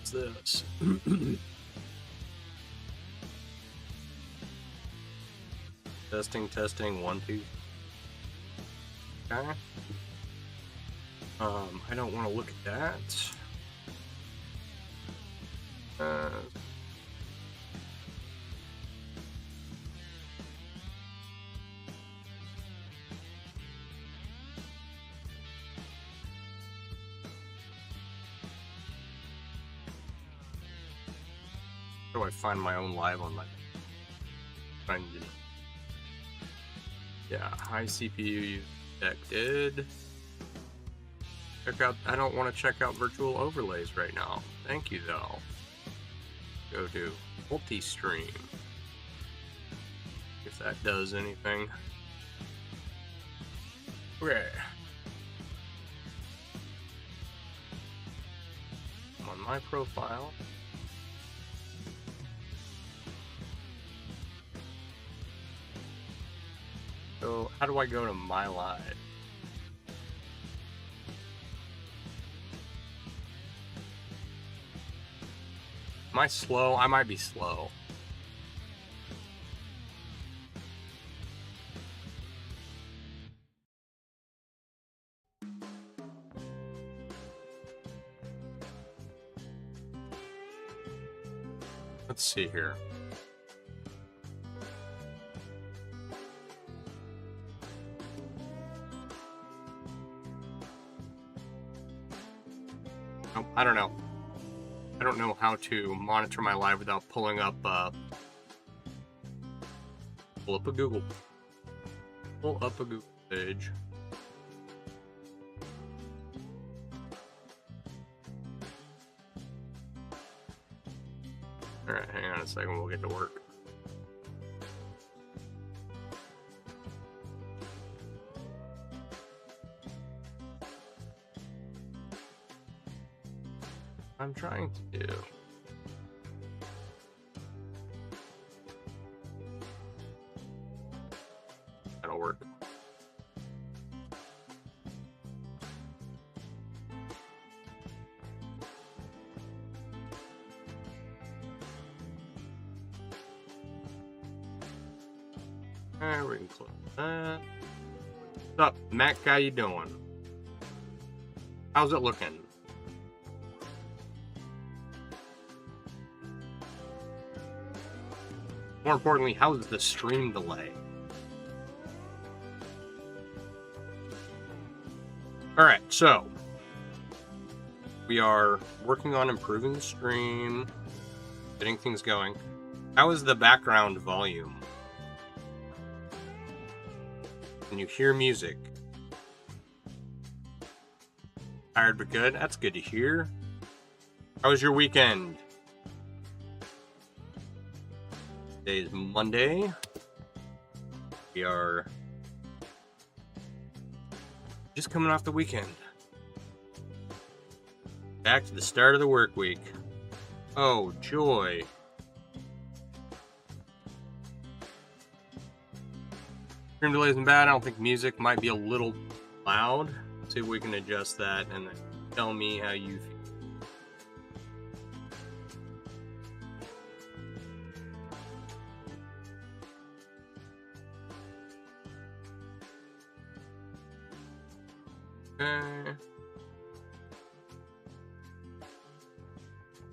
What's this? Testing, 1, 2. Okay. I don't want to look at that. How do I find my own live on my... Yeah, high CPU use detected. Check out, I don't want to check out virtual overlays right now. Thank you though. Go to multi-stream. If that does anything. Okay. I'm on my profile. So how do I go to my live? Am I slow? I might be slow. Let's see here. Oh, I don't know. I don't know how to monitor my live without pulling up a Google. Pull up a Google page. Alright, hang on a second, we'll get to work. I'm trying to do. That'll work. Alright, we can close that. What's up, Mac? How you doing? How's it looking? More importantly, how's the stream delay? Alright, so we are working on improving the stream, getting things going. How is the background volume? Can you hear music? Tired but good? That's good to hear. How was your weekend? Today is Monday. We are just coming off the weekend. Back to the start of the work week. Oh, joy. Stream delay isn't bad. I don't think music might be a little loud. See if we can adjust that and then tell me how you feel.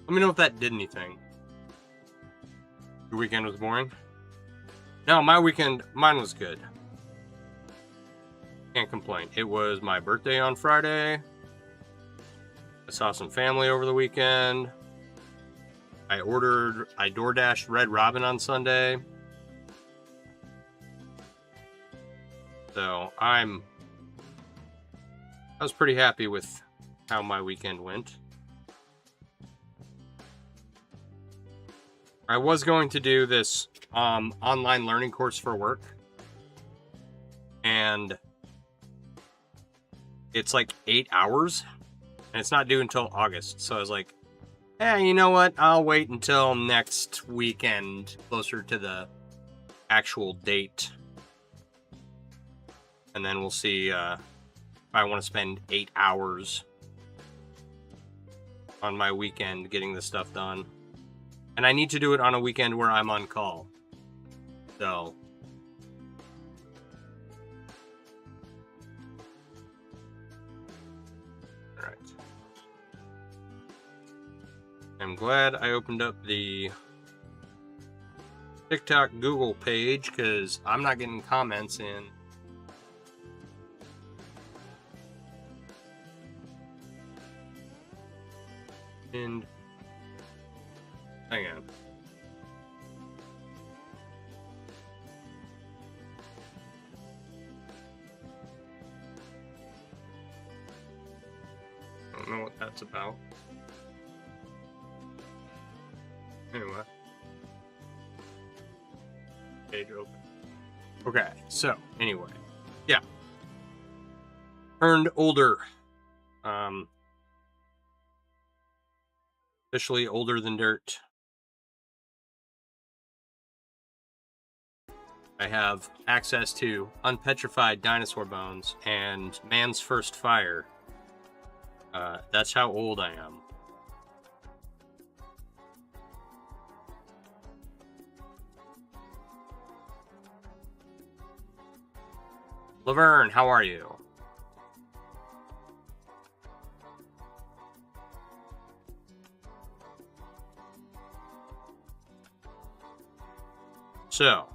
Let me know if that did anything. Your weekend was boring? No, mine was good. Can't complain. It was my birthday on Friday. I saw some family over the weekend. I DoorDashed Red Robin on Sunday. So I was pretty happy with how my weekend went. I was going to do this online learning course for work, and it's like 8 hours, and it's not due until August. So I was like, you know what? I'll wait until next weekend, closer to the actual date, and then we'll see if I want to spend 8 hours on my weekend getting this stuff done. And I need to do it on a weekend where I'm on call. So. Alright. I'm glad I opened up the TikTok Google page because I'm not getting comments in. And hang on. I don't know what that's about. Anyway. Page open. Okay, so anyway. Yeah. Turned older. Officially older than dirt. I have access to unpetrified dinosaur bones and man's first fire. That's how old I am. Laverne, how are you? So,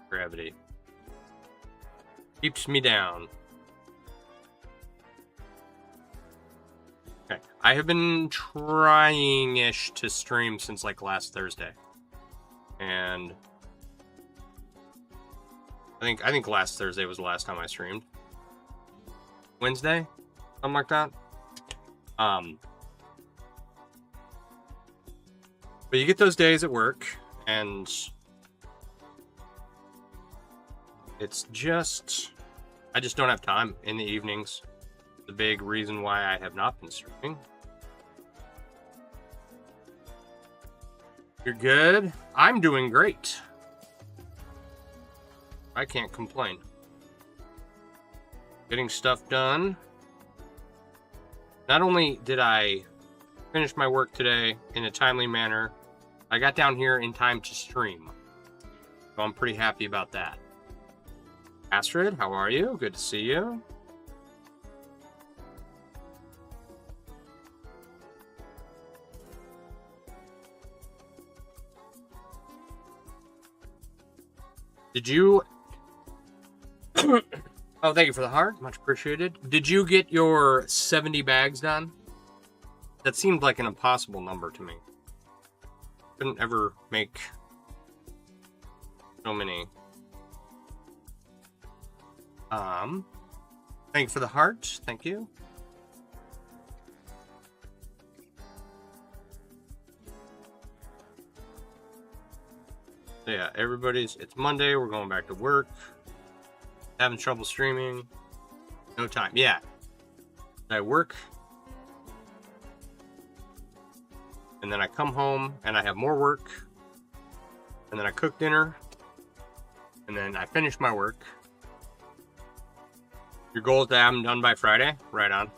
gravity keeps me down. Okay, I have been trying-ish to stream since like last Thursday, and I think last Thursday was the last time I streamed. Wednesday, something like that. But you get those days at work, and it's just, I just don't have time in the evenings. The big reason why I have not been streaming. You're good? I'm doing great. I can't complain. Getting stuff done. Not only did I finish my work today in a timely manner, I got down here in time to stream. So I'm pretty happy about that. Astrid, how are you? Good to see you. Did you... Oh, thank you for the heart. Much appreciated. Did you get your 70 bags done? That seemed like an impossible number to me. Couldn't ever make so many. Thank you for the heart. Thank you. So yeah, it's Monday. We're going back to work. Having trouble streaming. No time. Yeah. I work. And then I come home and I have more work. And then I cook dinner. And then I finish my work. Your goal is to have them done by Friday? Right on.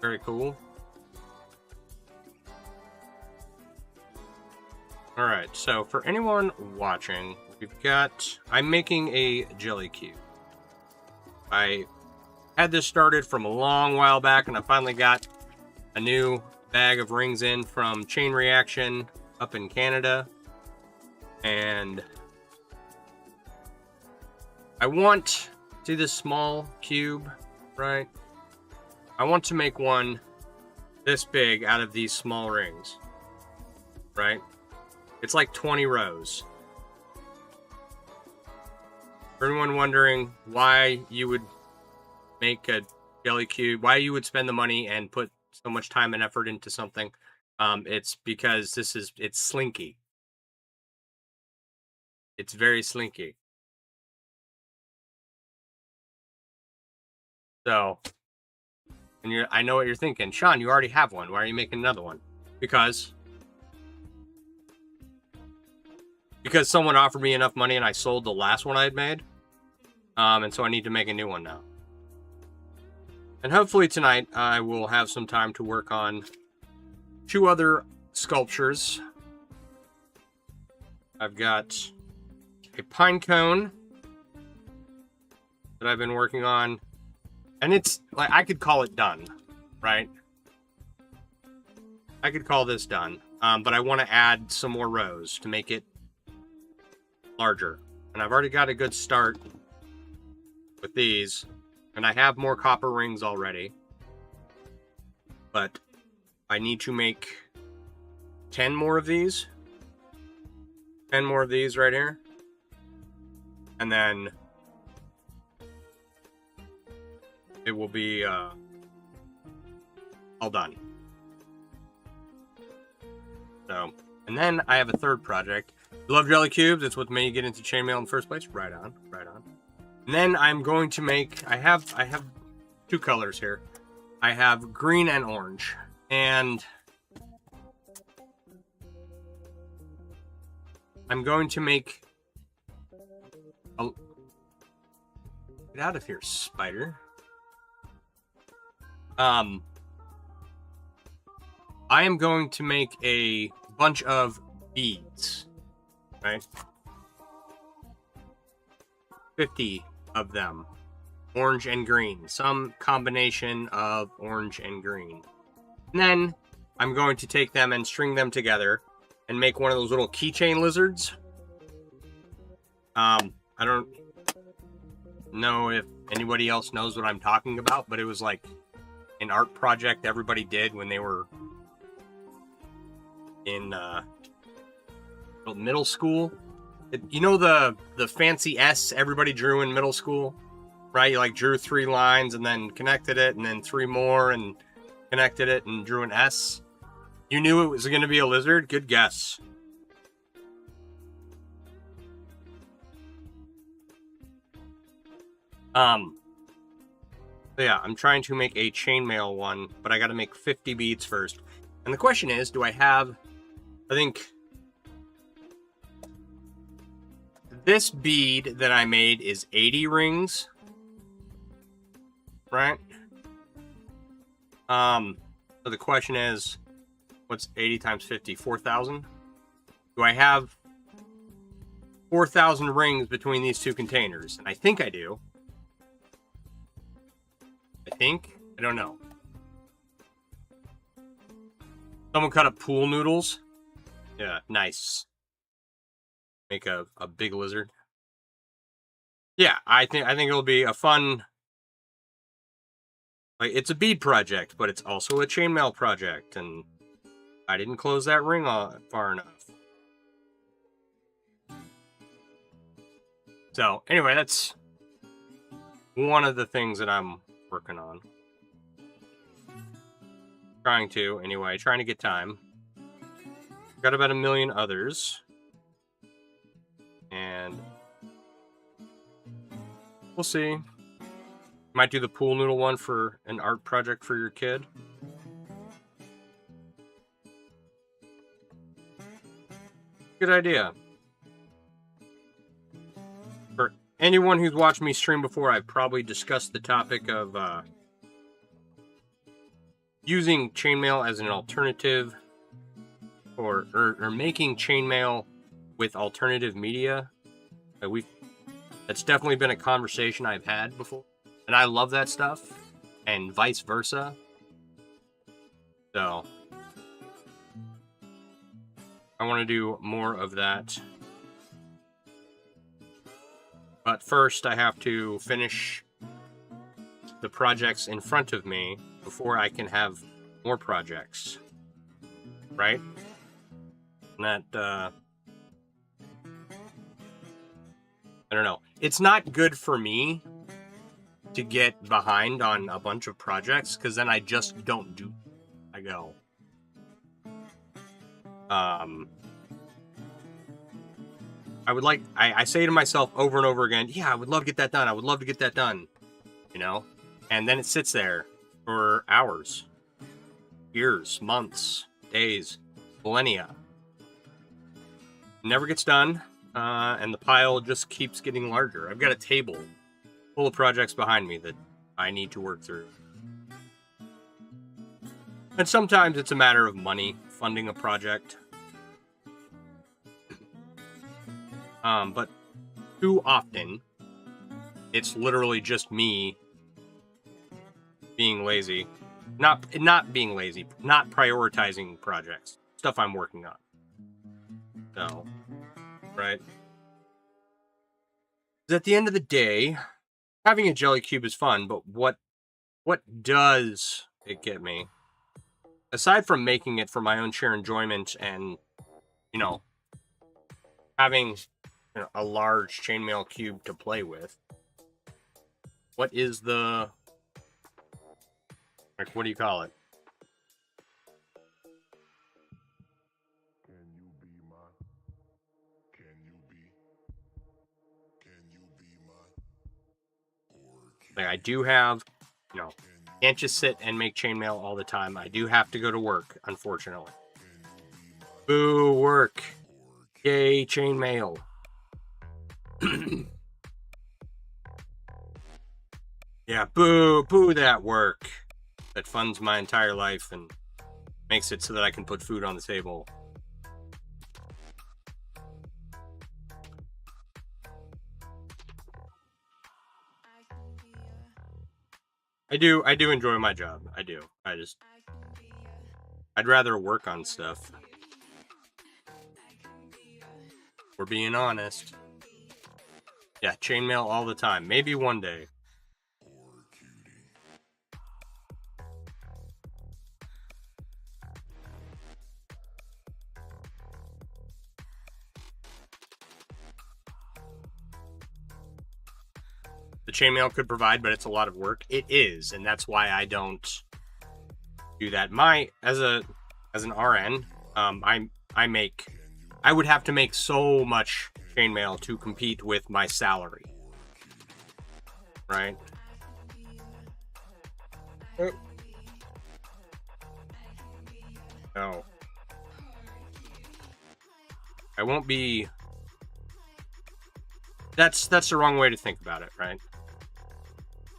Very cool. Alright, so for anyone watching, I'm making a jelly cube. I had this started from a long while back, and I finally got a new bag of rings in from Chain Reaction up in Canada. And I want, see this small cube, right? I want to make one this big out of these small rings, right? It's like 20 rows. For anyone wondering why you would make a jelly cube, why you would spend the money and put so much time and effort into something, it's because it's slinky. It's very slinky. So, and I know what you're thinking. Sean, you already have one. Why are you making another one? Because because someone offered me enough money and I sold the last one I had made. And so I need to make a new one now. And hopefully tonight I will have some time to work on 2 other sculptures. I've got a Pinecone that I've been working on. And it's like, I could call it done, right? I could call this done. But I want to add some more rows to make it larger. And I've already got a good start with these. And I have more copper rings already. But I need to make 10 more of these. 10 more of these right here. And then it will be all done. So, and then I have a third project. You love jelly cubes? It's what made you get into chainmail in the first place. Right on, right on. And then I'm going to make. I have 2 colors here. I have green and orange, and I'm going to make a. Get out of here, spider. I am going to make a bunch of beads, right? 50 of them, orange and green, some combination of orange and green. And then I'm going to take them and string them together and make one of those little keychain lizards. I don't know if anybody else knows what I'm talking about, but it was like an art project everybody did when they were in middle school. You know the fancy S everybody drew in middle school, right? You like drew 3 lines and then connected it, and then 3 more and connected it and drew an S. You knew it was going to be a lizard? Good guess. Yeah, I'm trying to make a chainmail one, but I got to make 50 beads first. And the question is, do I have, I think this bead that I made is 80 rings, right? So the question is, what's 80 times 50? 4,000? Do I have 4,000 rings between these 2 containers? And I think I do. I don't know. Someone cut up pool noodles. Yeah, nice. Make a big lizard. Yeah, I think it'll be a fun. Like, it's a bead project, but it's also a chainmail project, and I didn't close that ring far enough. So anyway, that's one of the things that I'm working on. Trying to get time. Got about 1 million others. And we'll see. Might do the pool noodle one for an art project for your kid. Good idea. For anyone who's watched me stream before, I've probably discussed the topic of using chainmail as an alternative, or making chainmail with alternative media. That's definitely been a conversation I've had before, and I love that stuff, and vice versa. So I want to do more of that. But first, I have to finish the projects in front of me before I can have more projects. Right? And that, I don't know. It's not good for me to get behind on a bunch of projects, because then I just don't do. I go. I would like, I say to myself over and over again, yeah, I would love to get that done. I would love to get that done. You know? And then it sits there for hours, years, months, days, millennia. Never gets done. And the pile just keeps getting larger. I've got a table full of projects behind me that I need to work through. And sometimes it's a matter of money funding a project. But too often, it's literally just me being lazy. Not being lazy, not prioritizing projects, stuff I'm working on. So, right? At the end of the day, having a jelly cube is fun, but what does it get me? Aside from making it for my own sheer enjoyment and, you know, having a large chainmail cube to play with, what is the, like, what do you call it? Like, I do have, can't just sit and make chainmail all the time. I do have to go to work, unfortunately. Boo, work. Yay, chainmail. Yeah, boo that work that funds my entire life and makes it so that I can put food on the table. I do enjoy my job. I do. I'd rather work on stuff. We're being honest. Yeah, chainmail all the time. Maybe one day. The chainmail could provide, but it's a lot of work. It is, and that's why I don't do that. As an RN, I would have to make so much chainmail to compete with my salary, right? No, I won't be. That's the wrong way to think about it, right?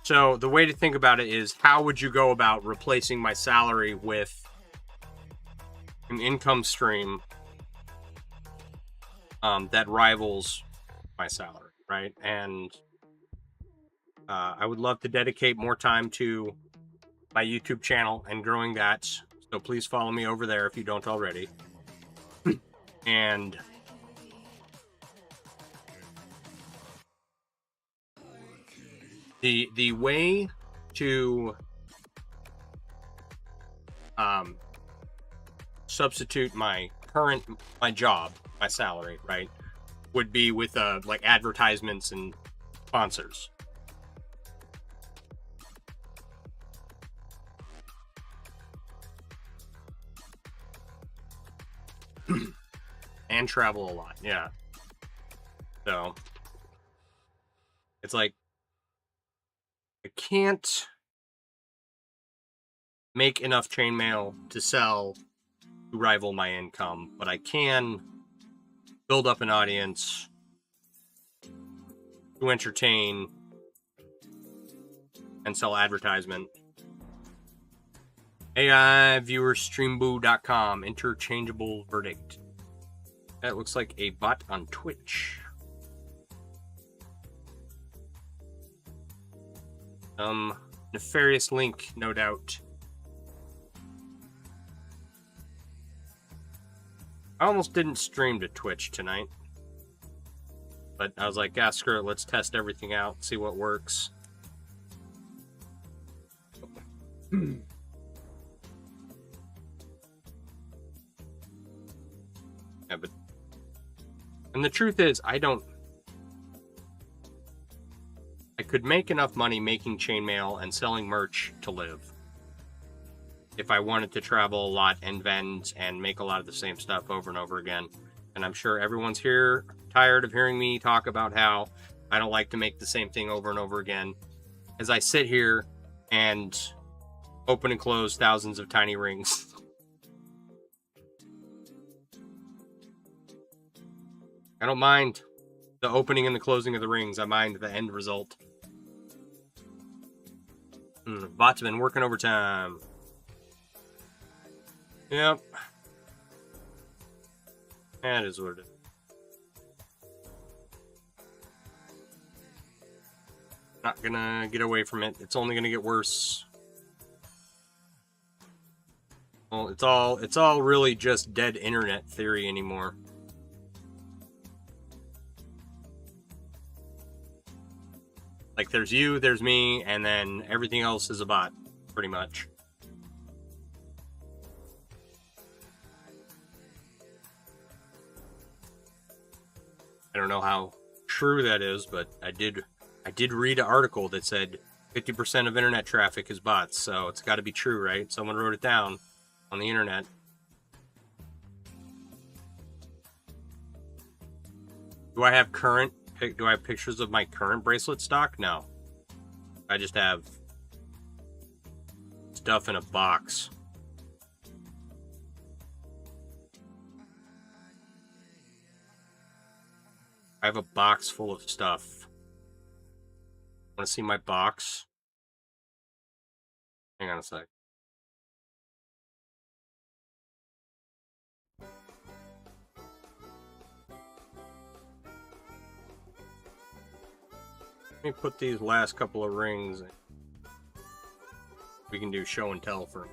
So the way to think about it is, how would you go about replacing my salary with an income stream that rivals my salary, right? And I would love to dedicate more time to my YouTube channel and growing that. So please follow me over there if you don't already. And the way to substitute my job, my salary, right, would be with like advertisements and sponsors. And travel a lot, yeah. So it's like, I can't make enough chainmail to sell to rival my income, but I can build up an audience to entertain and sell advertisement. AI viewer streamboo.com, interchangeable verdict. That looks like a bot on Twitch. Nefarious link, no doubt. I almost didn't stream to Twitch tonight, but I was like, yeah, screw it, let's test everything out, see what works. Yeah, and the truth is, I could make enough money making chainmail and selling merch to live if I wanted to travel a lot and vend and make a lot of the same stuff over and over again. And I'm sure everyone's here tired of hearing me talk about how I don't like to make the same thing over and over again, as I sit here and open and close thousands of tiny rings. I don't mind. The opening and the closing of the rings. I mind the end result. Bots have been working overtime. Yep. That is what it is. Not gonna get away from it. It's only gonna get worse. Well, it's all really just dead internet theory anymore. Like, there's you, there's me, and then everything else is a bot, pretty much. I don't know how true that is, but I did read an article that said 50% of internet traffic is bots, so it's got to be true, right? Someone wrote it down on the internet. Do I have pictures of my current bracelet stock? No. I just have stuff in a box. I have a box full of stuff. Want to see my box? Hang on a sec. Let me put these last couple of rings in. We can do show and tell for them.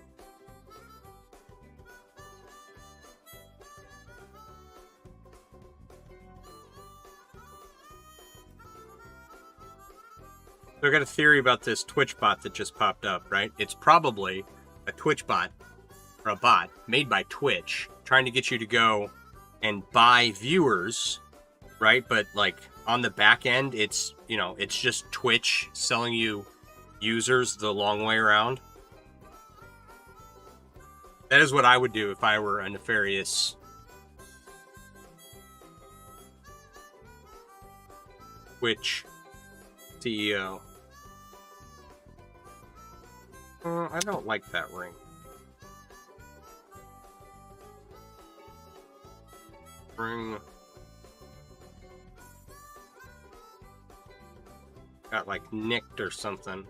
So I got a theory about this Twitch bot that just popped up, right? It's probably a Twitch bot, or a bot, made by Twitch, trying to get you to go and buy viewers, right? But, like, on the back end, it's, you know, it's just Twitch selling you users the long way around. That is what I would do if I were a nefarious Twitch CEO. I don't like that ring. Ring got like nicked or something.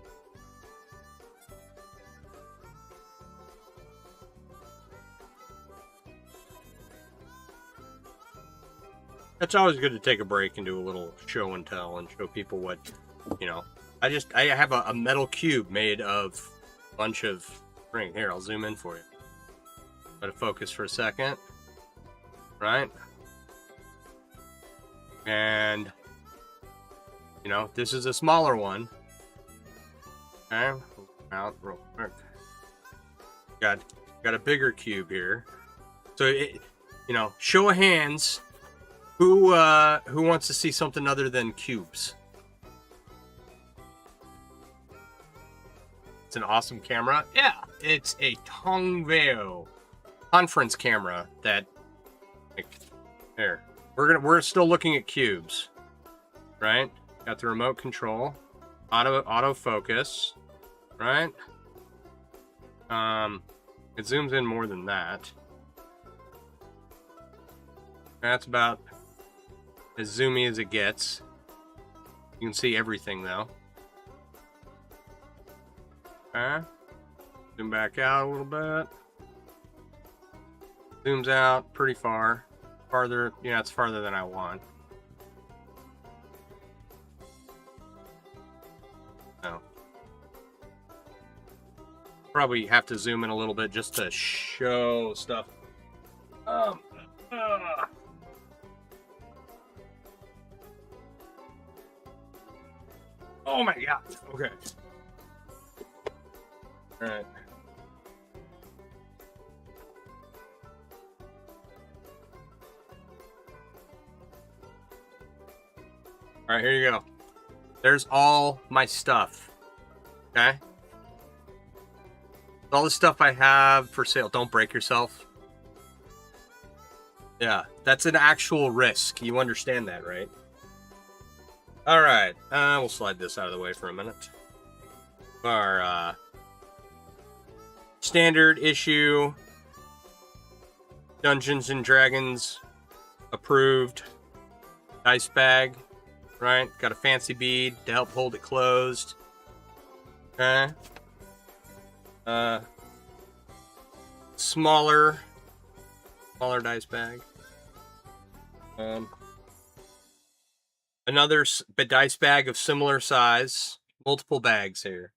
It's always good to take a break and do a little show and tell and show people what, you know. I have a metal cube made of a bunch of ring. Here, I'll zoom in for you. Let it focus for a second. Right? And, you know, this is a smaller one. Okay, out real quick. Got a bigger cube here. So, it, you know, show of hands. Who wants to see something other than cubes? It's an awesome camera. Yeah, it's a Chainmail conference camera that, like, there. We're still looking at cubes, right? Got the remote control, auto focus, right? It zooms in more than that. That's about as zoomy as it gets. You can see everything though. Okay. Zoom back out a little bit. Zooms out pretty far. Farther, yeah, it's farther than I want. No. Probably have to zoom in a little bit just to show stuff. Oh my god. Okay. All right. All right, here you go. There's all my stuff. Okay? All the stuff I have for sale. Don't break yourself. Yeah, that's an actual risk. You understand that, right? All right. We'll slide this out of the way for a minute. Our standard issue Dungeons and Dragons approved dice bag. right? Got a fancy bead to help hold it closed. Okay. Smaller dice bag. Another dice bag of similar size. Multiple bags here.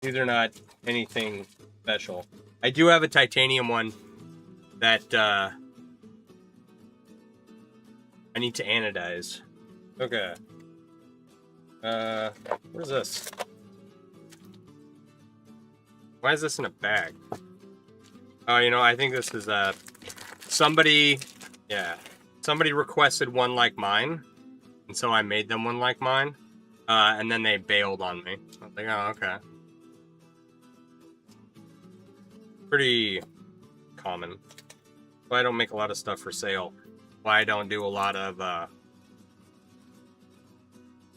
These are not anything special. I do have a titanium one that I need to anodize. Okay. What is this? Why is this in a bag? Oh, you know, I think this is somebody requested one like mine, and so I made them one like mine, and then they bailed on me. I was like, oh, okay. Pretty common. Why I don't make a lot of stuff for sale. Why I don't do a lot of what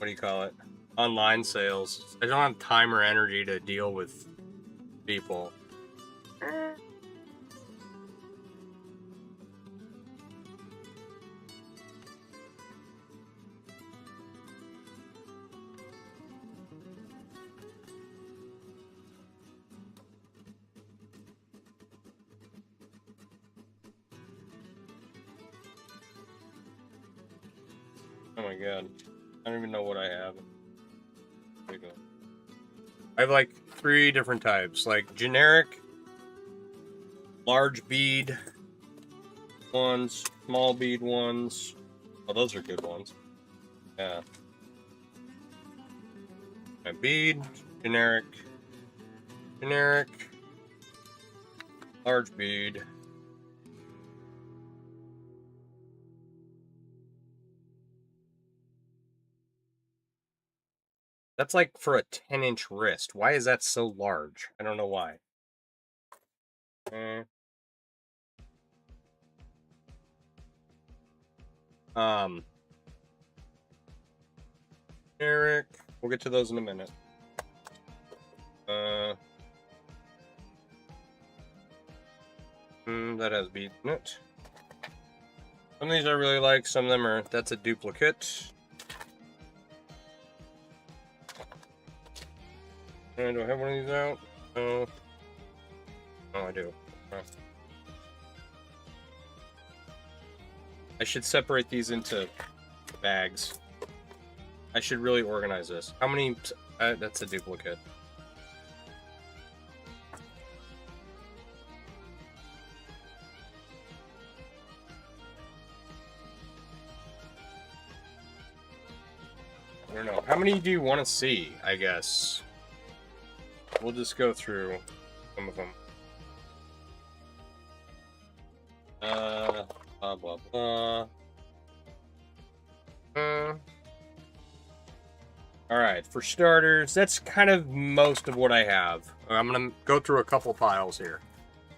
do you call it? Online sales. I don't have time or energy to deal with people. Oh my god. I don't even know what I have. There we go. I have like 3 different types. Like generic, large bead ones, small bead ones. Oh, those are good ones. Yeah. My bead, generic, large bead. That's like for a 10-inch wrist. Why is that so large? I don't know why. Eric. We'll get to those in a minute. That has beads in it. Some of these I really like. Some of them are. That's a duplicate. Do I have one of these out? No. Oh, I do. Oh. I should separate these into bags. I should really organize this. How many? That's a duplicate. I don't know. How many do you want to see, I guess? We'll just go through some of them. Blah, blah, blah. Alright, for starters, that's kind of most of what I have. I'm going to go through a couple piles here.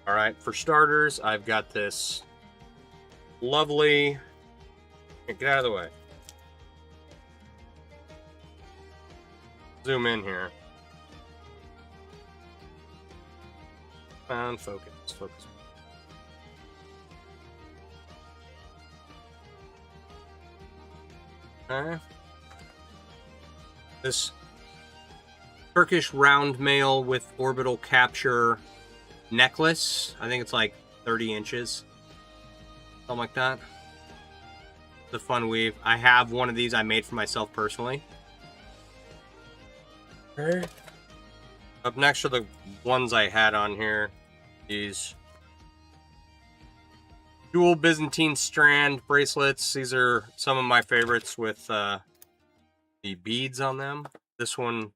Alright, for starters, I've got this lovely... Get out of the way. Zoom in here. And focus. Okay. This Turkish round mail with orbital capture necklace. I think it's like 30 inches. Something like that. It's a fun weave. I have one of these I made for myself personally. Okay. Up next are the ones I had on here. These dual Byzantine strand bracelets. These are some of my favorites with the beads on them. This one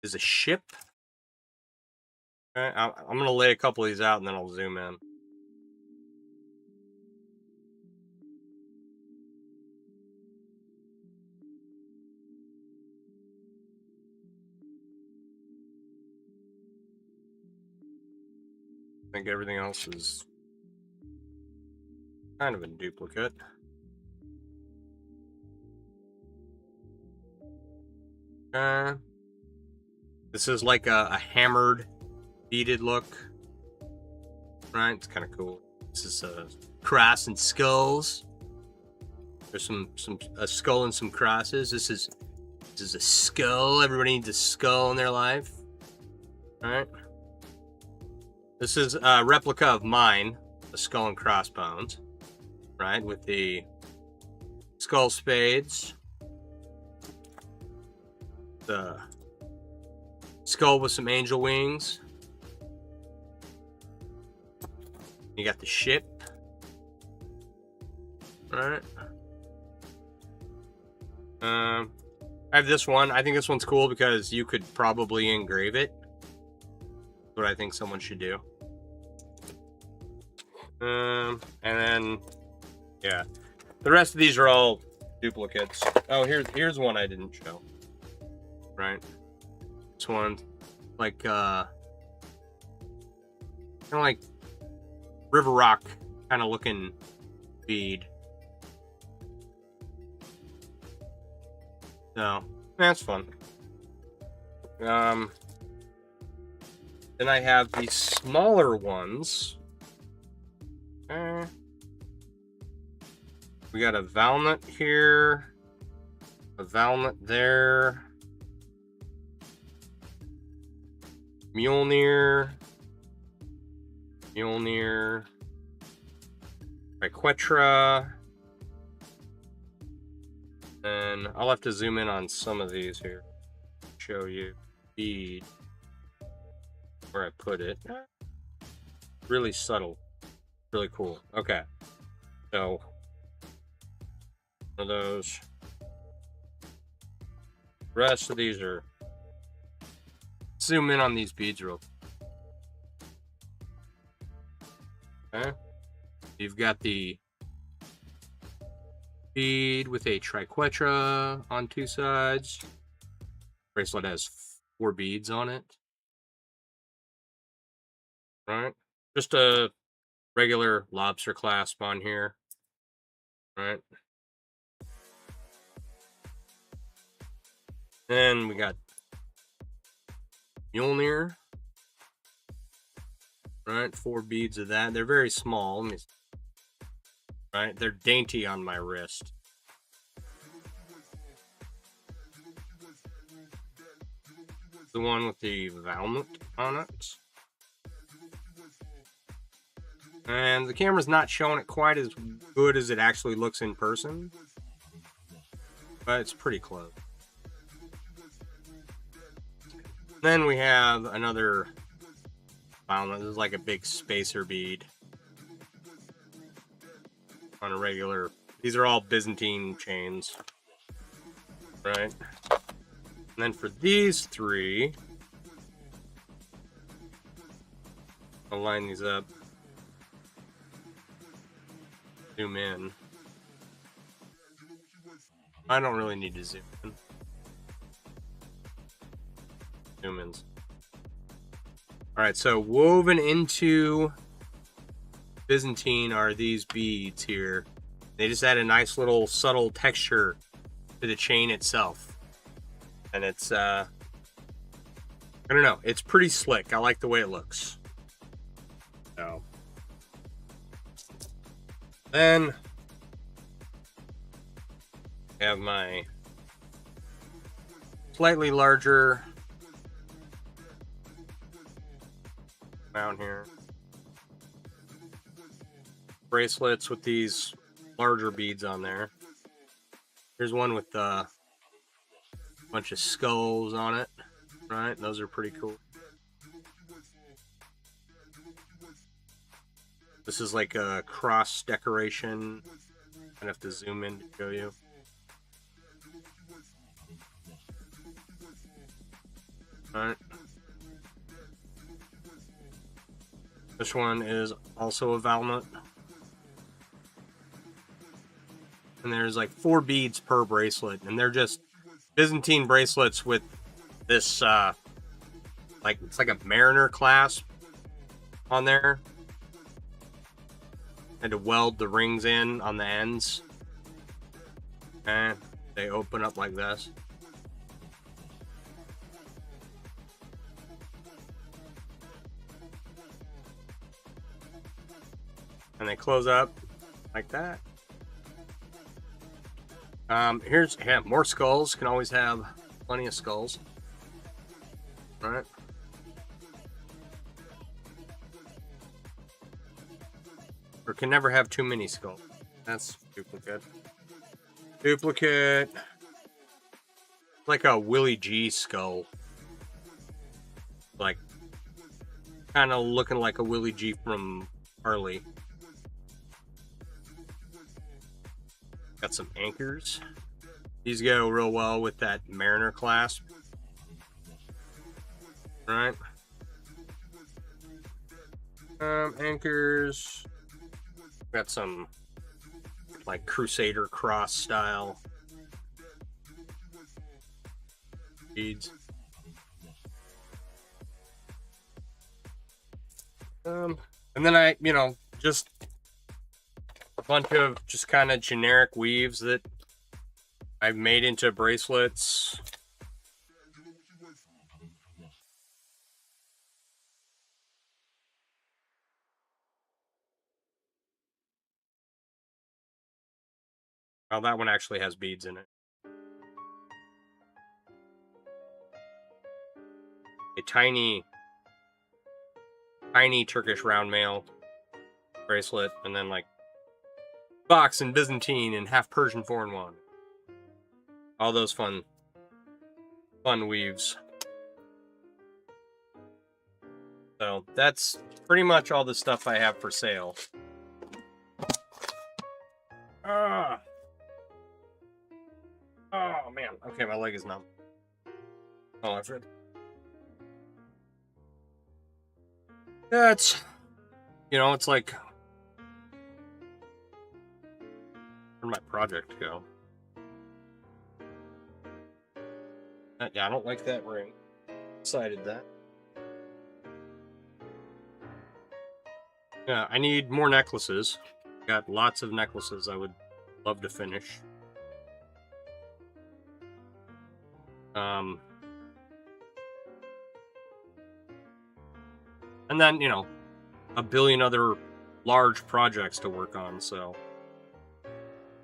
is a ship. Okay, I'm going to lay a couple of these out and then I'll zoom in. I think everything else is kind of a duplicate. This is like a hammered, beaded look. Right? It's kind of cool. This is Crass and Skulls. There's a skull and some crosses. This is a skull. Everybody needs a skull in their life. All right. This is a replica of mine, the skull and crossbones, right? With the skull spades, the skull with some angel wings. You got the ship, right? I have this one. I think this one's cool because you could probably engrave it. That's what I think someone should do. And then, yeah, the rest of these are all duplicates. Oh, here's one I didn't show. Right, this one, like kind of like river rock kind of looking bead. So that's fun. Then I have these smaller ones. We got a Valnut here, a Valnut there, Mjolnir, Triquetra, and I'll have to zoom in on some of these here, show you bead where I put it. Really subtle, really cool. Okay, so one of those. The rest of these are. Zoom in on these beads real quick. Okay, you've got the bead with a triquetra on two sides. Bracelet has 4 beads on it. Right, just a regular lobster clasp on here. Right, then we got Mjolnir. Right, 4 beads of that. They're very small. Right, they're dainty on my wrist. The one with the Valnut on it. And the camera's not showing it quite as good as it actually looks in person, but it's pretty close. Then we have another Valnut. This is like a big spacer bead on a regular. These are all Byzantine chains, right? And then for these 3, I'll line these up. Zoom in. I don't really need to zoom in. Zoom in. Alright, so woven into Byzantine are these beads here. They just add a nice little subtle texture to the chain itself. And it's, I don't know, it's pretty slick. I like the way it looks. So. Then I have my slightly larger mount here. Bracelets with these larger beads on there. Here's one with a bunch of skulls on it, right? Those are pretty cool. This is like a cross decoration. I have to zoom in to show you. Alright. This one is also a Valnut. And there's like 4 beads per bracelet. And they're just Byzantine bracelets with this, like, it's like a mariner clasp on there. And to weld the rings in on the ends. And they open up like this. And they close up like that. Here's more skulls. Can always have plenty of skulls. All right. Or can never have too many skulls. That's duplicate. Duplicate. Like a Willie G skull. Like, kind of looking like a Willie G from Harley. Got some anchors. These go real well with that Mariner clasp. Right. Anchors. Got some like Crusader cross style beads. And then I, just a bunch of just kind of generic weaves that I've made into bracelets. Oh, that one actually has beads in it. A tiny Turkish round mail bracelet, and then like box and Byzantine and half Persian 4-in-1. All those fun weaves. So that's pretty much all the stuff I have for sale. Oh man. Okay, my leg is numb. Oh, I've read. That's, it's like, where'd my project go? Yeah, I don't like that ring. Decided that. Yeah, I need more necklaces. Got lots of necklaces I would love to finish. And then, a billion other large projects to work on, so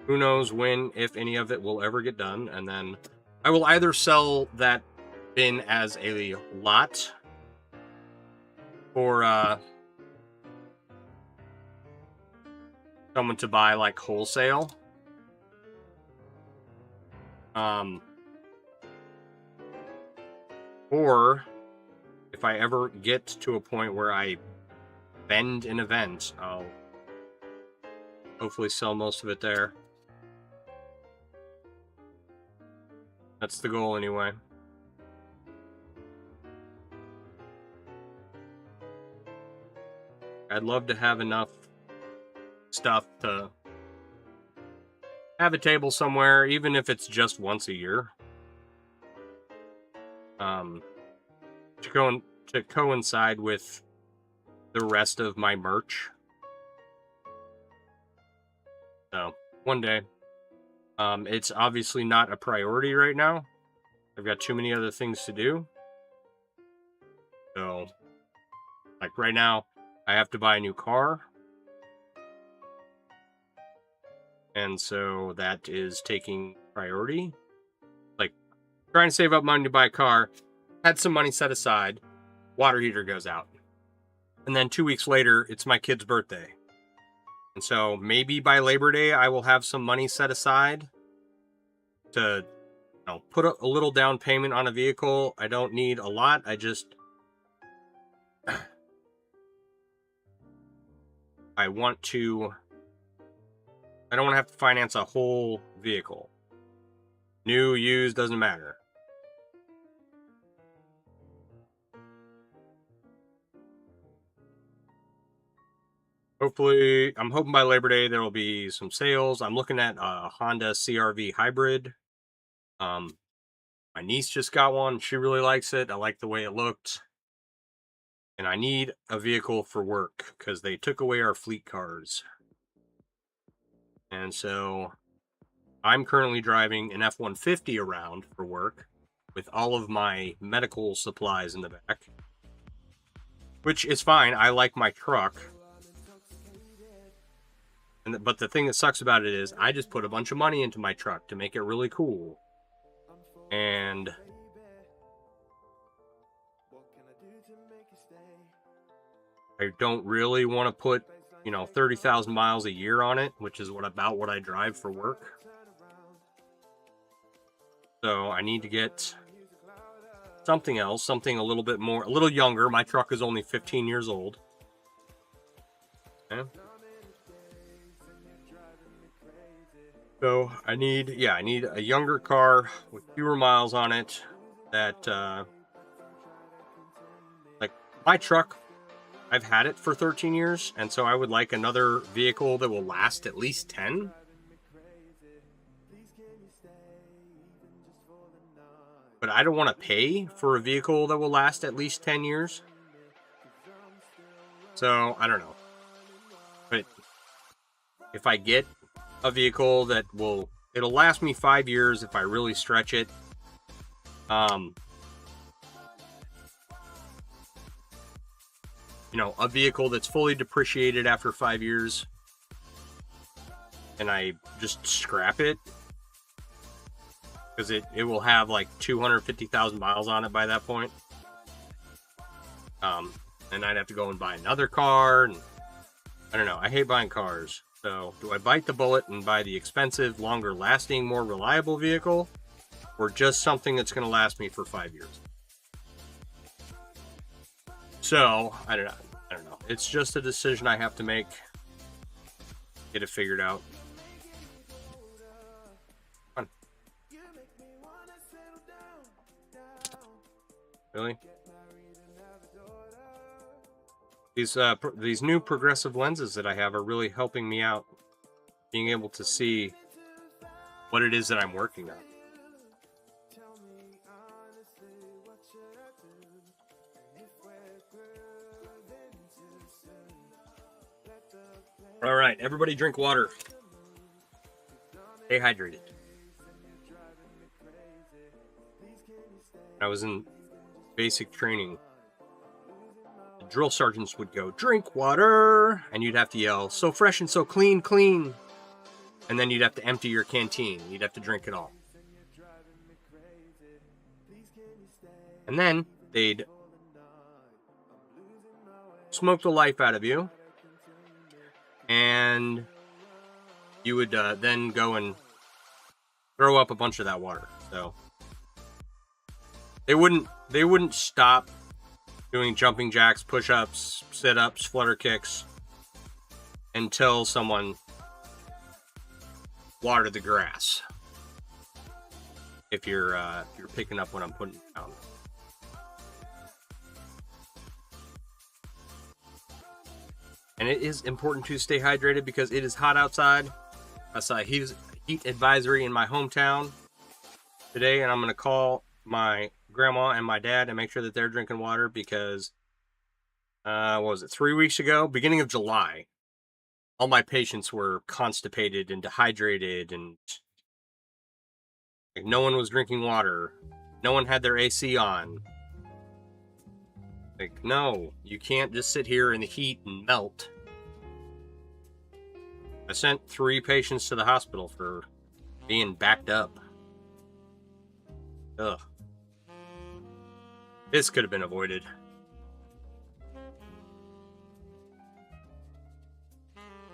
who knows when, if any of it will ever get done. And then I will either sell that bin as a lot for someone to buy like wholesale. Or if I ever get to a point where I vend an event, I'll hopefully sell most of it there. That's the goal anyway. I'd love to have enough stuff to have a table somewhere, even if it's just once a year. To coincide with the rest of my merch. So, one day. It's obviously not a priority right now. I've got too many other things to do. So, like right now, I have to buy a new car. And so that is taking priority. Like, trying to save up money to buy a car. Had some money set aside. Water heater goes out. And then 2 weeks later, it's my kid's birthday. And so maybe by Labor Day, I will have some money set aside to put a little down payment on a vehicle. I don't need a lot. I don't want to have to finance a whole vehicle. New, used, doesn't matter. Hopefully, I'm hoping by Labor Day there will be some sales. I'm looking at a Honda CR-V hybrid. My niece just got one. She really likes it. I like the way it looked. And I need a vehicle for work because they took away our fleet cars. And so I'm currently driving an F-150 around for work with all of my medical supplies in the back, which is fine. I like my truck. But the thing that sucks about it is I just put a bunch of money into my truck to make it really cool. And I don't really want to put, 30,000 miles a year on it, which is about what I drive for work. So I need to get something else, something a little bit more, a little younger. My truck is only 15 years old. Okay. So I need a younger car with fewer miles on it that, like my truck, I've had it for 13 years. And so I would like another vehicle that will last at least 10. But I don't want to pay for a vehicle that will last at least 10 years. So I don't know. But if I get a vehicle that it'll last me 5 years if I really stretch it. A vehicle that's fully depreciated after 5 years and I just scrap it because it will have like 250,000 miles on it by that point. And I'd have to go and buy another car, and I don't know. I hate buying cars. So do I bite the bullet and buy the expensive, longer lasting, more reliable vehicle, or just something that's going to last me for 5 years? So I don't know. It's just a decision I have to make. Get it figured out. Fun. Really? These new progressive lenses that I have are really helping me out, being able to see what it is that I'm working on. All right, everybody drink water. Stay hydrated. I was in basic training. The drill sergeants would go, "Drink water," and you'd have to yell, "So fresh and so clean, clean." And then you'd have to empty your canteen. You'd have to drink it all. And then they'd smoke the life out of you. And you would then go and throw up a bunch of that water. So they wouldn't stop doing jumping jacks, push-ups, sit-ups, flutter kicks until someone watered the grass. If you're picking up what I'm putting down. And it is important to stay hydrated because it is hot outside. I saw a heat advisory in my hometown today, and I'm going to call my grandma and my dad and make sure that they're drinking water because, 3 weeks ago, beginning of July, all my patients were constipated and dehydrated, and like, no one was drinking water. No one had their AC on. Like, no, you can't just sit here in the heat and melt. I sent 3 patients to the hospital for being backed up. Ugh. This could have been avoided.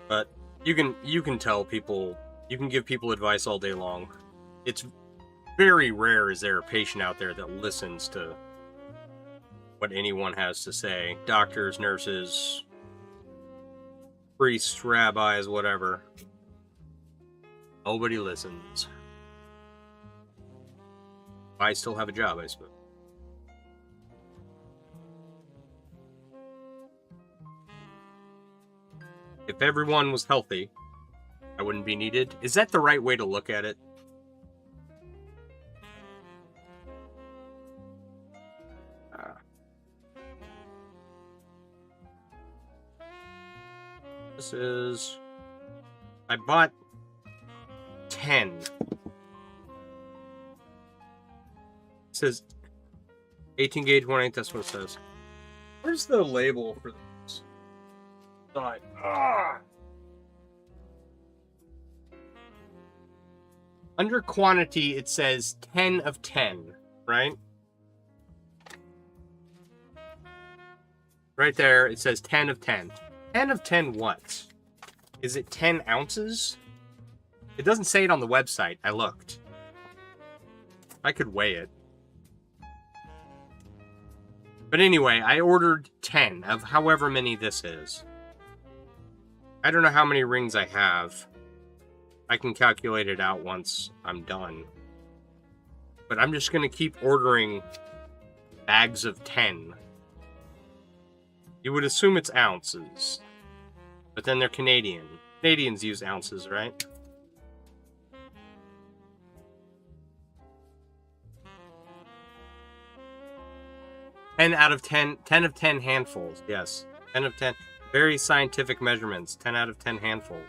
But you can tell people, you can give people advice all day long. It's very rare is there a patient out there that listens to what anyone has to say. Doctors, nurses, priests, rabbis, whatever. Nobody listens. I still have a job, I suppose. If everyone was healthy, I wouldn't be needed. Is that the right way to look at it? This is... I bought 10. It says 18 gauge 1/8, that's what it says. Where's the label for this? Side. Under quantity, it says 10 of 10, right? Right there, it says 10 of 10. 10 of 10 what? Is it 10 ounces? It doesn't say it on the website. I looked. I could weigh it. But anyway, I ordered 10 of however many this is. I don't know how many rings I have. I can calculate it out once I'm done. But I'm just going to keep ordering bags of 10. You would assume it's ounces. But then they're Canadian. Canadians use ounces, right? Ten of 10 handfuls, yes. 10 of 10. Very scientific measurements. 10 out of 10 handfuls.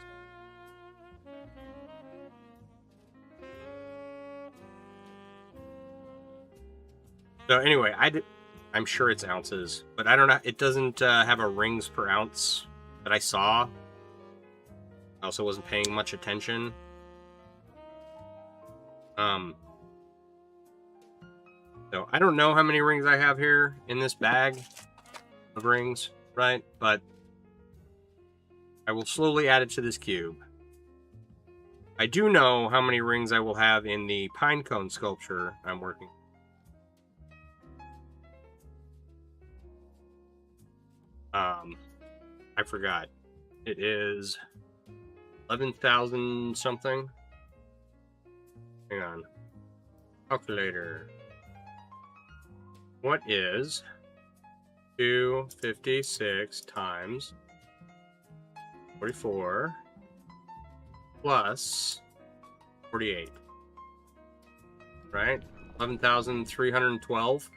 So anyway, I'm sure it's ounces, but I don't know. It doesn't have a rings per ounce that I saw. I also wasn't paying much attention. So I don't know how many rings I have here in this bag of rings, right? But I will slowly add it to this cube. I do know how many rings I will have in the Pinecone sculpture I'm working. I forgot. It is 11,000 something. Hang on. Calculator. What is 256 times 44 plus 48? Right? 11,312.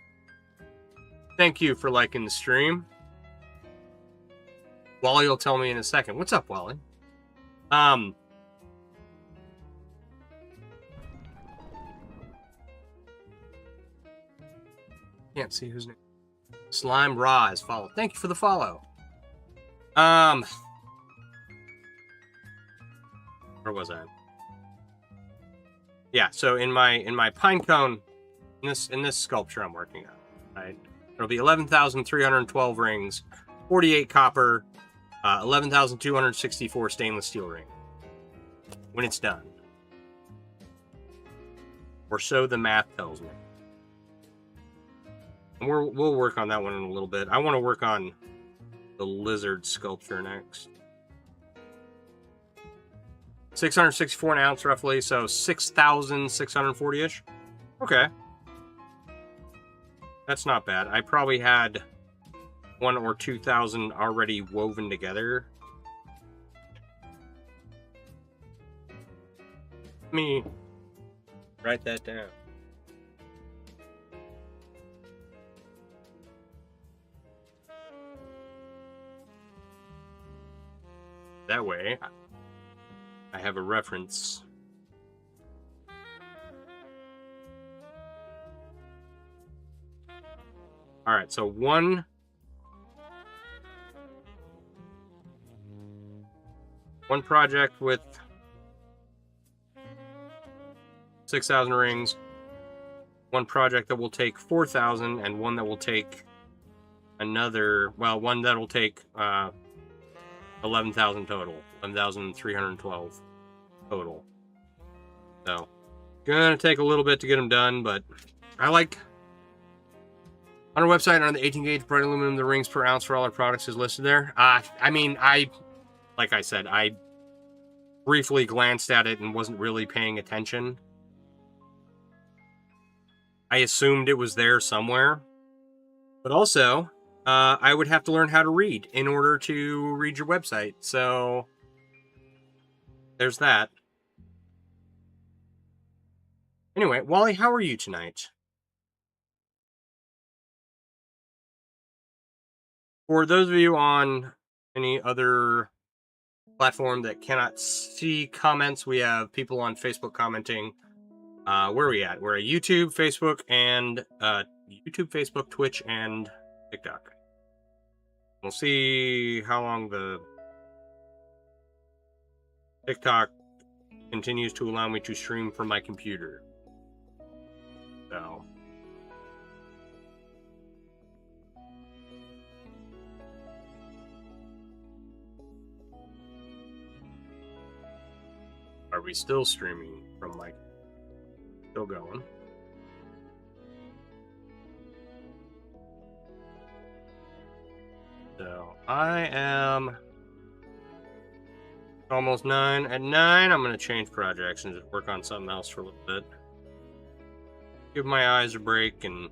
Thank you for liking the stream. Wally will tell me in a second. What's up, Wally? Can't see whose name. Slime Raw is followed. Thank you for the follow. Where was I? Yeah, so in my Pinecone, in this sculpture I'm working on, right? It'll be 11,312 rings, 48 copper, 11,264 stainless steel ring when it's done, or so the math tells me. And we'll work on that one in a little bit. I want to work on the lizard sculpture next. 664 an ounce roughly, so 6,640-ish. Okay. That's not bad. I probably had 1,000 or 2,000 already woven together. Let me write that down. That way, I have a reference. All right, so one project with 6,000 rings, one project that will take 4,000, and one that will take another, well, one that will take 11,000 total, 11,312 total. So, gonna take a little bit to get them done, but I like, on our website, on the 18 gauge bright aluminum, the rings per ounce for all our products is listed there. I mean, like I said, I briefly glanced at it and wasn't really paying attention. I assumed it was there somewhere. But also, I would have to learn how to read in order to read your website. So, there's that. Anyway, Wally, how are you tonight? For those of you on any other platform that cannot see comments, we have people on Facebook commenting. Where are we at? We're at YouTube, Facebook, and Twitch, and TikTok. We'll see how long the TikTok continues to allow me to stream from my computer. So are we still streaming from my... Still going. So I am almost 9. At 9, I'm going to change projects and just work on something else for a little bit. Give my eyes a break and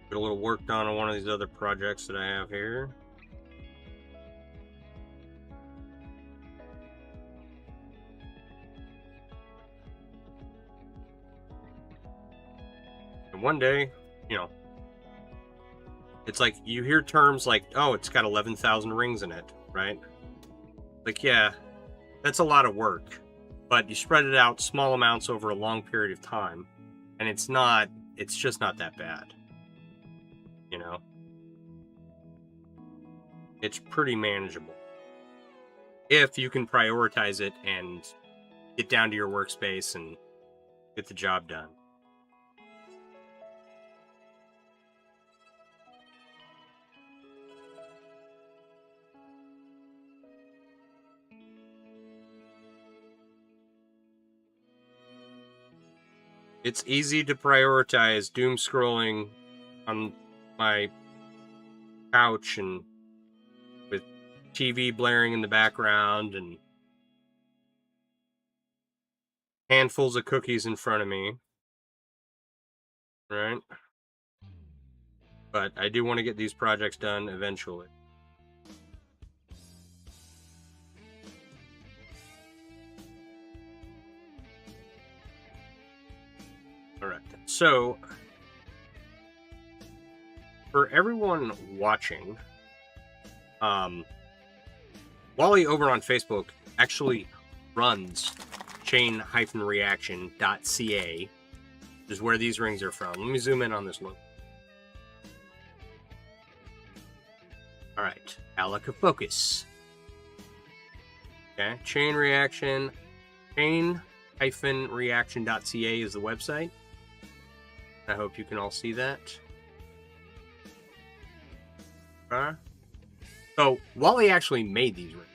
get a little work done on one of these other projects that I have here. And one day, you know, it's like you hear terms like, oh, it's got 11,000 rings in it, right? Like, yeah, that's a lot of work, but you spread it out small amounts over a long period of time, and it's just not that bad. You know, it's pretty manageable if you can prioritize it and get down to your workspace and get the job done. It's easy to prioritize doom scrolling on my couch and with TV blaring in the background and handfuls of cookies in front of me, right? But I do want to get these projects done eventually. All right, so for everyone watching, Wally over on Facebook actually runs chain-reaction.ca, is where these rings are from. Let me zoom in on this logo. All right, Alaka focus. Okay, chain-reaction.ca is the website. I hope you can all see that. So Wally actually made these rings,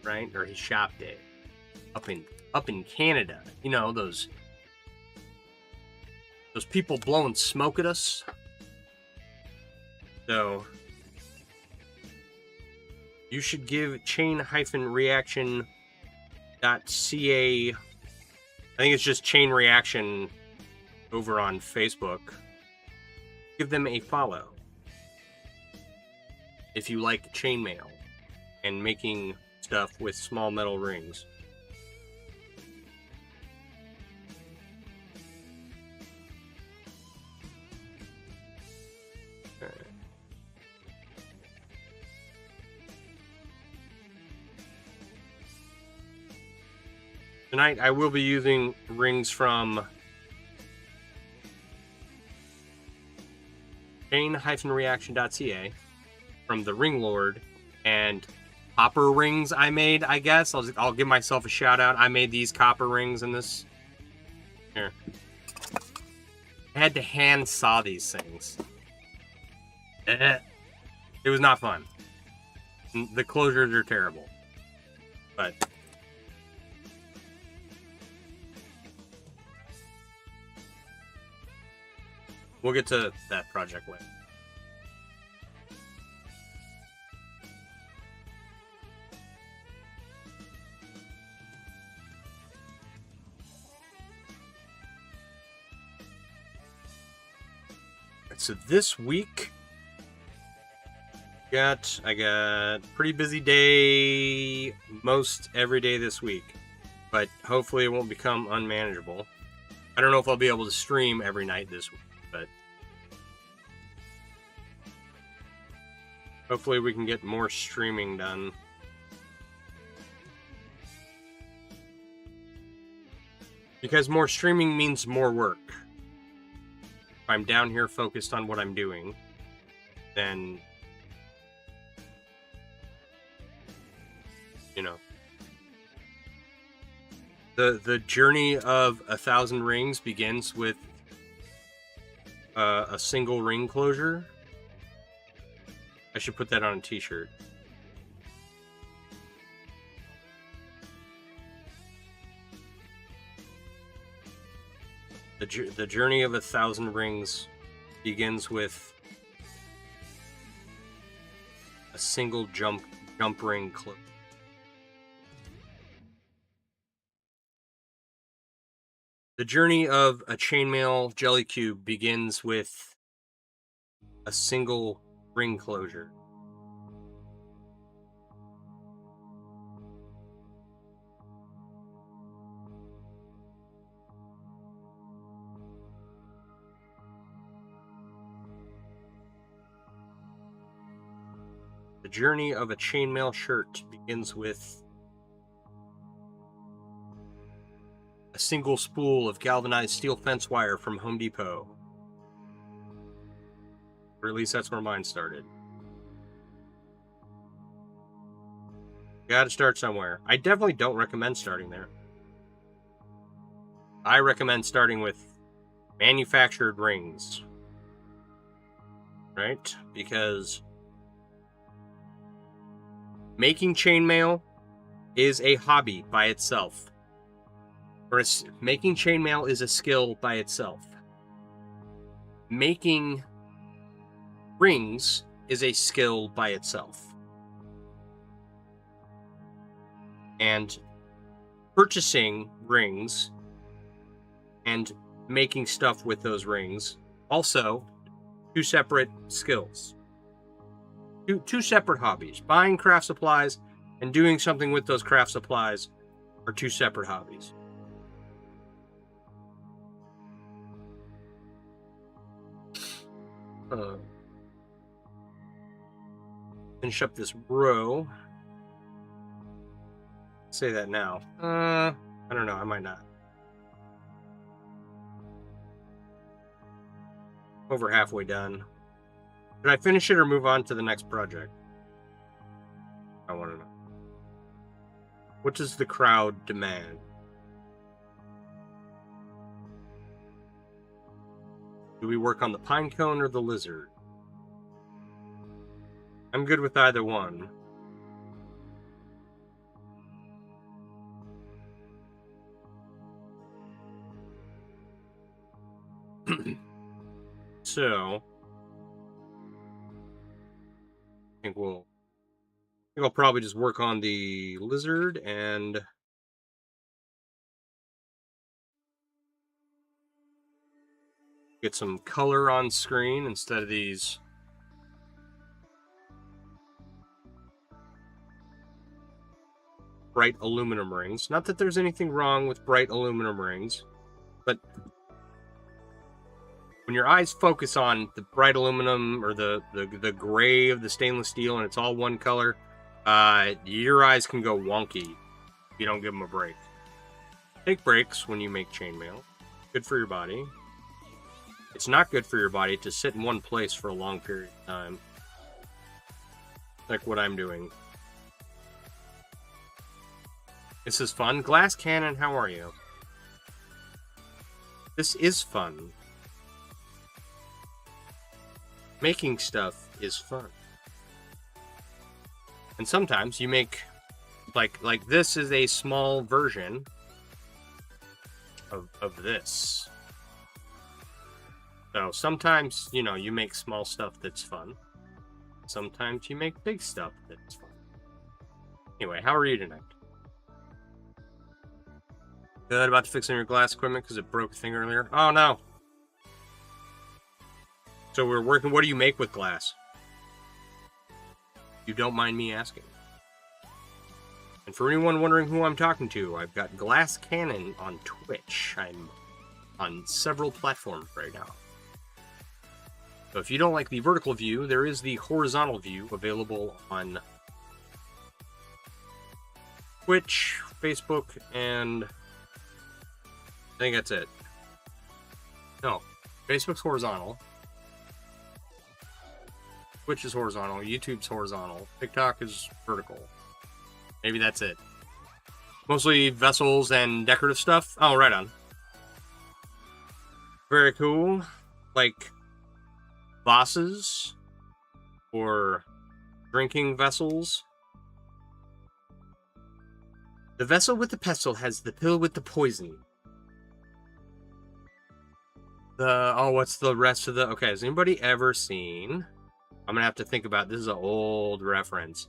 right? Or his shop did, up in Canada. You know, those people blowing smoke at us. So you should give chain-reaction.ca, I think it's just Chain Reaction over on Facebook. Give them a follow if you like chainmail and making stuff with small metal rings. Tonight I will be using rings from chain-reaction.ca, from the Ring Lord, and copper rings I made, I guess. I'll give myself a shout out. I made these copper rings in this. Here. I had to hand saw these things. It was not fun. The closures are terrible. But we'll get to that project later. So this week, I got pretty busy day most every day this week, but hopefully it won't become unmanageable. I don't know if I'll be able to stream every night this week, but hopefully we can get more streaming done. Because more streaming means more work. I'm down here focused on what I'm doing. then, you know, the journey of 1,000 rings begins with a single ring closure. I should put that on a t-shirt. The journey of 1,000 rings begins with a single jump ring close. The journey of a chainmail jelly cube begins with a single ring closure. The journey of a chainmail shirt begins with a single spool of galvanized steel fence wire from Home Depot. Or at least that's where mine started. Gotta start somewhere. I definitely don't recommend starting there. I recommend starting with manufactured rings. Right? Because making chainmail is a hobby by itself. Or making chainmail is a skill by itself. Making rings is a skill by itself. And purchasing rings and making stuff with those rings, also two separate skills. Two separate hobbies. Buying craft supplies and doing something with those craft supplies are two separate hobbies. Finish up this row. Say that now. I don't know. I might not. Over halfway done. Should I finish it or move on to the next project? I want to know. What does the crowd demand? Do we work on the Pinecone or the lizard? I'm good with either one. So, I think I'll probably just work on the lizard and get some color on screen instead of these bright aluminum rings. Not that there's anything wrong with bright aluminum rings, but when your eyes focus on the bright aluminum or the gray of the stainless steel and it's all one color, your eyes can go wonky if you don't give them a break. Take breaks when you make chainmail. Good for your body. It's not good for your body to sit in one place for a long period of time. Like what I'm doing. This is fun. Glass Cannon, how are you? This is fun. Making stuff is fun. And sometimes you make like this is a small version of this. So sometimes, you know, you make small stuff that's fun. Sometimes you make big stuff that's fun. Anyway, how are you tonight? Good about fixing your glass equipment because it broke a thing earlier? Oh no. So we're working, what do you make with glass? You don't mind me asking. And for anyone wondering who I'm talking to, I've got Glass Cannon on Twitch. I'm on several platforms right now. So if you don't like the vertical view, there is the horizontal view available on Twitch, Facebook, and I think that's it. No, Facebook's horizontal. Twitch is horizontal. YouTube's horizontal. TikTok is vertical. Maybe that's it. Mostly vessels and decorative stuff. Oh, right on. Very cool. Like vases or drinking vessels. The vessel with the pestle has the pill with the poison. What's the rest of the... Okay, has anybody ever seen... I'm gonna have to think about... This is an old reference.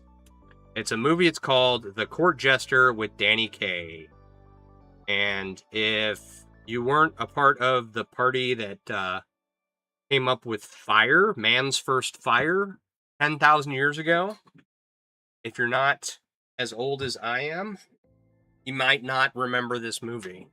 It's a movie, it's called The Court Jester with Danny Kaye. And if you weren't a part of the party that came up with fire, man's first fire, 10,000 years ago, if you're not as old as I am, you might not remember this movie.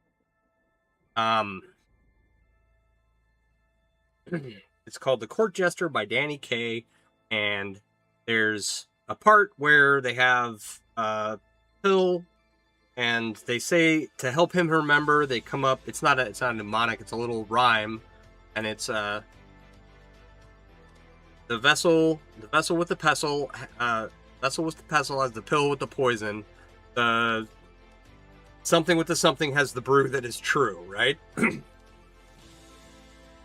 It's called The Court Jester by Danny Kaye, and there's a part where they have a pill, and they say to help him remember, they come up. It's not a mnemonic. It's a little rhyme, and it's the vessel with the pestle. Vessel with the pestle has the pill with the poison. The something with the something has the brew that is true, right?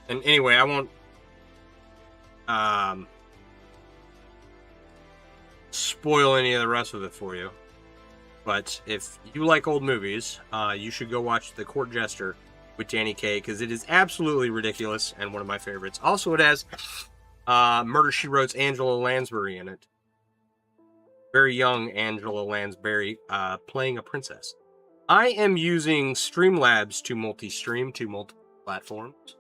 And anyway, I won't spoil any of the rest of it for you. But if you like old movies, you should go watch The Court Jester with Danny Kaye, because it is absolutely ridiculous and one of my favorites. Also, it has Murder, She Wrote's Angela Lansbury in it. Very young Angela Lansbury playing a princess. I am using Streamlabs to multi-stream to multiple platforms.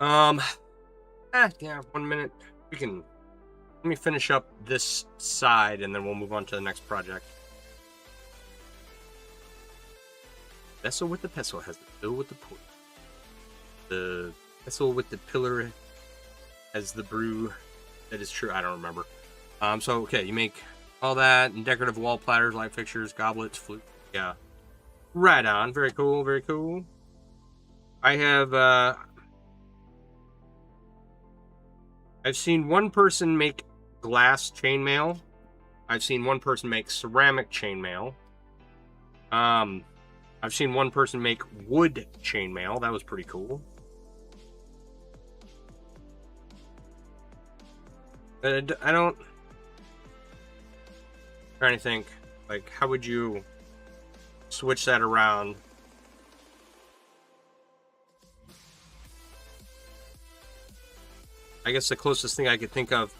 Yeah, 1 minute. Let me finish up this side, and then we'll move on to the next project. Vessel with the pestle has the pill with the poison. The vessel with the pillar has the brew that is true. I don't remember. So, okay, you make all that, and decorative wall platters, light fixtures, goblets, flute. Yeah. Right on. Very cool, very cool. I have, I've seen one person make glass chainmail. I've seen one person make ceramic chainmail. I've seen one person make wood chainmail. That was pretty cool. I don't... I'm trying to think, like, how would you switch that around? I guess the closest thing I could think of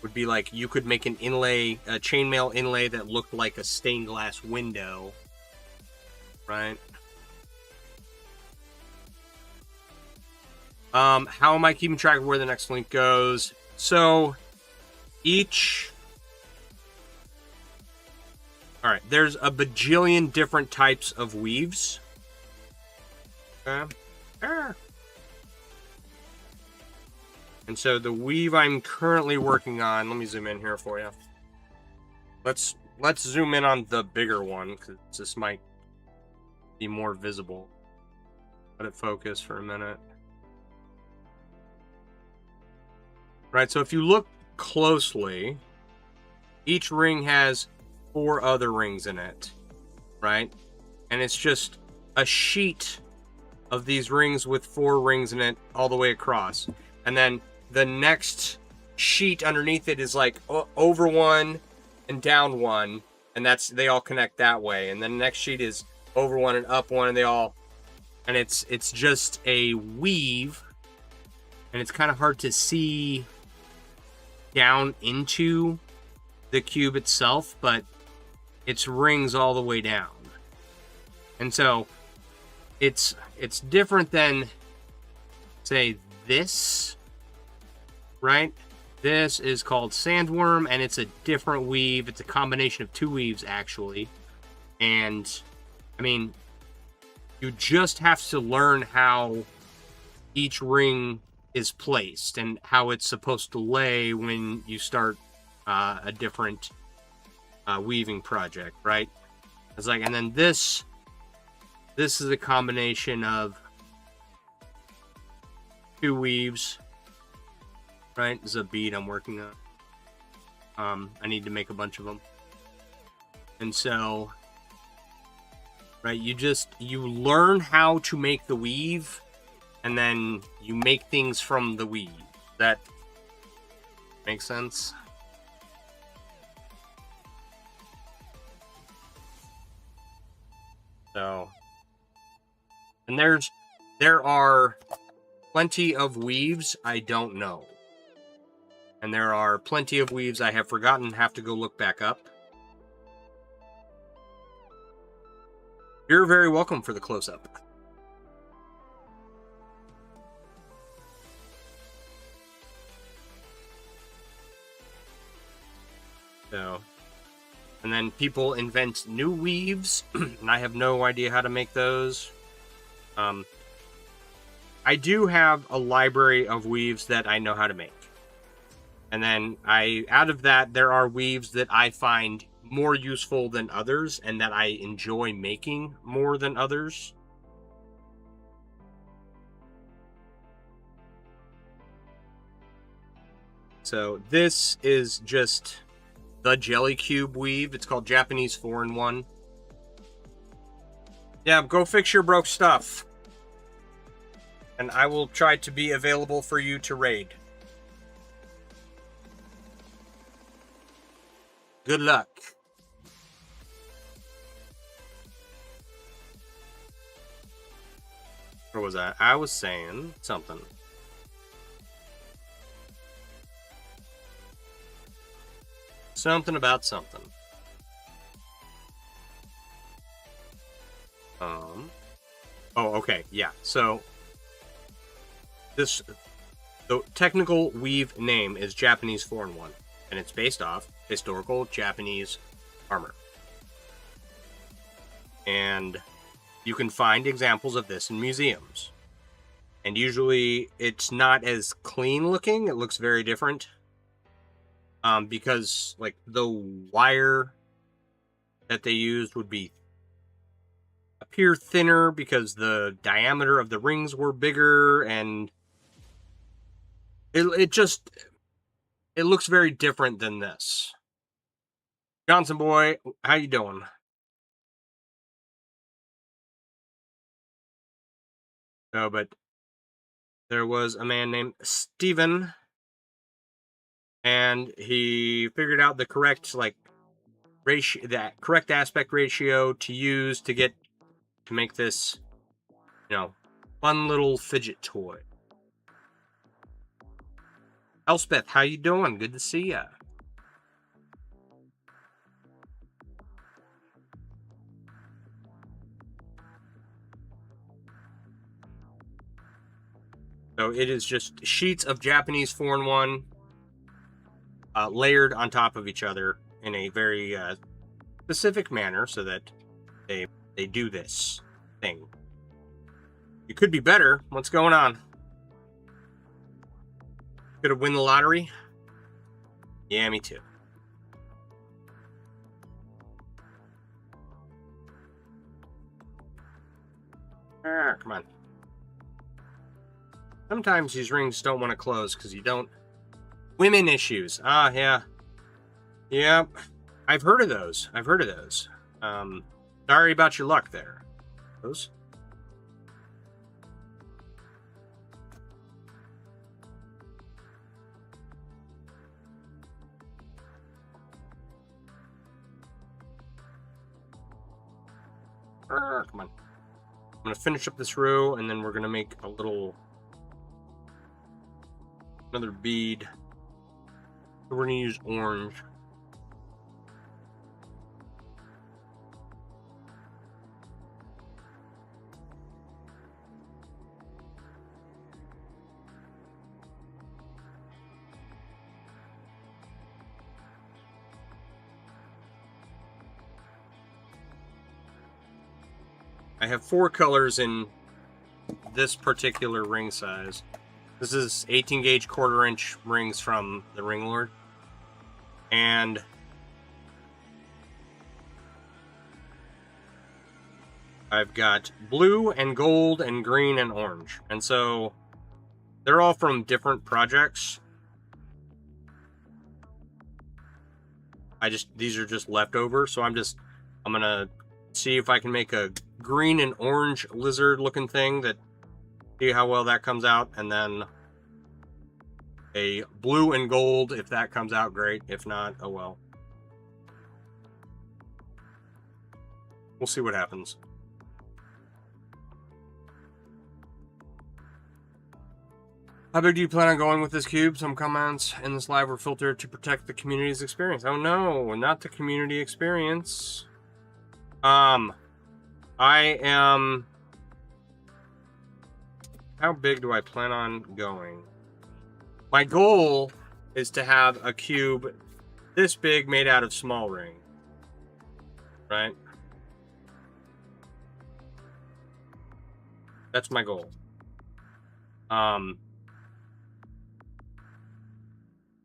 would be like you could make an inlay, a chainmail inlay that looked like a stained glass window, right? How am I keeping track of where the next link goes? So each... Alright, there's a bajillion different types of weaves. Okay. And so the weave I'm currently working on, let me zoom in here for you. Let's zoom in on the bigger one, because this might be more visible. Let it focus for a minute. Right, so if you look closely, each ring has 4 other rings in it, right? And it's just a sheet of these rings with 4 rings in it all the way across. And then the next sheet underneath it is like over 1 and down 1, and they all connect that way. And then the next sheet is over 1 and up 1, and they all... And it's just a weave, and it's kind of hard to see down into the cube itself, but it's rings all the way down. And so it's different than, say, this, right? This is called sandworm, and it's a different weave. It's a combination of 2 weaves, actually. And, I mean, you just have to learn how each ring is placed and how it's supposed to lay when you start a different weaving project, right? It's like, and then this is a combination of 2 weaves, right? This is a bead I'm working on. I need to make a bunch of them. And so, right, you learn how to make the weave, and then you make things from the weave. That makes sense? So, and there are plenty of weaves I don't know. And there are plenty of weaves I have forgotten, have to go look back up. You're very welcome for the close-up. So, and then people invent new weaves, and I have no idea how to make those. I do have a library of weaves that I know how to make. And then out of that, there are weaves that I find more useful than others, and that I enjoy making more than others. So this is just the Jelly Cube weave. It's called Japanese 4-in-1. Yeah, go fix your broke stuff. And I will try to be available for you to raid. Good luck. Where was I? I was saying something. Something about something. Oh, okay, yeah. So the technical weave name is Japanese 4-in-1, and it's based off historical Japanese armor. And you can find examples of this in museums. And usually it's not as clean looking. It looks very different. Because like the wire that they used would appear thinner because the diameter of the rings were bigger, and it looks very different than this. Johnson boy, how you doing? Oh, but there was a man named Steven, and he figured out the correct correct aspect ratio to use to make this, fun little fidget toy. Elspeth, how you doing? Good to see ya. So it is just sheets of Japanese 4-in-1 layered on top of each other in a very specific manner so that they do this thing. It could be better. What's going on? Gonna win the lottery? Yeah, me too. Come on. Sometimes these rings don't want to close because you don't... Women issues. Ah, yeah. Yep. I've heard of those. Sorry about your luck there. Those? Come on. I'm going to finish up this row, and then we're going to make another bead. We're going to use orange. I have 4 colors in this particular ring size. This is 18 gauge 1/4 inch rings from the Ring Lord. And I've got blue and gold and green and orange. And so they're all from different projects. These are just leftover, so I'm gonna see if I can make a green and orange lizard looking thing, see how well that comes out, and then a blue and gold. If that comes out, great. If not, oh well. We'll see what happens. How big do you plan on going with this cube? Some comments in this live were filtered to protect the community's experience. Oh no, not the community experience. I am... How big do I plan on going? My goal is to have a cube this big made out of small ring. Right? That's my goal. I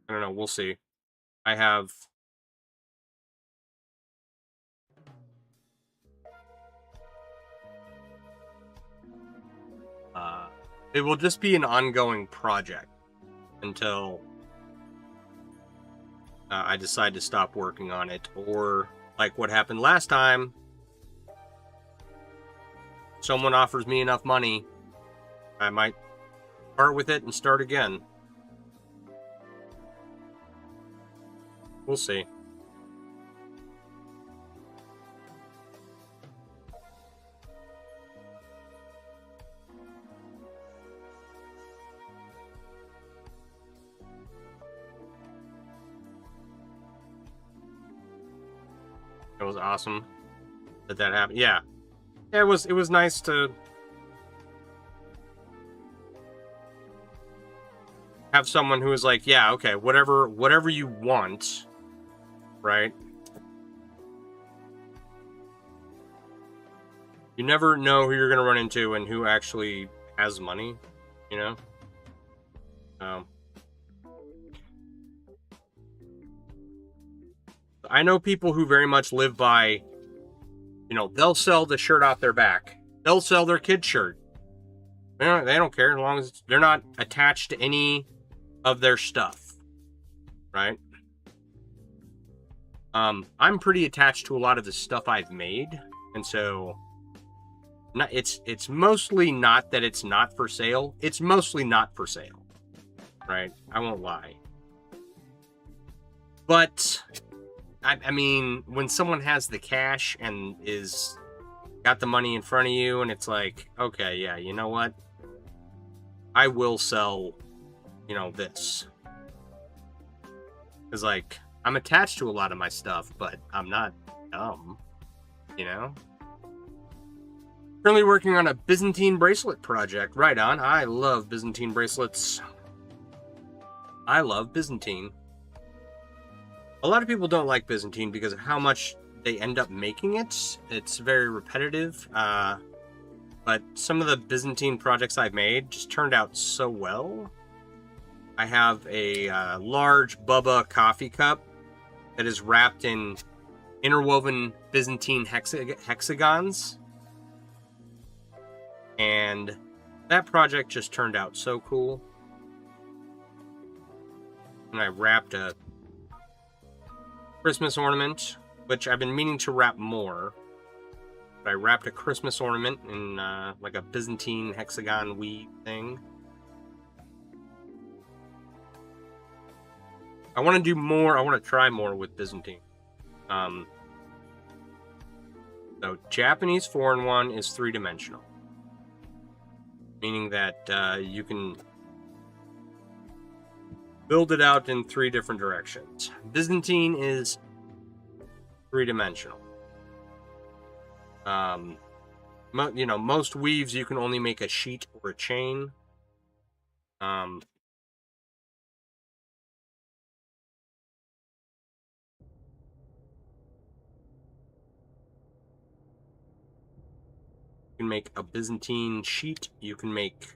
don't know, we'll see. I have... it will just be an ongoing project until I decide to stop working on it, or like what happened last time, someone offers me enough money, I might part with it and start again. We'll see. It was awesome that happened. Yeah, it was nice to have someone who was like, yeah, okay, whatever you want, right? You never know who you're gonna run into and who actually has money, you know. I know people who very much live by, you know, they'll sell the shirt off their back. They'll sell their kid's shirt. They don't care as long as they're not attached to any of their stuff, right? I'm pretty attached to a lot of the stuff I've made, and so it's mostly not that it's not for sale. It's mostly not for sale, right? I won't lie. But I mean, when someone has the cash and got the money in front of you, and it's like, okay, yeah, you know what? I will sell, you know, this. Because, like, I'm attached to a lot of my stuff, but I'm not dumb, you know? Currently working on a Byzantine bracelet project. Right on. I love Byzantine bracelets. I love Byzantine. A lot of people don't like Byzantine because of how much they end up making it. It's very repetitive. But some of the Byzantine projects I've made just turned out so well. I have a large Bubba coffee cup that is wrapped in interwoven Byzantine hexagons. And that project just turned out so cool. And I wrapped a Christmas ornament, which I've been meaning to wrap more. But I wrapped a Christmas ornament in like a Byzantine hexagon weave thing. I want to do more. I want to try more with Byzantine. So Japanese 4-in-1 is 3-dimensional. Meaning that you can build it out in 3 different directions. Byzantine is 3-dimensional. You know, most weaves you can only make a sheet or a chain. You can make a Byzantine sheet. You can make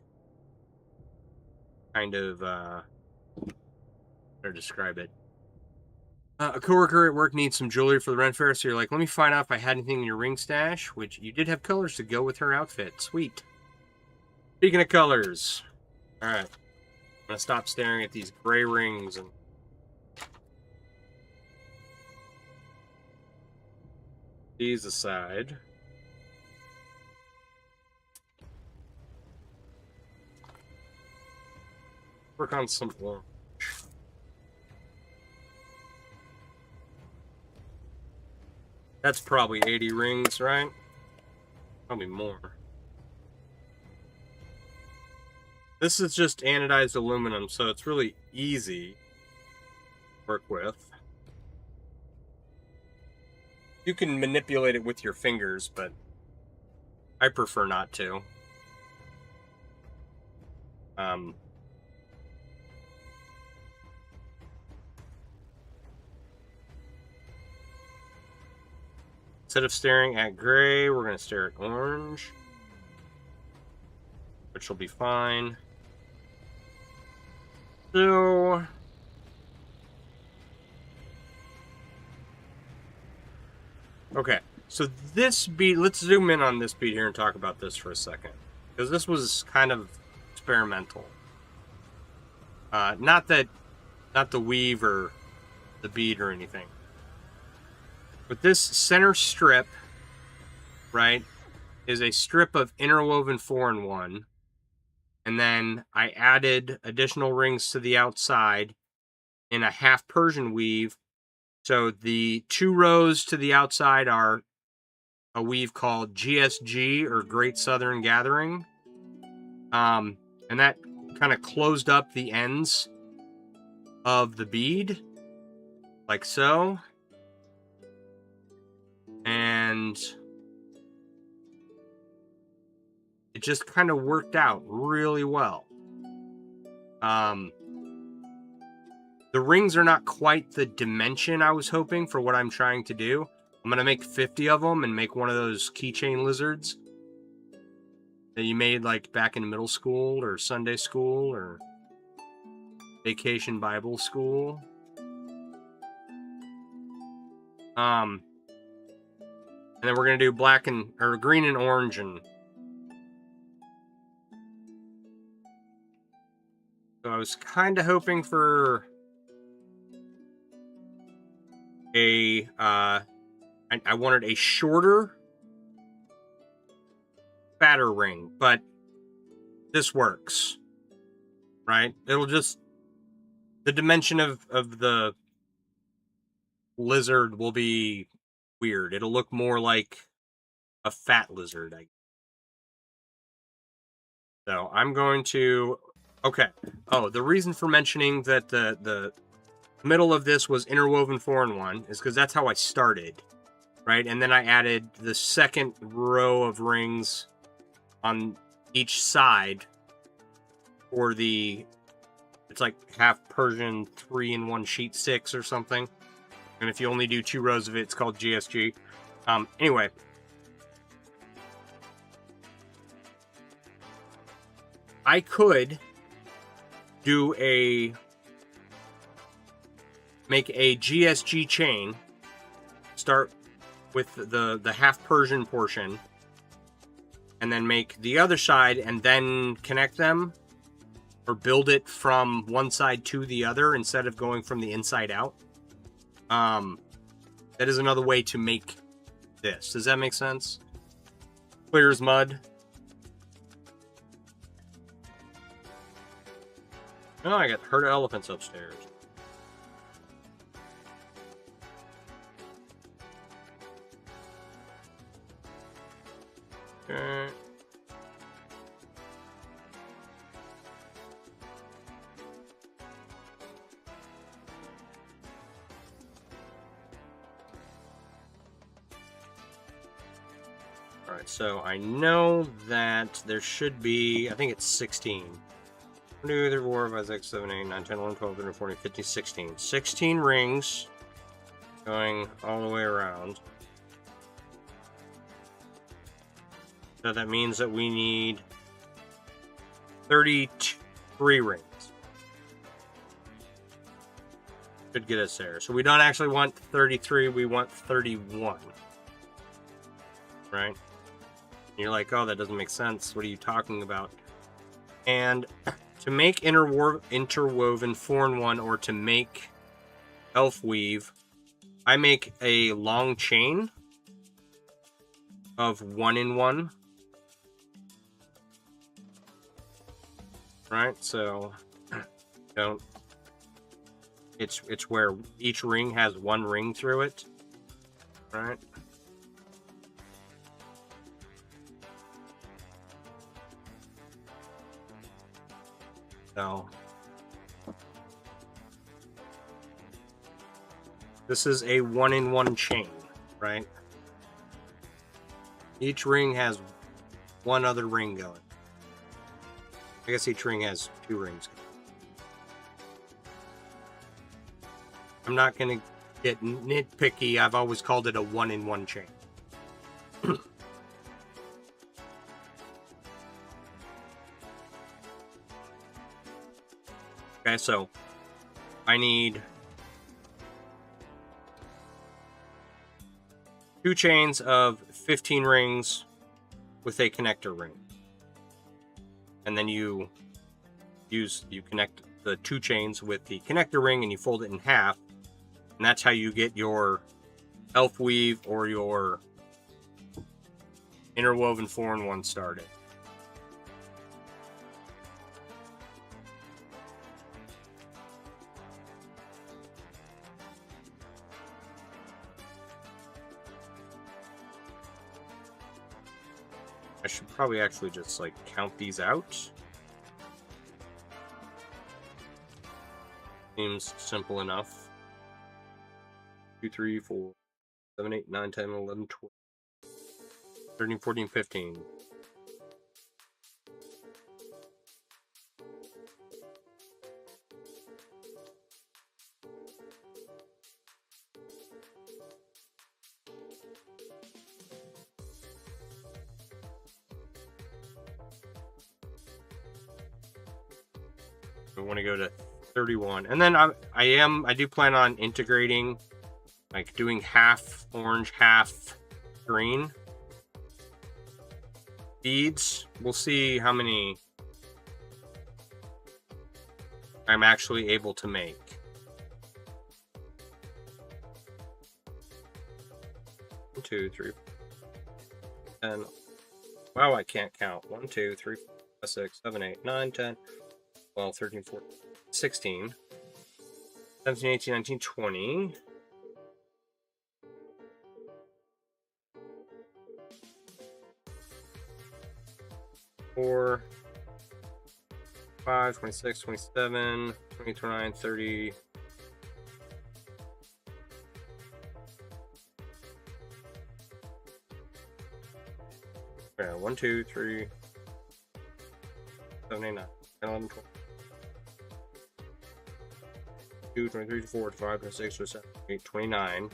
kind of how to describe it. A coworker at work needs some jewelry for the Ren Fair, so you're like, let me find out if I had anything in your ring stash, which you did have colors to go with her outfit. Sweet. Speaking of colors, all right, I'm gonna stop staring at these gray rings and these aside. Work on some orange. That's probably 80 rings, right? Probably more. This is just anodized aluminum, so it's really easy to work with. You can manipulate it with your fingers, but I prefer not to. Instead of staring at gray, we're going to stare at orange, which will be fine. So, okay, so this bead, let's zoom in on this bead here and talk about this for a second, because this was kind of experimental. Not the weave or the bead or anything. But this center strip, right, is a strip of interwoven 4-in-1. And then I added additional rings to the outside in a half Persian weave. So the 2 rows to the outside are a weave called GSG, or Great Southern Gathering. And that kind of closed up the ends of the bead, like so. And it just kind of worked out really well. The rings are not quite the dimension I was hoping for what I'm trying to do. I'm going to make 50 of them and make one of those keychain lizards that you made like back in middle school or Sunday school or vacation Bible school. And then we're going to do black or green and orange. And so I was kind of hoping for I wanted a shorter, fatter ring, but this works, right? It'll just, the dimension of the lizard will be weird. It'll look more like a fat lizard. So I'm going to, okay. Oh, the reason for mentioning that the middle of this was interwoven 4-in-1 is because that's how I started, right? And then I added the second row of rings on each side for it's like half Persian 3-in-1 sheet 6 or something. And if you only do 2 rows of it, it's called GSG. Anyway. I could make a GSG chain, start with the half Persian portion, and then make the other side and then connect them, or build it from one side to the other instead of going from the inside out. That is another way to make this. Does that make sense? Clear as mud. Oh, I got herd of elephants upstairs. Okay. Alright, so I know that there should be, I think it's 16. 2, 3, 4, 5, 6, 7, 8, 9, 10, 11, 12, 13, 14, 15, 16. 16 rings going all the way around. So that means that we need 33 rings. Should get us there. So we don't actually want 33, we want 31. Right? And you're like, oh, that doesn't make sense. What are you talking about? And to make interwoven 4-in-1, or to make elf weave, I make a long chain of 1-in-1. Right, so don't. It's where each ring has one ring through it. Right. So this is a 1-in-1 chain, right? Each ring has one other ring going. I guess each ring has 2 rings. I'm not going to get nitpicky. I've always called it a 1-in-1 chain. Okay, so I need 2 chains of 15 rings with a connector ring. And then you connect the 2 chains with the connector ring and you fold it in half. And that's how you get your elf weave or your interwoven 4-in-1 started. I should probably actually just like count these out. Seems simple enough. 2, 3, 4, 7, 8, 9, 10, 11, 12, 13, 14, 15. We want to go to 31, and then I do plan on integrating, like doing half orange, half green beads. We'll see how many I'm actually able to make. One, 2, 3, 10. Wow, I can't count. 1, 2, 3, 4, 5, 6, 7, 8, 9, 10, 12, 13, 14, 16, 17, 18, 19, 20. 4, 5, 26, 27, 20, 29, 30. Yeah, 1, 2, 3, 7, 8, 9, 10, 11, 12. 2, 23, 24, 25, 26, 27, 28, 29.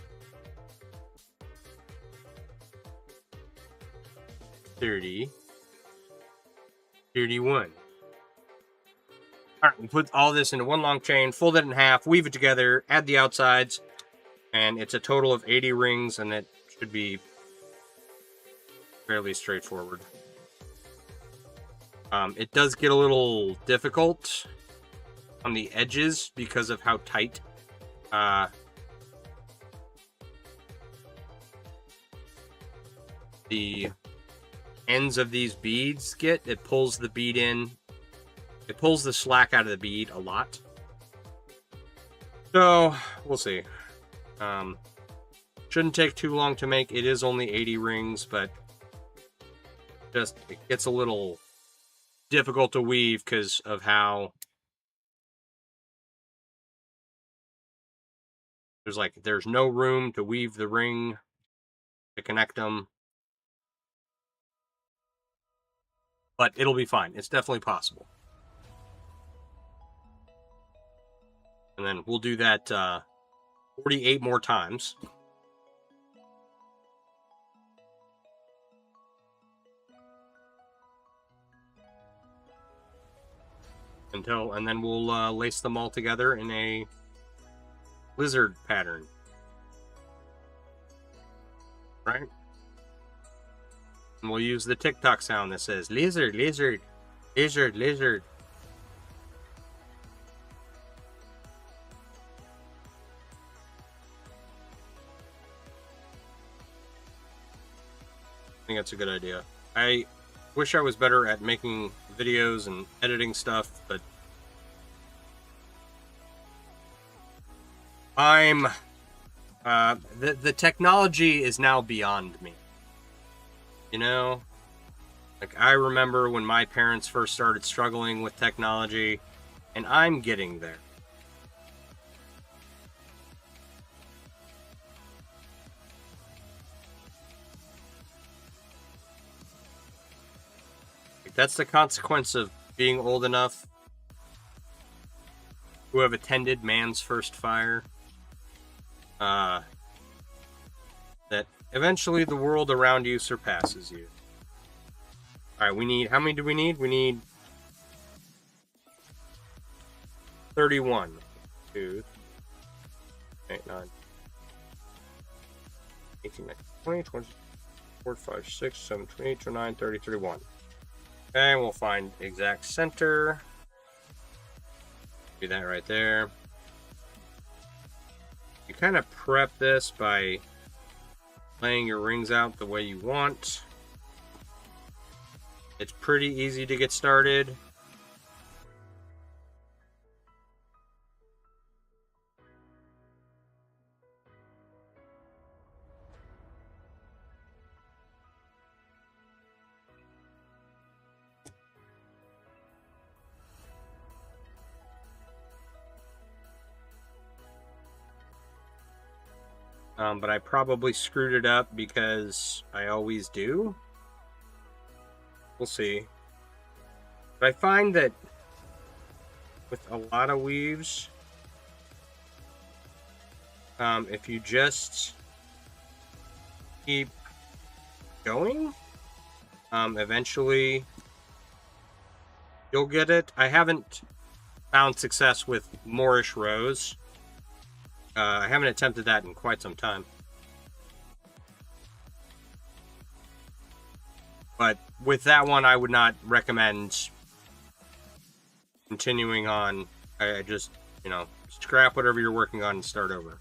30. 31. Alright, we put all this into one long chain, fold it in half, weave it together, add the outsides, and it's a total of 80 rings, and it should be fairly straightforward. It does get a little difficult on the edges because of how tight the ends of these beads get. It pulls the bead in. It pulls the slack out of the bead a lot. So, we'll see. Shouldn't take too long to make. It is only 80 rings, but just it gets a little difficult to weave because of how there's no room to weave the ring to connect them. But it'll be fine. It's definitely possible. And then we'll do that 48 more times. And then we'll lace them all together in a lizard pattern. Right? And we'll use the TikTok sound that says lizard, lizard, lizard, lizard. think that's a good idea. I wish I was better at making videos and editing stuff, but I'm the technology is now beyond me. You know, like I remember when my parents first started struggling with technology, and I'm getting there. That's the consequence of being old enough to have attended man's first fire. That eventually the world around you surpasses you. Alright, we need, how many do we need? We need 31. 2, 8, 9, 18, 19, 20, 24, 5, 6, 7, 28, 29, 30, 31. Okay, we'll find exact center. Do that right there. You kind of prep this by laying your rings out the way you want. It's pretty easy to get started. But I probably screwed it up because I always do. We'll see. But I find that with a lot of weaves, if you just keep going, eventually you'll get it. I haven't found success with Moorish rows. I haven't attempted that in quite some time. But with that one, I would not recommend continuing on. I just, you know, scrap whatever you're working on and start over.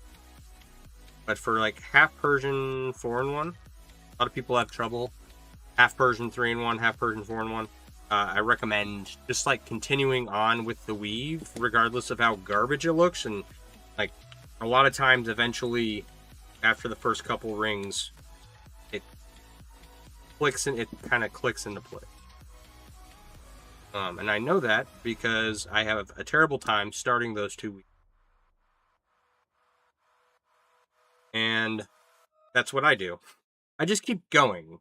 But for like half Persian 4-in-1, a lot of people have trouble. Half Persian 3-in-1, half Persian 4-in-1. I recommend just like continuing on with the weave, regardless of how garbage it looks. And like a lot of times, eventually, after the first couple rings, it clicks and it kind of clicks into place. And I know that because I have a terrible time starting those 2 weeks. And that's what I do. I just keep going.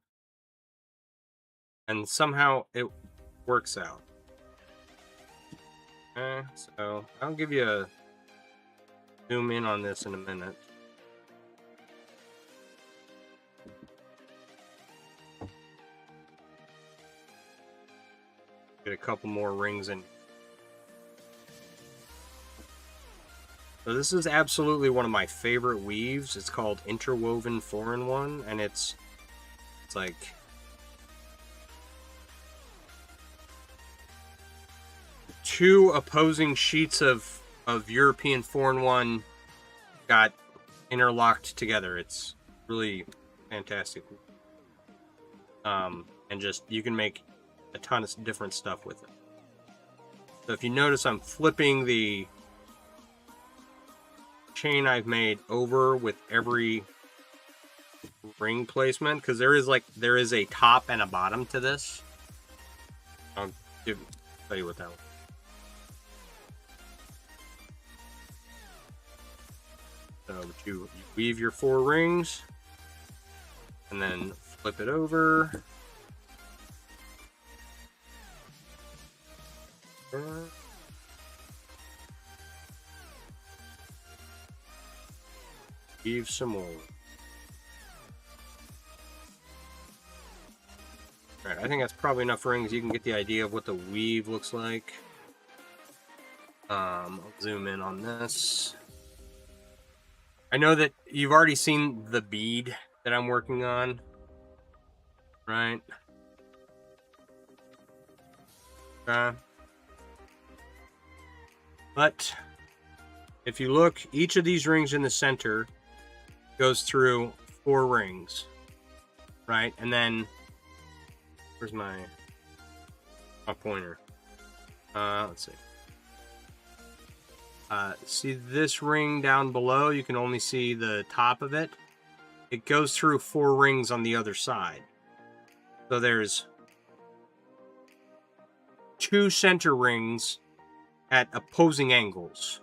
And somehow it works out. Okay, so I'll give you a zoom in on this in a minute. Get a couple more rings in. So this is absolutely one of my favorite weaves. It's called Interwoven 4-in-1, and it's like two opposing sheets of European 4-in-1 got interlocked together. It's really fantastic. And just, you can make a ton of different stuff with it. So if you notice, I'm flipping the chain I've made over with every ring placement, because there is a top and a bottom to this. I'll tell you what that was. So you weave your 4 rings and then flip it over. Weave some more. Alright, I think that's probably enough rings. You can get the idea of what the weave looks like. I'll zoom in on this. I know that you've already seen the bead that I'm working on, right? But if you look, each of these rings in the center goes through 4 rings, right? And then Where's my pointer? Let's see. See this ring down below? You can only see the top of it. It goes through 4 rings on the other side. So there's 2 center rings at opposing angles,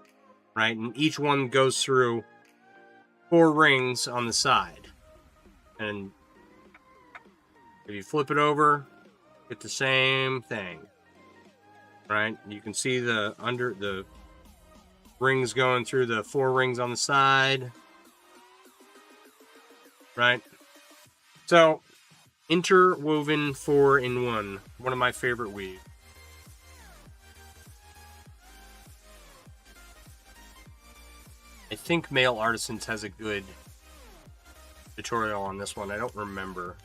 right? And each one goes through 4 rings on the side. And if you flip it over, get the same thing, right? You can see the rings going through the 4 rings on the side, right? So, interwoven 4-in-1, one of my favorite weaves. I think Mail Artisans has a good tutorial on this one. I don't remember.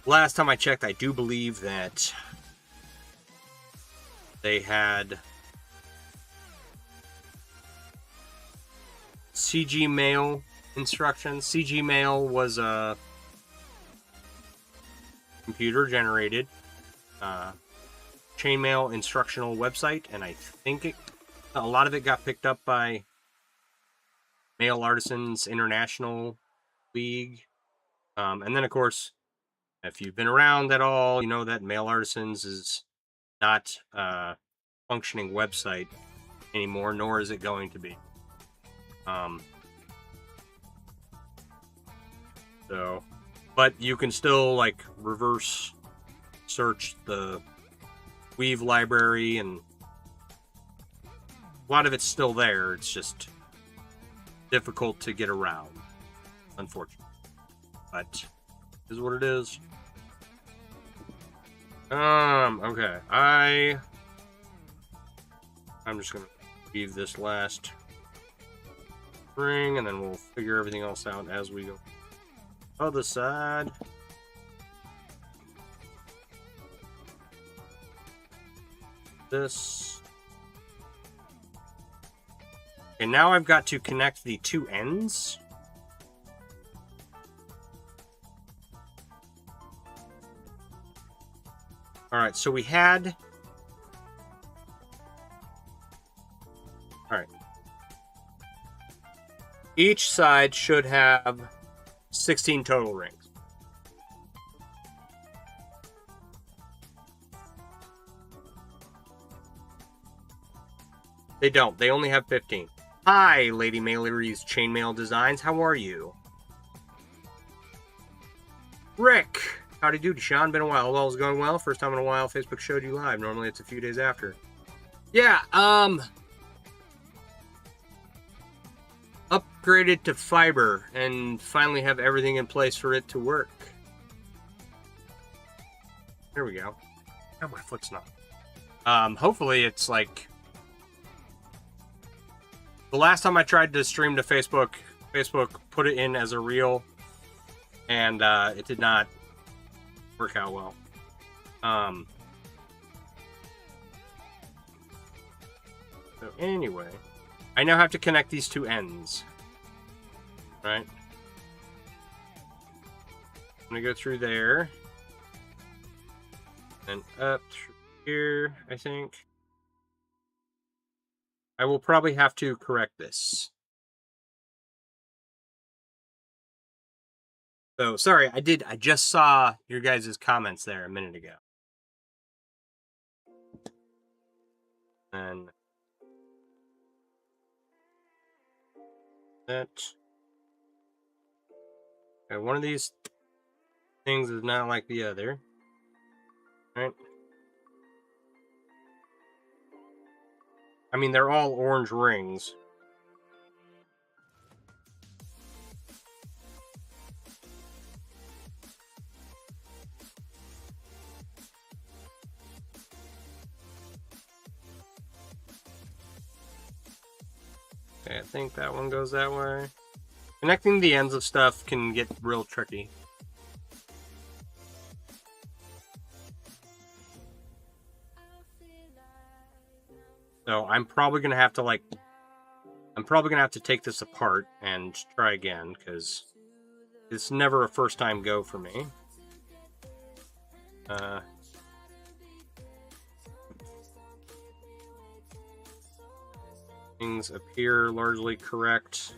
Last time I checked, I do believe that they had CG Mail instructions. CG Mail was a computer-generated chainmail instructional website, and I think a lot of it got picked up by Mail Artisans International League. And then, of course, if you've been around at all, you know that Mail Artisans is not a functioning website anymore, nor is it going to be. But you can still, like, reverse search the Weave library, and a lot of it's still there. It's just difficult to get around, unfortunately. But it is what it is. Okay. I'm just gonna weave this last ring, and then we'll figure everything else out as we go. Other side. This. And now I've got to connect the 2 ends. Alright, so we had... Alright. Each side should have 16 total rings. They don't. They only have 15. Hi, Lady Mailery's Chainmail Designs. How are you? Rick! Howdy doody, Sean. Been a while. All's going well. First time in a while Facebook showed you live. Normally it's a few days after. Yeah, upgraded to fiber and finally have everything in place for it to work. There we go. Oh, my foot's not. Hopefully it's like... The last time I tried to stream to Facebook, Facebook put it in as a reel, and it did not work out well. So anyway, I now have to connect these 2 ends. Right? I'm gonna go through there. And up through here, I think. I will probably have to correct this. So, sorry, I just saw your guys' comments there a minute ago. And that. Okay, one of these things is not like the other. Right? I mean, they're all orange rings. Okay, I think that one goes that way. Connecting the ends of stuff can get real tricky. So I'm probably gonna have to take this apart and try again, because it's never a first time go for me. Things appear largely correct.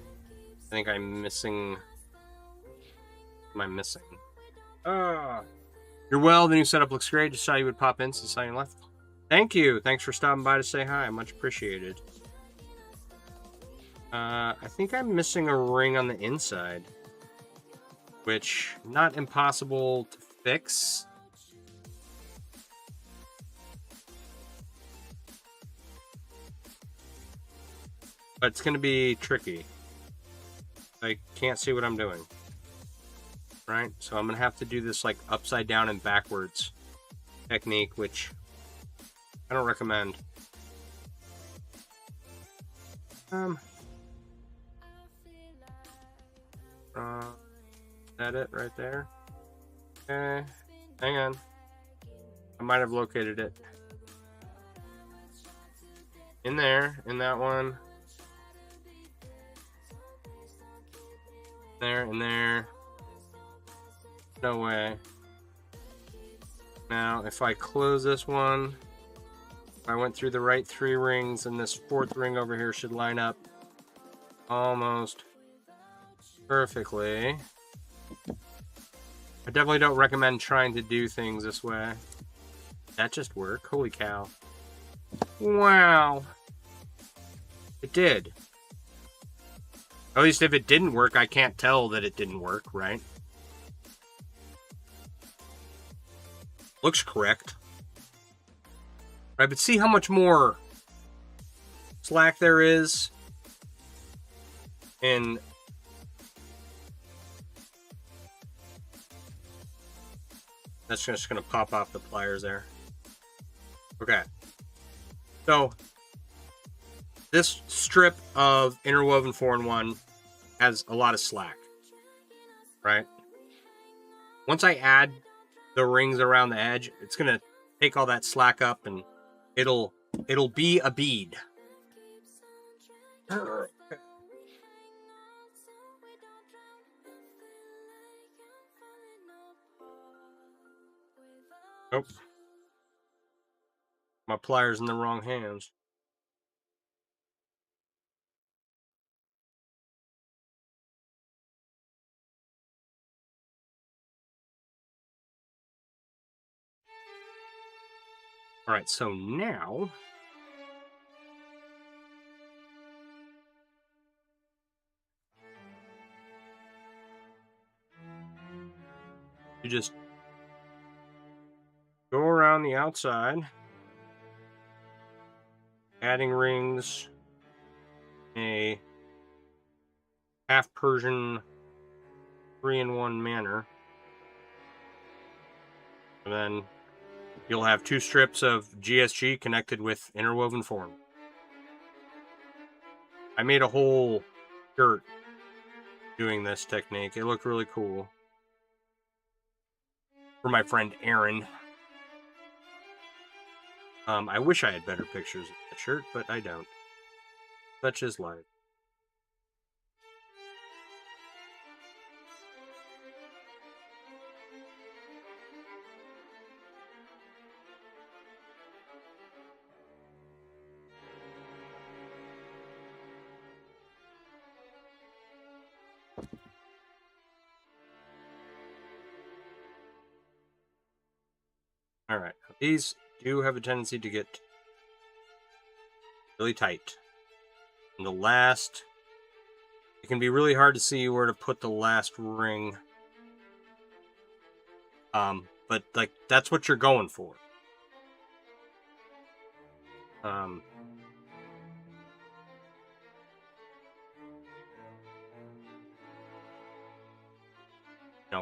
I think I'm missing... What am I missing? You're well. The new setup looks great. Just saw you would pop in, so saw you left. Thank you. Thanks for stopping by to say hi. Much appreciated. I think I'm missing a ring on the inside, which not impossible to fix. But it's going to be tricky. I can't see what I'm doing. Right? So I'm going to have to do this like upside down and backwards technique, which I don't recommend. Is that it right there? Okay. Hang on. I might have located it. In there, in that one. There, and there. No way. Now, if I close this one, I went through the right 3 rings, and this 4th ring over here should line up almost perfectly. I definitely don't recommend trying to do things this way. That just worked. Holy cow. Wow. It did. At least if it didn't work, I can't tell that it didn't work, right? Looks correct. Right, but see how much more slack there is in... That's just going to pop off the pliers there. Okay. So, this strip of interwoven 4-in-1 has a lot of slack, right? Once I add the rings around the edge, it's going to take all that slack up and it'll be a bead. Nope. My pliers in the wrong hands. All right, so now you just go around the outside, adding rings in a half Persian 3-in-1 manner. And then you'll have 2 strips of GSG connected with interwoven form. I made a whole shirt doing this technique. It looked really cool. For my friend Aaron. I wish I had better pictures of that shirt, but I don't. Such is life. Alright, these do have a tendency to get really tight. And the last, it can be really hard to see where to put the last ring. But like, that's what you're going for. No,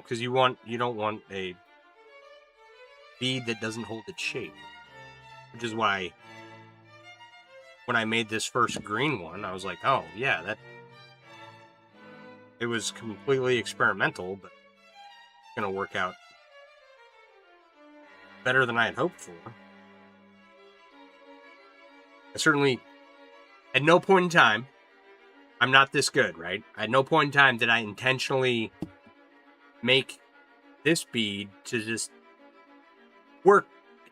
because you don't want a bead that doesn't hold its shape. Which is why when I made this first green one, I was like, oh yeah, it was completely experimental, but it's gonna work out better than I had hoped for. I certainly, at no point in time, I'm not this good, right? At no point in time did I intentionally make this bead to just work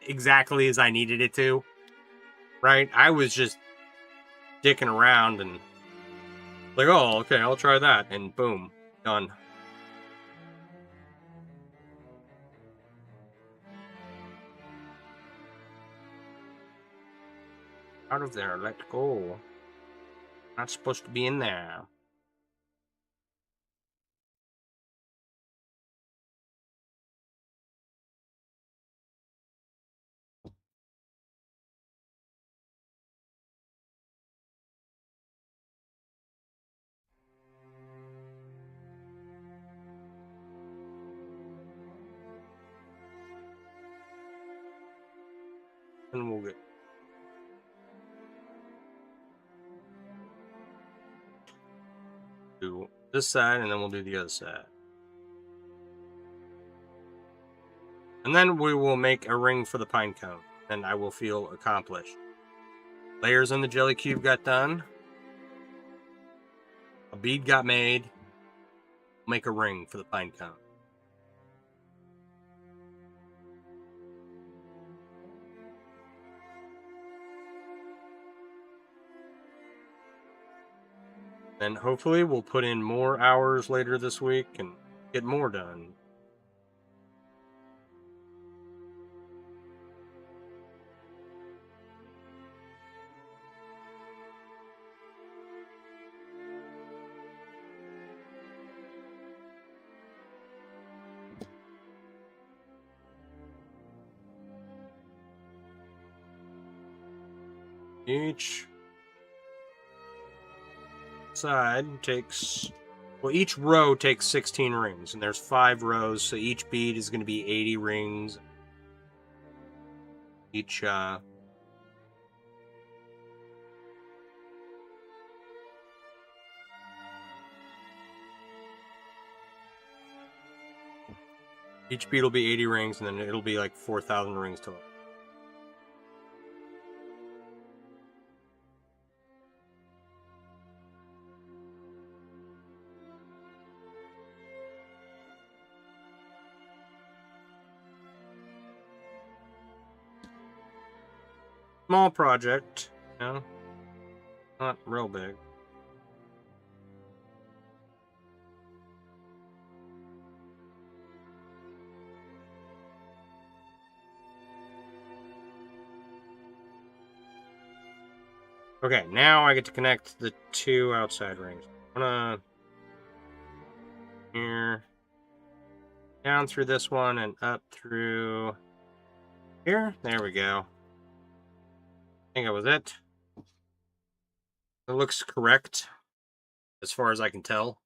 exactly as I needed it to, right? I was just dicking around and like, oh, okay, I'll try that, and boom, done. Out of there, let go. Not supposed to be in there. And we'll get do this side, and then we'll do the other side. And then we will make a ring for the Pinecone, and I will feel accomplished. Layers in the jelly cube got done. A bead got made. Make a ring for the Pinecone. And hopefully we'll put in more hours later this week and get more done. Each side takes, well, each row takes 16 rings, and there's 5 rows, so each bead is going to be 80 rings. Each bead will be 80 rings, and then it'll be like 4,000 rings total. Small project, you know, not real big. Okay, now I get to connect the 2 outside rings. I'm gonna here, down through this one and up through here. There we go. I think that was it. It looks correct as far as I can tell.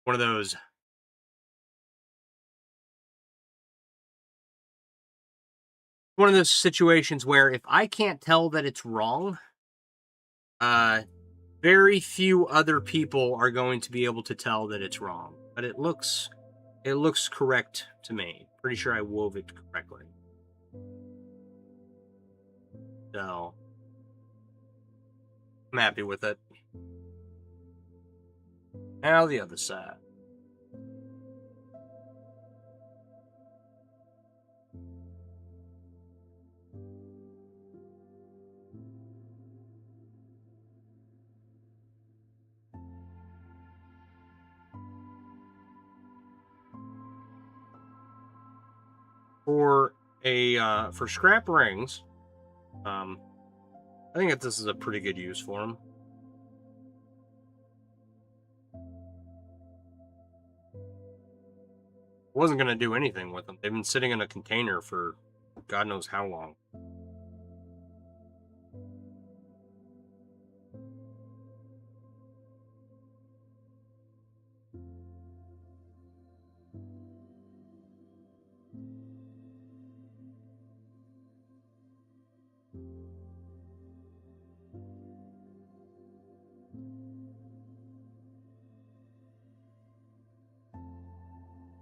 One of those situations where if I can't tell that it's wrong, very few other people are going to be able to tell that it's wrong. But it looks correct to me. Pretty sure I wove it correctly. So I'm happy with it. Now the other side. For scrap rings, I think that this is a pretty good use for them. Wasn't going to do anything with them. They've been sitting in a container for God knows how long.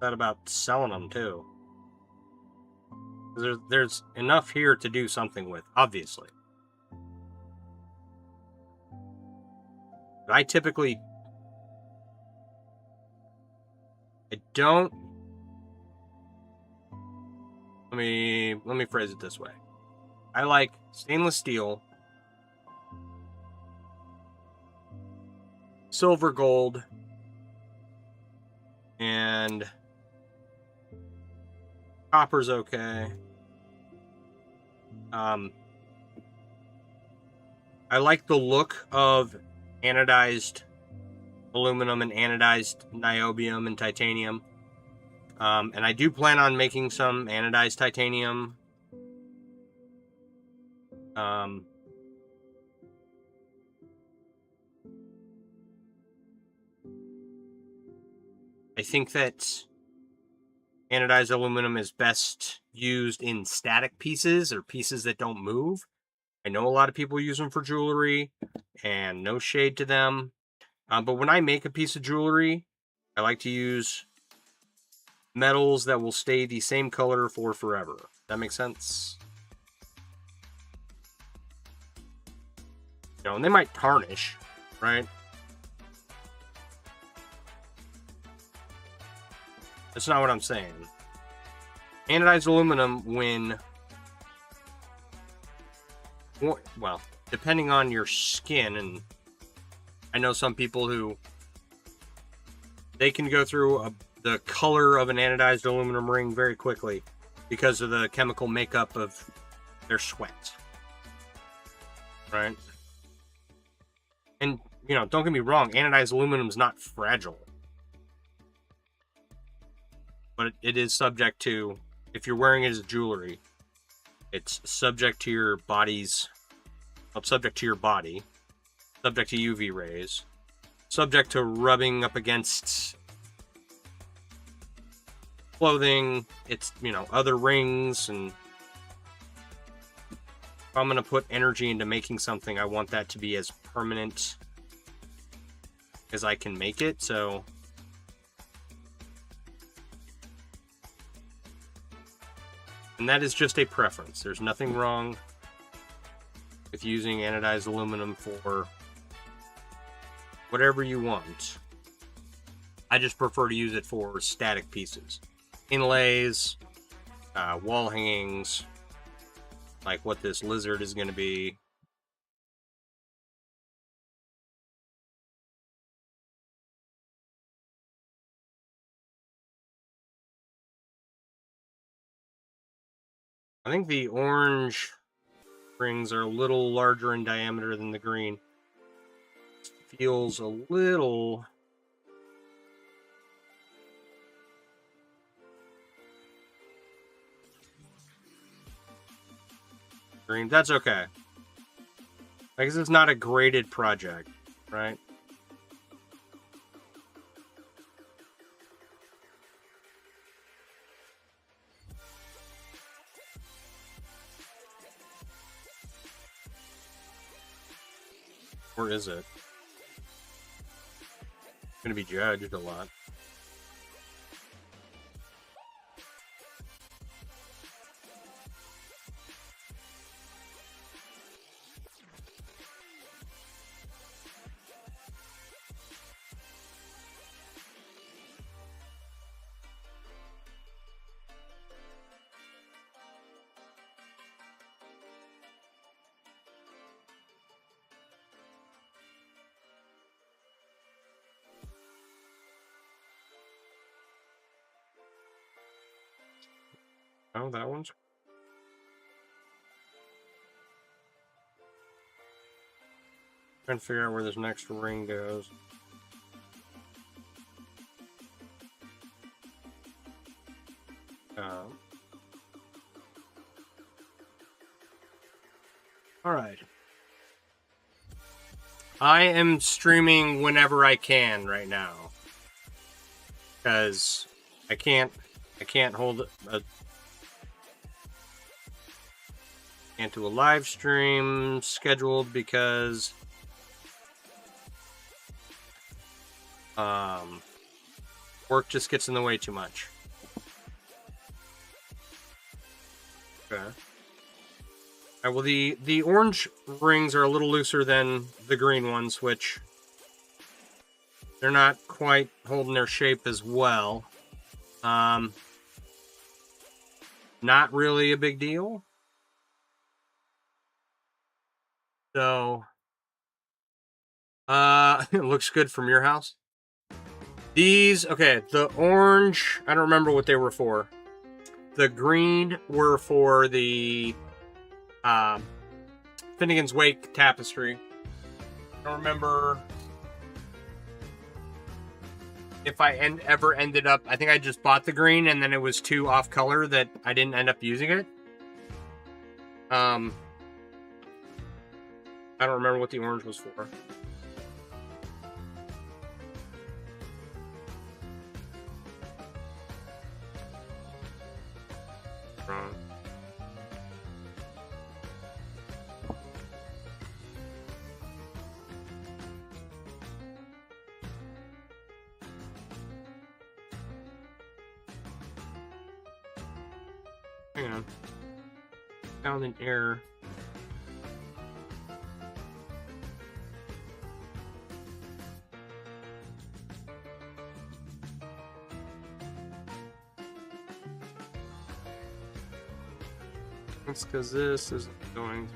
Thought about selling them too. There's enough here to do something with, obviously. But I don't let me phrase it this way. I like stainless steel, silver gold, and copper's okay. I like the look of anodized aluminum and anodized niobium and titanium. And I do plan on making some anodized titanium. I think that anodized aluminum is best used in static pieces or pieces that don't move. I know a lot of people use them for jewelry, and no shade to them. But when I make a piece of jewelry, I like to use metals that will stay the same color for forever. That makes sense? You know, and they might tarnish, right? That's not what I'm saying. Anodized aluminum, well, depending on your skin, and I know some people who they can go through the color of an anodized aluminum ring very quickly because of the chemical makeup of their sweat, right? And, you know, don't get me wrong, anodized aluminum is not fragile, but it is subject to, if you're wearing it as jewelry, it's subject to your body's, subject to your body, subject to UV rays, subject to rubbing up against clothing, it's, you know, other rings, and if I'm going to put energy into making something, I want that to be as permanent as I can make it, so and that is just a preference. There's nothing wrong with using anodized aluminum for whatever you want. I just prefer to use it for static pieces. Inlays, wall hangings, like what this lizard is going to be. I think the orange rings are a little larger in diameter than the green. It feels a little green. That's okay. I guess it's not a graded project, right? Or is it? It's going to be judged a lot. Oh, that one's... Trying to figure out where this next ring goes. Alright. I am streaming whenever I can right now. Because I can't hold can't do a live stream scheduled because work just gets in the way too much. Okay. Well, the orange rings are a little looser than the green ones, which they're not quite holding their shape as well. not really a big deal. So, it looks good from your house. These, okay, the orange, I don't remember what they were for. The green were for the Finnegan's Wake tapestry. I don't remember if I ever ended up, I think I just bought the green and then it was too off color that I didn't end up using it. I don't remember what the orange was for. Hang on. Found an error. It's because this is going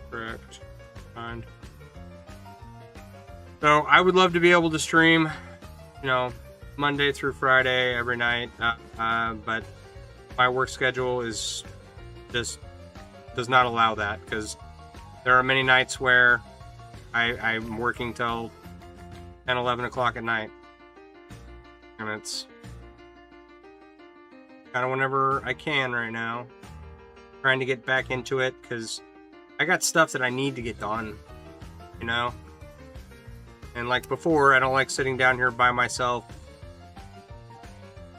correct. Find. So I would love to be able to stream, you know, Monday through Friday every night, but my work schedule is just does not allow that, because there are many nights where I'm working till 10, 11 o'clock at night, and it's kind of whenever I can right now, trying to get back into it, because I got stuff that I need to get done, you know. And like before, I don't like sitting down here by myself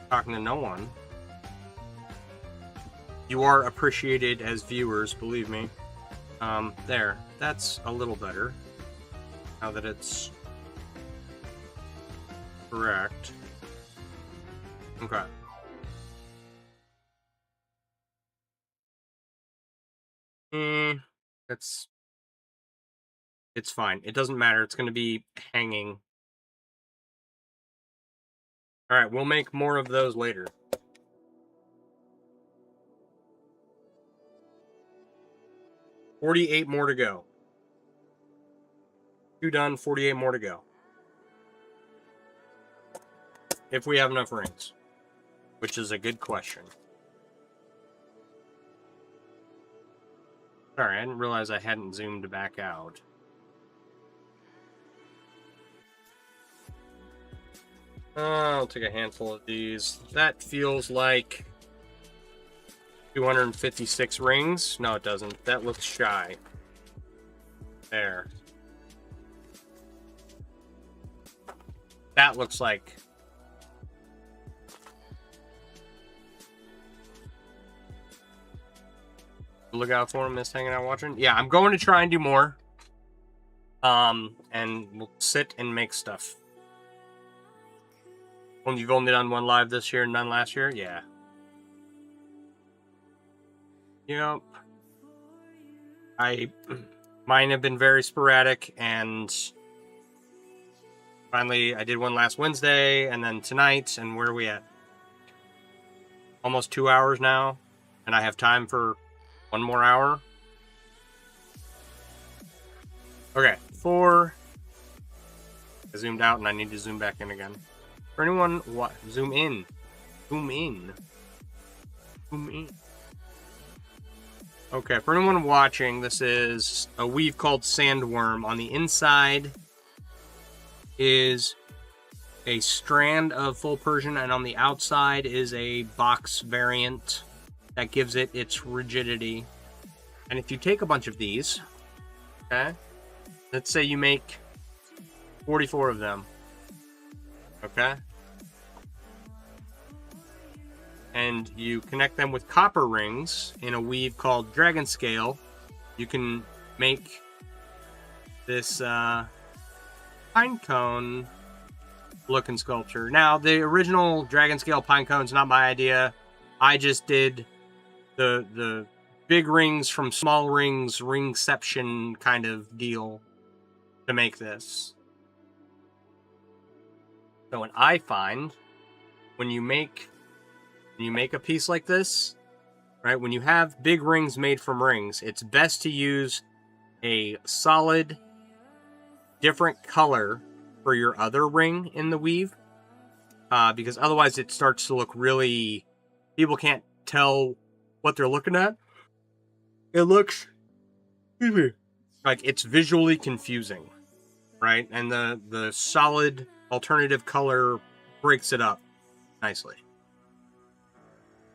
talking to no one. You are appreciated as viewers, believe me. There. That's a little better. Now that it's correct. Okay. It's fine. It doesn't matter. It's going to be hanging. All right, we'll make more of those later. $48 more to go. 2 done, 48 more to go. If we have enough rings, which is a good question. Sorry, I didn't realize I hadn't zoomed back out. I'll take a handful of these. That feels like 256 rings. No, it doesn't. That looks shy. There. That looks like... Look out for him, just hanging out watching. Yeah, I'm going to try and do more. And we'll sit and make stuff. Well, you've only done one live this year and none last year? Yeah. Yep. Mine have been very sporadic, and finally I did one last Wednesday, and then tonight, and where are we at? Almost 2 hours now, and I have time for one more hour. Okay, 4. I zoomed out and I need to zoom back in again. For anyone, what? Zoom in. Zoom in. Zoom in. Okay, for anyone watching, this is a weave called Sandworm. On the inside is a strand of full Persian, and on the outside is a box variant that gives it its rigidity. And if you take a bunch of these, okay, let's say you make 44 of them, okay, and you connect them with copper rings in a weave called Dragon Scale, you can make this Pinecone looking sculpture. Now, the original Dragon Scale Pinecone's not my idea. I just did the big rings from small rings, ringception kind of deal to make this. So what I find, when you make when you make a piece like this, right, when you have big rings made from rings, it's best to use a solid, different color for your other ring in the weave, because otherwise it starts to look really, people can't tell what they're looking at. It looks, excuse me, like it's visually confusing, right? And the solid alternative color breaks it up nicely.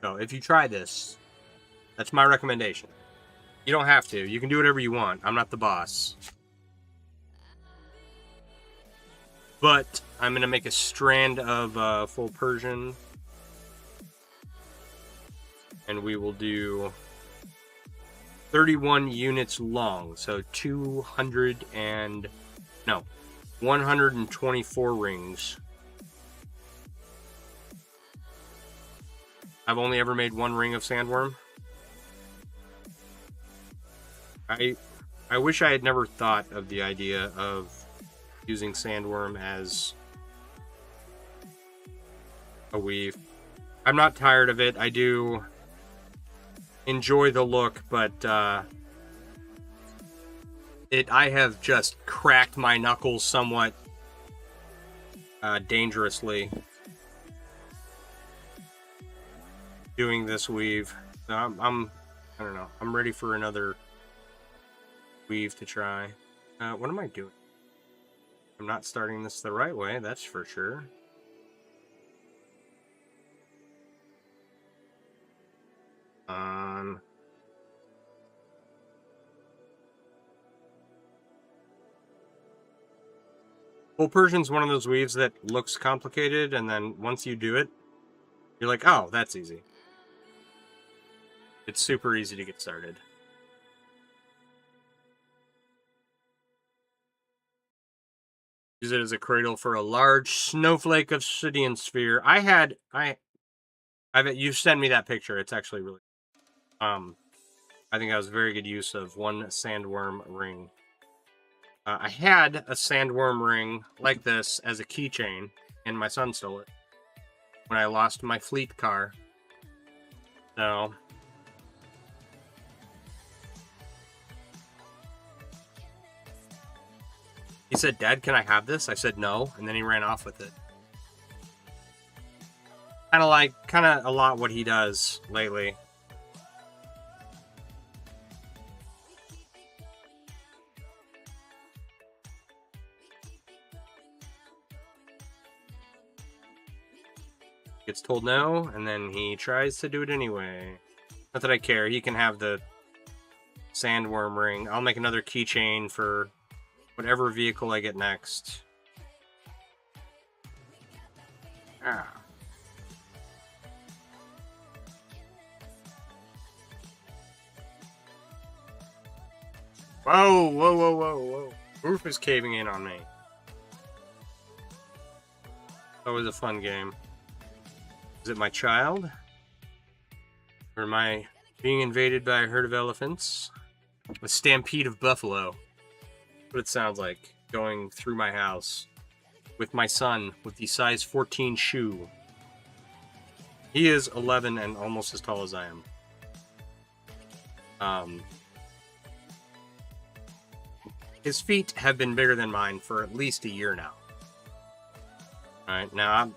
So if you try this, that's my recommendation. You don't have to. You can do whatever you want. I'm not the boss. But I'm going to make a strand of full Persian. And we will do 31 units long. So 124 rings. I've only ever made one ring of sandworm. I wish I had never thought of the idea of using sandworm as a weave. I'm not tired of it. I do enjoy the look, but I have just cracked my knuckles somewhat dangerously doing this weave. So I don't know. I'm ready for another weave to try. What am I doing? I'm not starting this the right way, that's for sure. Full Persian's one of those weaves that looks complicated, and then once you do it, you're like, oh, that's easy. It's super easy to get started. Use it as a cradle for a large snowflake of obsidian sphere. You sent me that picture. It's actually really, I think that was very good use of one sandworm ring. I had a sandworm ring like this as a keychain, and my son stole it when I lost my fleet car. So he said, "Dad, can I have this?" I said no, and then he ran off with it. Kind of a lot what he does lately. Gets told no, and then he tries to do it anyway. Not that I care. He can have the sandworm ring. I'll make another keychain for whatever vehicle I get next. Ah. Whoa, whoa, whoa, whoa, whoa. Roof is caving in on me. That was a fun game. Is it my child? Or am I being invaded by a herd of elephants? A stampede of buffalo. What it sounds like going through my house with my son with the size 14 shoe. He is 11 and almost as tall as I am. His feet have been bigger than mine for at least a year now. Alright, now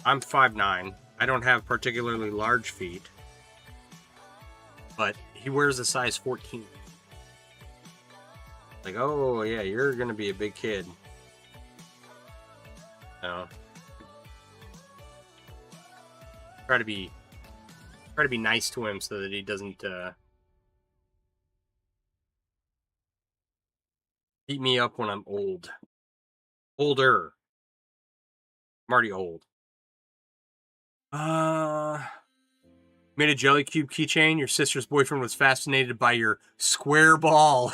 I'm 5'9". I don't have particularly large feet. But he wears a size 14. Like, oh yeah, you're gonna be a big kid. So try to be nice to him so that he doesn't beat me up when I'm old. Older. I'm already old. Made a jelly cube keychain. Your sister's boyfriend was fascinated by your square ball.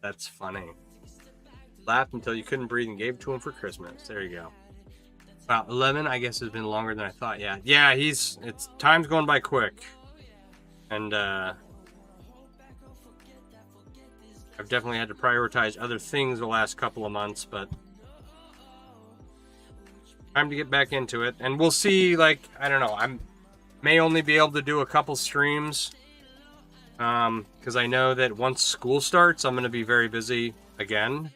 That's funny. Laughed until you couldn't breathe and gave it to him for Christmas. There you go. Wow, 11, I guess, has been longer than I thought. Yeah, time's going by quick. And, I've definitely had to prioritize other things the last couple of months, but Time to get back into it. And we'll see, like, I don't know, I may only be able to do a couple streams. Because I know that once school starts, I'm going to be very busy again.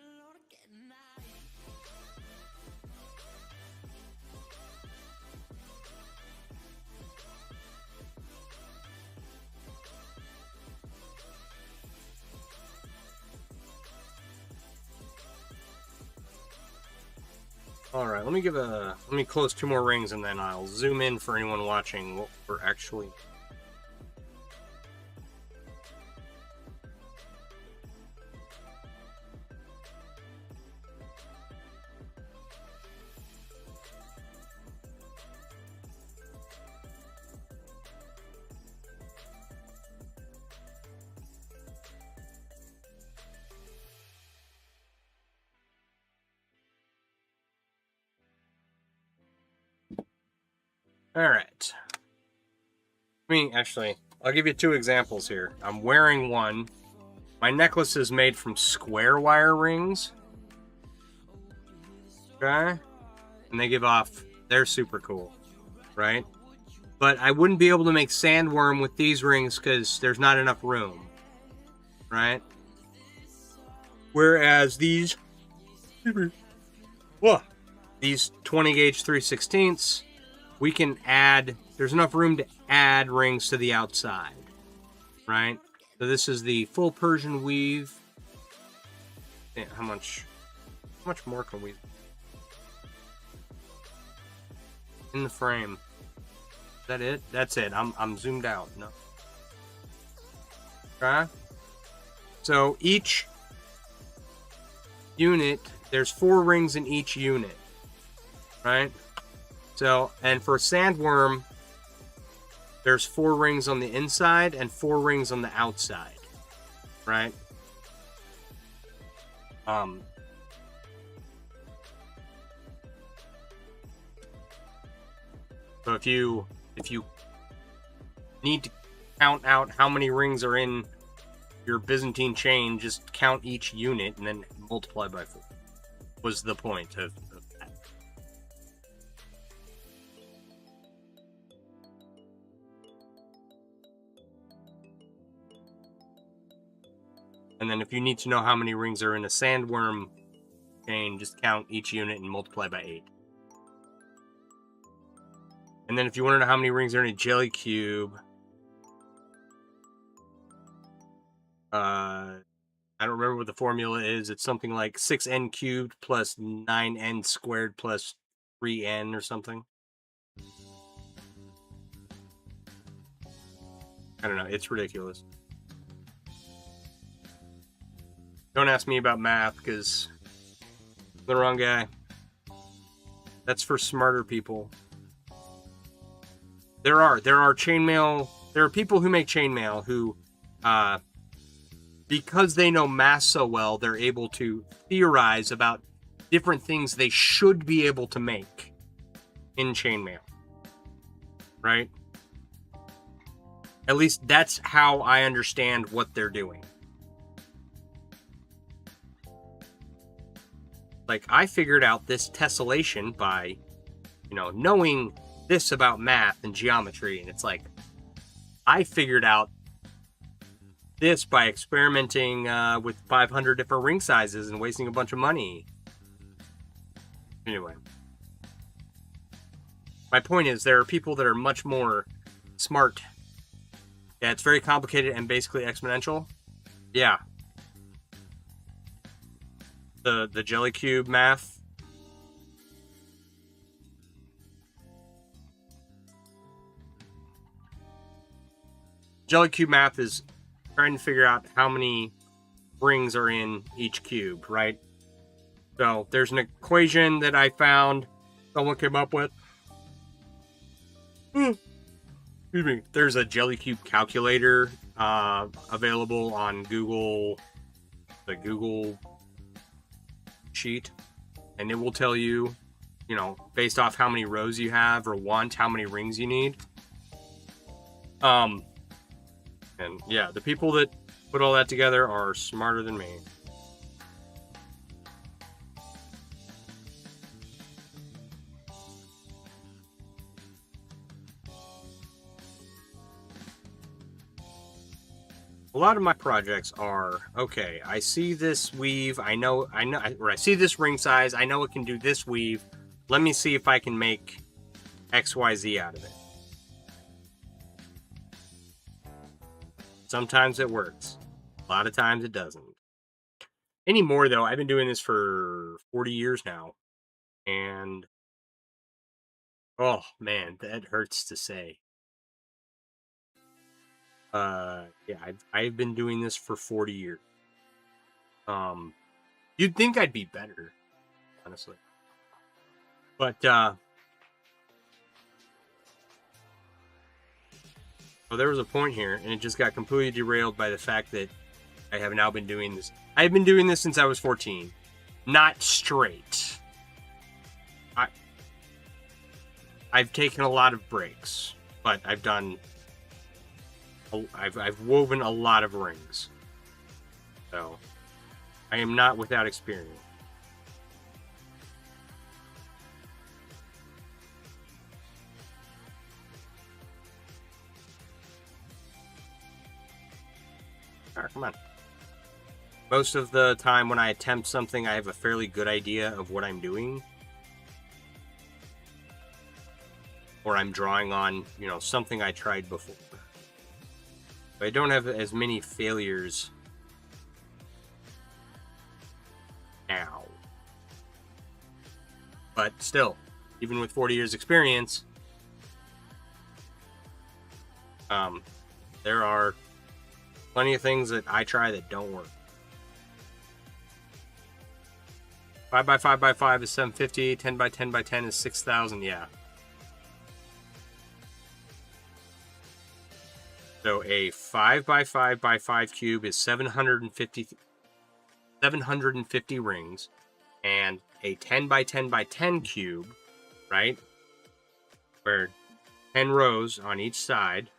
All right, let me close 2 more rings and then I'll zoom in for anyone watching what we're actually. All right. Actually, I'll give you 2 examples here. I'm wearing one. My necklace is made from square wire rings. Okay? And they give off, they're super cool, right? But I wouldn't be able to make sandworm with these rings because there's not enough room, right? Whereas these 20 gauge 3/16, we can add, there's enough room to add rings to the outside, right? So this is the full Persian weave. Yeah, how much more can we in the frame? Is that it? That's it. I'm zoomed out. No. Okay. So each unit, there's 4 rings in each unit, right? So, and for sandworm, there's 4 rings on the inside and 4 rings on the outside, right? So if you need to count out how many rings are in your Byzantine chain, just count each unit and then multiply by 4. Was the point of that. And then if you need to know how many rings are in a sandworm chain, just count each unit and multiply by 8. And then if you want to know how many rings are in a jelly cube, I don't remember what the formula is. It's something like 6n cubed plus 9n squared plus 3n or something. I don't know. It's ridiculous. Don't ask me about math because I'm the wrong guy. That's for smarter people. There are chainmail. There are people who make chainmail who, because they know math so well, they're able to theorize about different things they should be able to make in chainmail. Right? At least that's how I understand what they're doing. Like, I figured out this tessellation by, knowing this about math and geometry, and it's like, I figured out this by experimenting with 500 different ring sizes and wasting a bunch of money. Anyway, my point is there are people that are much more smart. Yeah, it's very complicated and basically exponential. Yeah. The jelly cube math. Jelly cube math is trying to figure out how many rings are in each cube, right? So there's an equation that I found someone came up with. Excuse me. There's a jelly cube calculator available on Google, the Google sheet, and it will tell you, based off how many rows you have or want, how many rings you need. And yeah, the people that put all that together are smarter than me. a lot of my projects are, okay, I see this weave, or I see this ring size, I know it can do this weave. Let me see if I can make XYZ out of it. Sometimes it works. A lot of times it doesn't. Anymore, though, I've been doing this for 40 years now. And, oh, man, that hurts to say. Yeah, I've been doing this for 40 years. You'd think I'd be better, honestly. But, well, there was a point here, and it just got completely derailed by the fact that I have now been doing this. I've been doing this since I was 14. Not straight. I've taken a lot of breaks, but I've woven a lot of rings. So, I am not without experience. All right, come on. Most of the time when I attempt something, I have a fairly good idea of what I'm doing. Or I'm drawing on, something I tried before. But I don't have as many failures now. But still, even with 40 years experience, there are plenty of things that I try that don't work. 5x5x5 is 750, 10x10x10 is 6,000, yeah. So a 5x5x5 cube is 750 rings, and a 10x10x10 cube, right, where 10 rows on each side,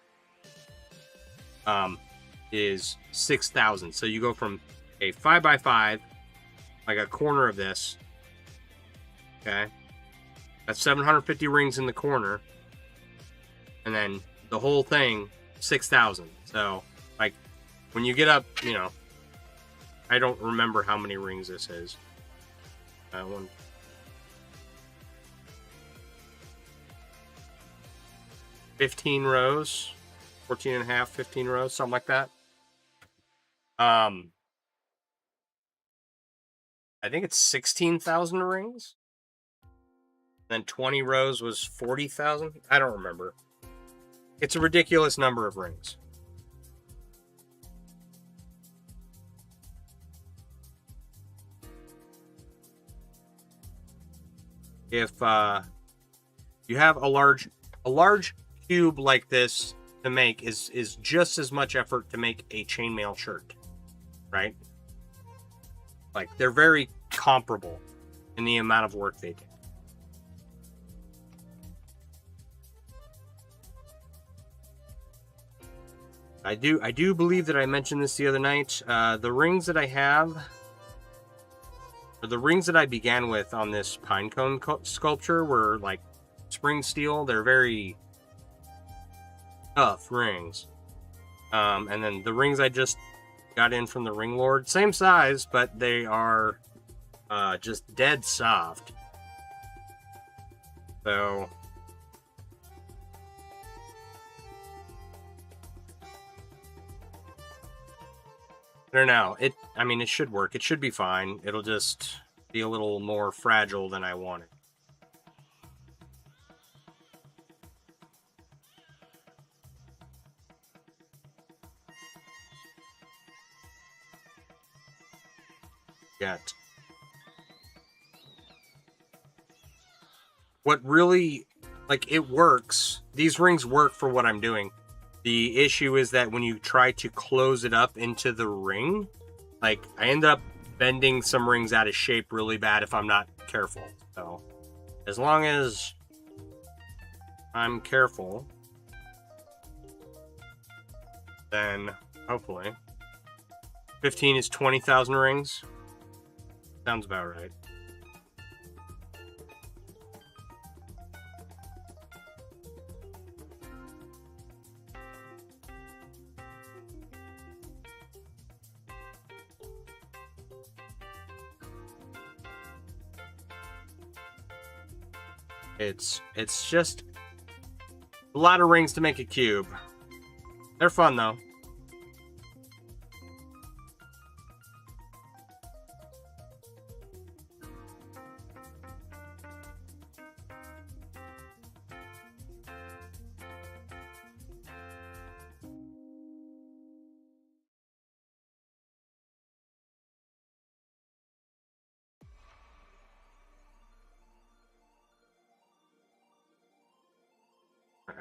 is 6,000. So you go from a 5x5, like a corner of this, okay, that's 750 rings in the corner, and then the whole thing 6,000. So, like, when you get up, I don't remember how many rings this is. 15 rows, 14 and a half, 15 rows, something like that. I think it's 16,000 rings. Then 20 rows was 40,000. I don't remember. It's a ridiculous number of rings. If you have a large cube like this to make is just as much effort to make a chainmail shirt, right? Like, they're very comparable in the amount of work they take. I do believe that I mentioned this the other night. The rings that I have, or the rings that I began with on this Pinecone sculpture, were like spring steel. They're very tough rings. And then the rings I just got in from the Ring Lord, same size, but they are just dead soft. So I don't know. It should work. It should be fine. It'll just be a little more fragile than I wanted. Yet. What really, like, it works. These rings work for what I'm doing. The issue is that when you try to close it up into the ring, like, I end up bending some rings out of shape really bad if I'm not careful. So, as long as I'm careful, then hopefully 15 is 20,000 rings. Sounds about right. It's just a lot of rings to make a cube. They're fun though.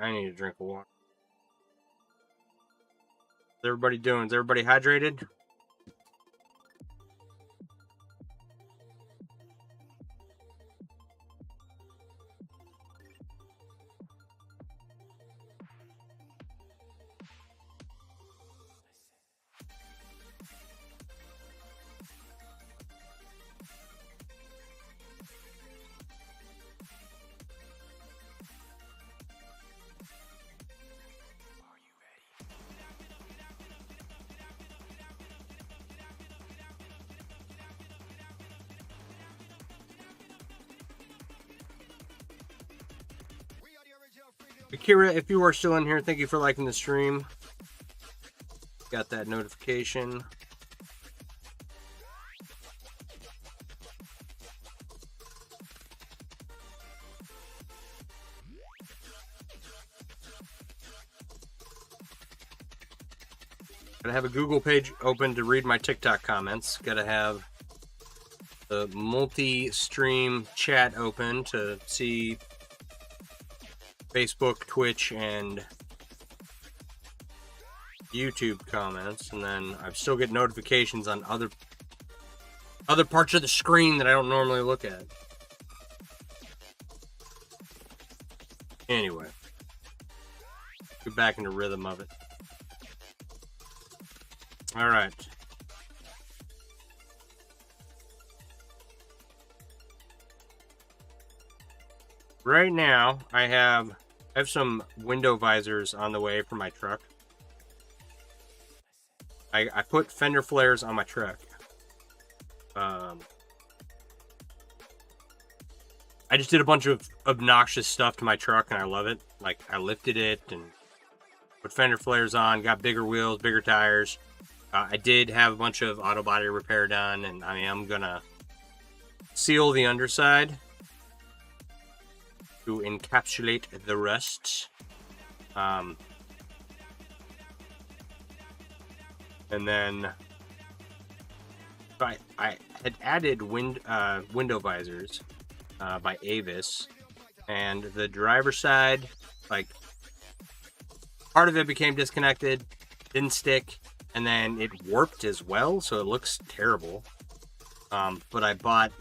I need a drink of water. How's everybody doing? Is everybody hydrated? Akira, if you are still in here, thank you for liking the stream. Got that notification. Gotta have a Google page open to read my TikTok comments. Gotta have the multi-stream chat open to see Facebook, Twitch, and YouTube comments, and then I still get notifications on other parts of the screen that I don't normally look at. Anyway, get back into rhythm of it. All right. Right now, I have some window visors on the way for my truck. I put fender flares on my truck. I just did a bunch of obnoxious stuff to my truck, and I love it. Like, I lifted it and put fender flares on, got bigger wheels, bigger tires. I did have a bunch of auto body repair done, and I am gonna seal the underside to encapsulate the rest. And then I had added window visors by Avis, and the driver's side, like, part of it became disconnected, didn't stick, and then it warped as well, so it looks terrible. But I bought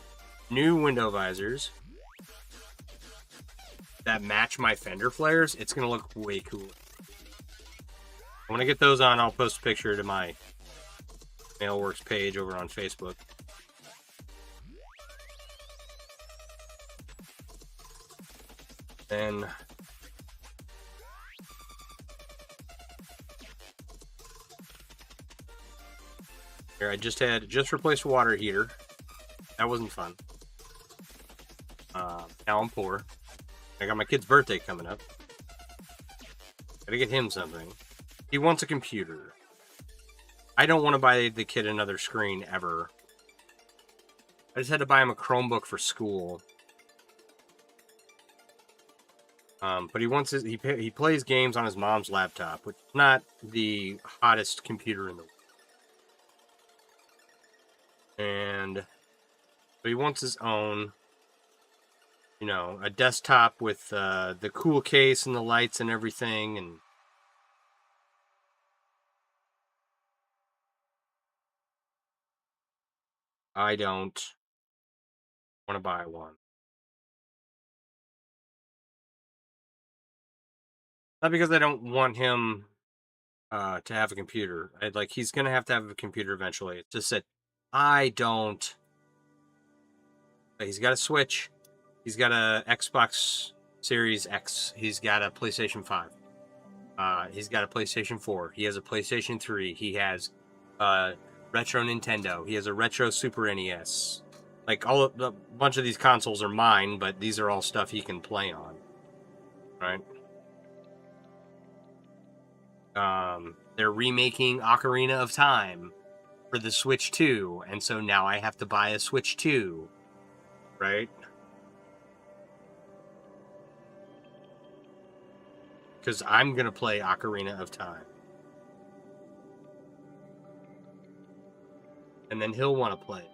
new window visors that match my fender flares. It's gonna look way cooler. When I get those on, I'll post a picture to my Mailworks page over on Facebook. Then here, I just replaced a water heater. That wasn't fun. Now I'm poor. I got my kid's birthday coming up. Gotta get him something. He wants a computer. I don't want to buy the kid another screen ever. I just had to buy him a Chromebook for school. But he wants he plays games on his mom's laptop, which is not the hottest computer in the world. And so he wants his own, you know, a desktop with the cool case and the lights and everything, and I don't want to buy one. Not because I don't want him to have a computer. He's going to have a computer eventually. It's just that I don't. He's got a Switch. He's got a Xbox Series X. He's got a PlayStation 5. He's got a PlayStation 4. He has a PlayStation 3. He has retro Nintendo. He has a retro Super NES. Like, all of the bunch of these consoles are mine, but these are all stuff he can play on. Right? They're remaking Ocarina of Time for the Switch 2, and so now I have to buy a Switch 2, right? Because I'm going to play Ocarina of Time. And then he'll want to play it.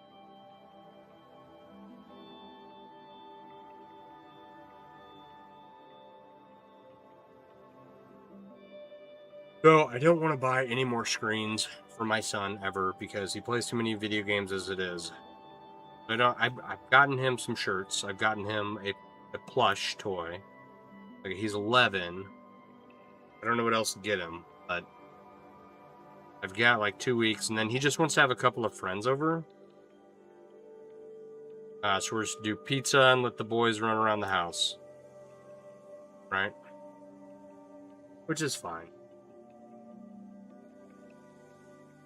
So I don't want to buy any more screens for my son ever because he plays too many video games as it is. I've gotten him some shirts. I've gotten him a plush toy. Like, he's 11. I don't know what else to get him, but I've got like 2 weeks, and then he just wants to have a couple of friends over. So we're just do pizza and let the boys run around the house, right? Which is fine.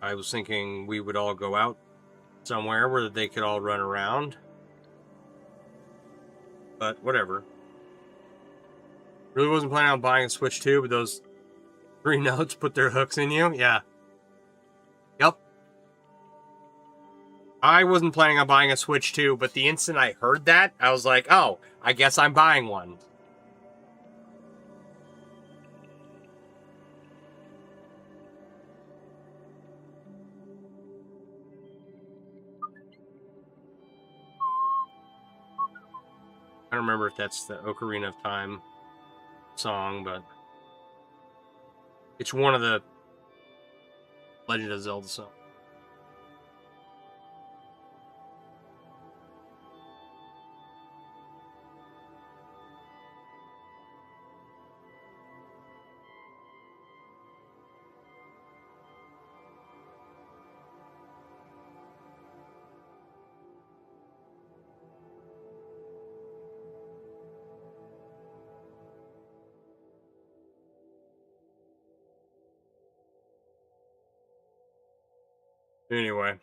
I was thinking we would all go out somewhere where they could all run around. But whatever. Really wasn't planning on buying a Switch 2, but those 3 notes put their hooks in you. Yeah. Yep. I wasn't planning on buying a Switch 2, but the instant I heard that, I was like, oh, I guess I'm buying one. I don't remember if that's the Ocarina of Time song, but it's one of the Legend of Zelda songs. Anyway.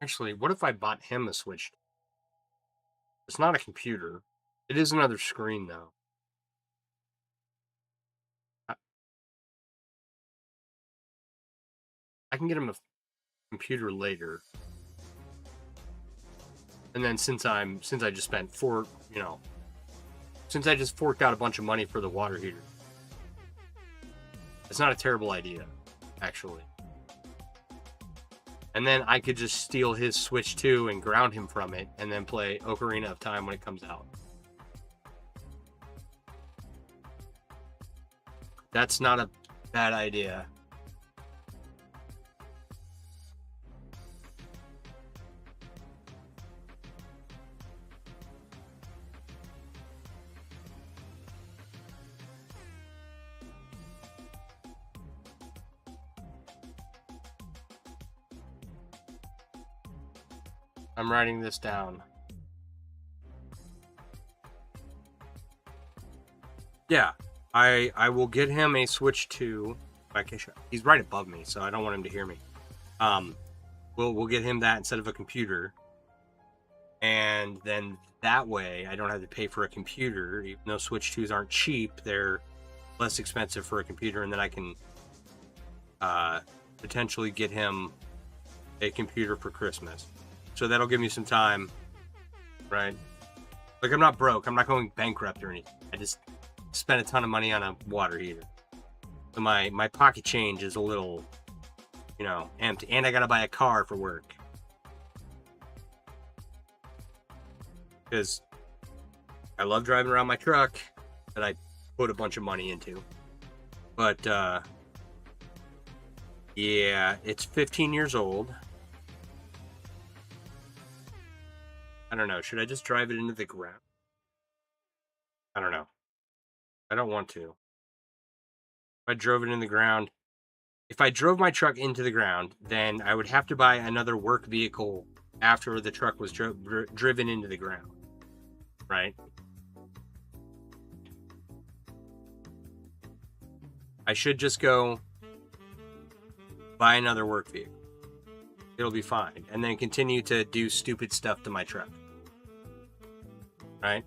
Actually, what if I bought him a Switch? It's not a computer. It is another screen, though. I can get him a computer later. And then since I just spent since I just forked out a bunch of money for the water heater, it's not a terrible idea, actually. And then I could just steal his Switch 2 and ground him from it, and then play Ocarina of Time when it comes out. That's not a bad idea. I'm writing this down. Yeah, I will get him a Switch 2. He's right above me, so I don't want him to hear me. We'll get him that instead of a computer, and then that way I don't have to pay for a computer. Even though Switch 2s aren't cheap, they're less expensive for a computer, and then I can potentially get him a computer for Christmas. So that'll give me some time, right? Like, I'm not broke. I'm not going bankrupt or anything. I just spent a ton of money on a water heater. So my pocket change is a little, empty. And I gotta buy a car for work. Because I love driving around my truck that I put a bunch of money into. But, yeah, it's 15 years old. I don't know. Should I just drive it into the ground? I don't know. I don't want to. If I drove it in the ground, if I drove my truck into the ground, then I would have to buy another work vehicle after the truck was driven into the ground, right? I should just go buy another work vehicle. It'll be fine. And then continue to do stupid stuff to my truck. Right?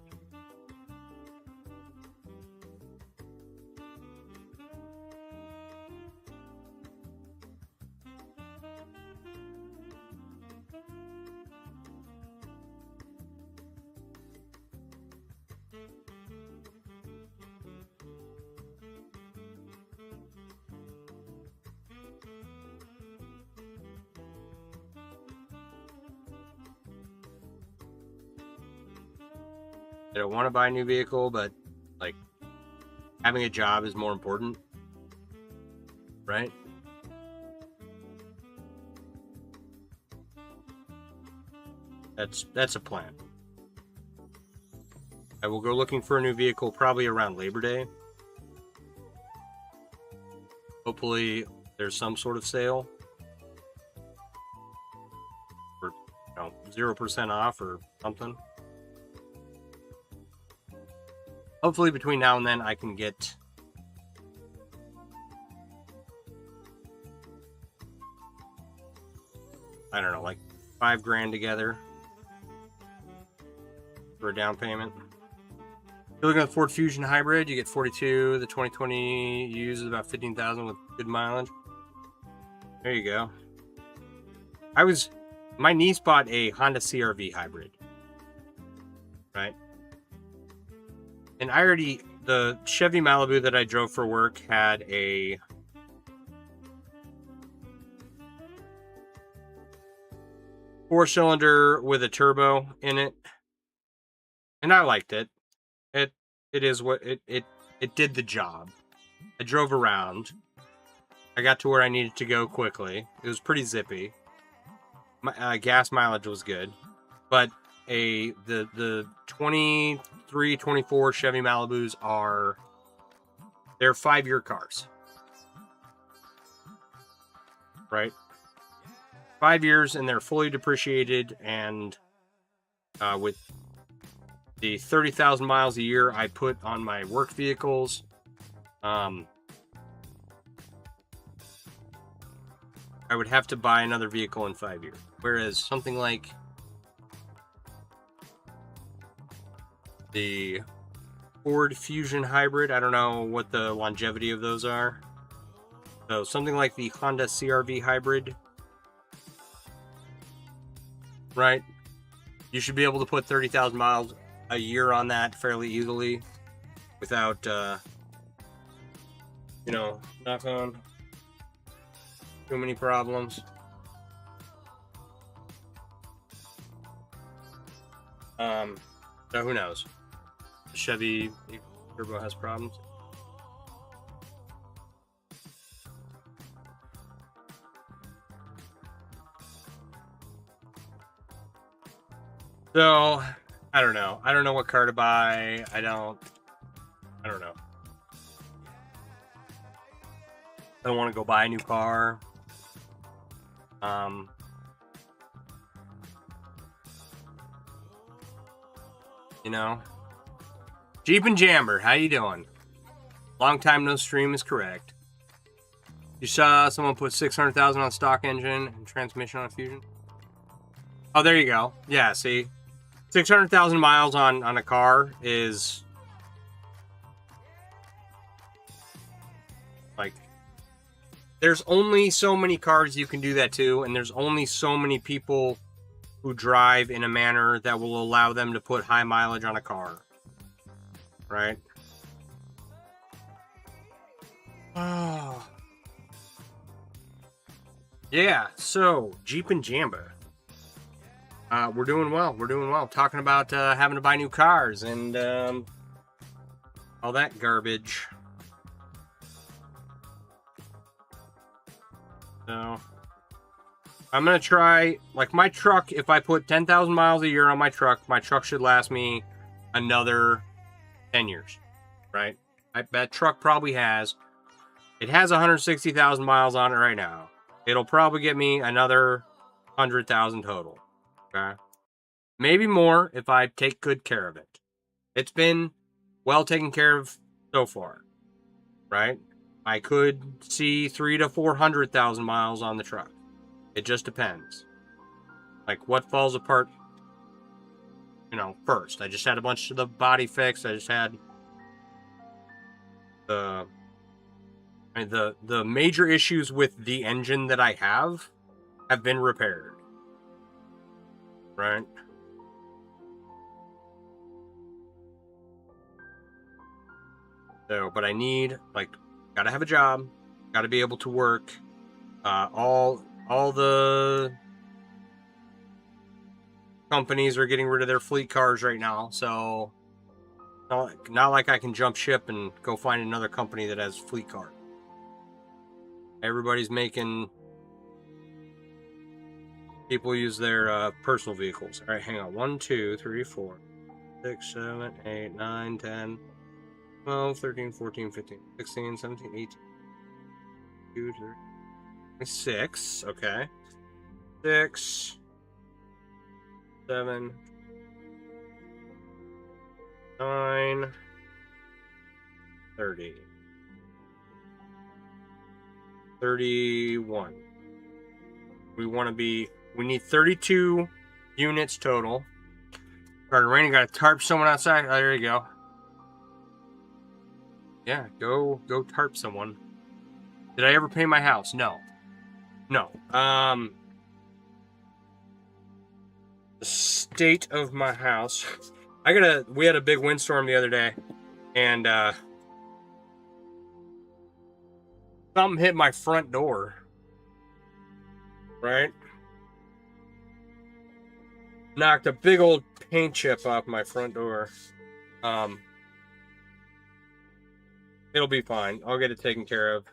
I don't want to buy a new vehicle, but like having a job is more important, right? That's a plan. I will go looking for a new vehicle probably around Labor Day. Hopefully there's some sort of sale or 0% off or something. Hopefully between now and then I can get I don't know, like $5,000 together for a down payment. If you're looking at the Ford Fusion Hybrid, you get 42. The 2020 uses about 15,000 with good mileage. There you go. My niece bought a Honda CR-V Hybrid, right? And the Chevy Malibu that I drove for work had a four-cylinder with a turbo in it. And I liked it. It is what it did the job. I drove around. I got to where I needed to go quickly. It was pretty zippy. My gas mileage was good, but the 23, 24 Chevy Malibus they're 5-year cars, right? 5 years, and they're fully depreciated, and with the 30,000 miles a year I put on my work vehicles, I would have to buy another vehicle in 5 years. Whereas something like the Ford Fusion Hybrid, I don't know what the longevity of those are. So something like the Honda CR-V Hybrid, right? You should be able to put 30,000 miles a year on that fairly easily without, knock on, too many problems. So who knows? The Chevy Turbo has problems. So, I don't know. I don't know what car to buy. I don't know. I don't want to go buy a new car. Jeep and Jamber, how you doing? Long time no stream is correct. You saw someone put 600,000 on stock engine and transmission on a Fusion? Oh, there you go. Yeah, see? 600,000 miles on a car is like, there's only so many cars you can do that to, and there's only so many people who drive in a manner that will allow them to put high mileage on a car, right? Oh. Yeah, so Jeep and Jamber. We're doing well. Talking about having to buy new cars and all that garbage. So I'm going to try, like my truck, if I put 10,000 miles a year on my truck should last me another 10 years, right? That truck probably has 160,000 miles on it right now. It'll probably get me another 100,000 total. Okay. Maybe more if I take good care of it. It's been well taken care of so far, right? I could see 300,000 to 400,000 miles on the truck. It just depends. Like, what falls apart, first. I just had a bunch of the body fixed. I just had the major issues with the engine that I have been repaired. Right? So, but I need, gotta have a job, gotta be able to work. All the companies are getting rid of their fleet cars right now, so not like I can jump ship and go find another company that has fleet cars. Everybody's making people use their personal vehicles. All right, hang on. 1, 2, 3, 4, 6, 7, 8, 9, 10, 12, 13, 14, 15, 16, 17, 18, 2, 3, 6. Okay. 6, 7, 9, 30, 31. We need 32 units total. Started raining, got to tarp someone outside. Oh, there you go. Yeah, go tarp someone. Did I ever paint my house? No. The state of my house. We had a big windstorm the other day, and something hit my front door. Right? Knocked a big old paint chip off my front door. It'll be fine. I'll get it taken care of.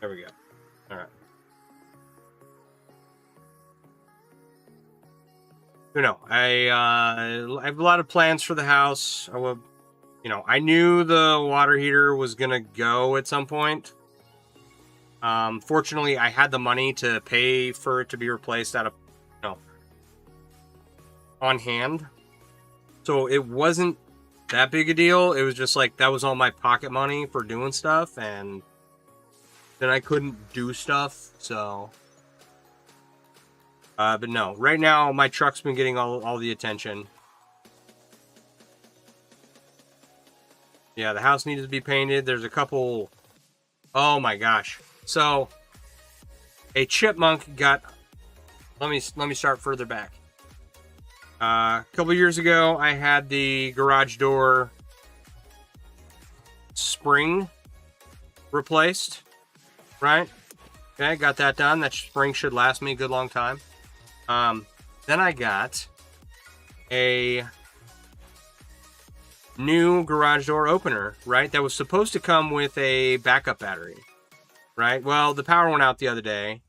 There we go. All right. I have a lot of plans for the house. I knew the water heater was gonna go at some point. Fortunately, I had the money to pay for it to be replaced out of, on hand. So it wasn't that big a deal. It was just like, that was all my pocket money for doing stuff, and then I couldn't do stuff, so. But no, right now, my truck's been getting all the attention. Yeah, the house needed to be painted. There's a couple, oh my gosh. So, a chipmunk got, let me start further back. A couple years ago, I had the garage door spring replaced, right? Okay, got that done. That spring should last me a good long time. Then I got a new garage door opener, right? That was supposed to come with a backup battery, right? Well, the power went out the other day,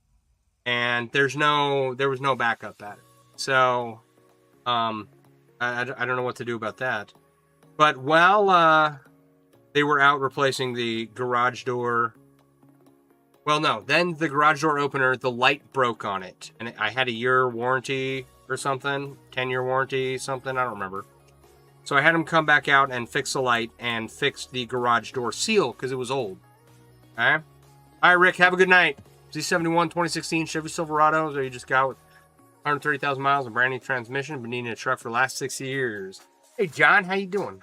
and there was no backup battery. So, I don't know what to do about that. But while they were out replacing the garage door, well, no, then the garage door opener, the light broke on it, and I had a year warranty or something, 10-year warranty, something, I don't remember. So I had him come back out and fix the light and fix the garage door seal because it was old. Okay? All right, Rick, have a good night. Z71 2016 Chevy Silverado that you just got with 130,000 miles, a brand new transmission, been needing a truck for the last 6 years. Hey, John, how you doing?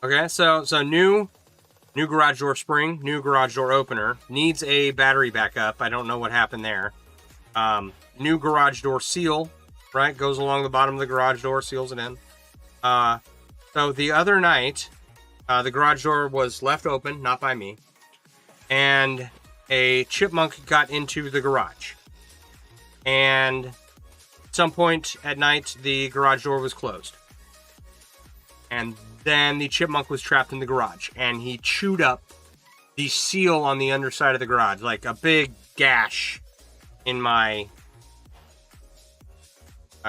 Okay, so new garage door spring, new garage door opener, needs a battery backup. I don't know what happened there. New garage door seal, right, goes along the bottom of the garage door, seals it in. So the other night, the garage door was left open, not by me, and a chipmunk got into the garage. And at some point at night, the garage door was closed. And then the chipmunk was trapped in the garage, and he chewed up the seal on the underside of the garage, like a big gash in my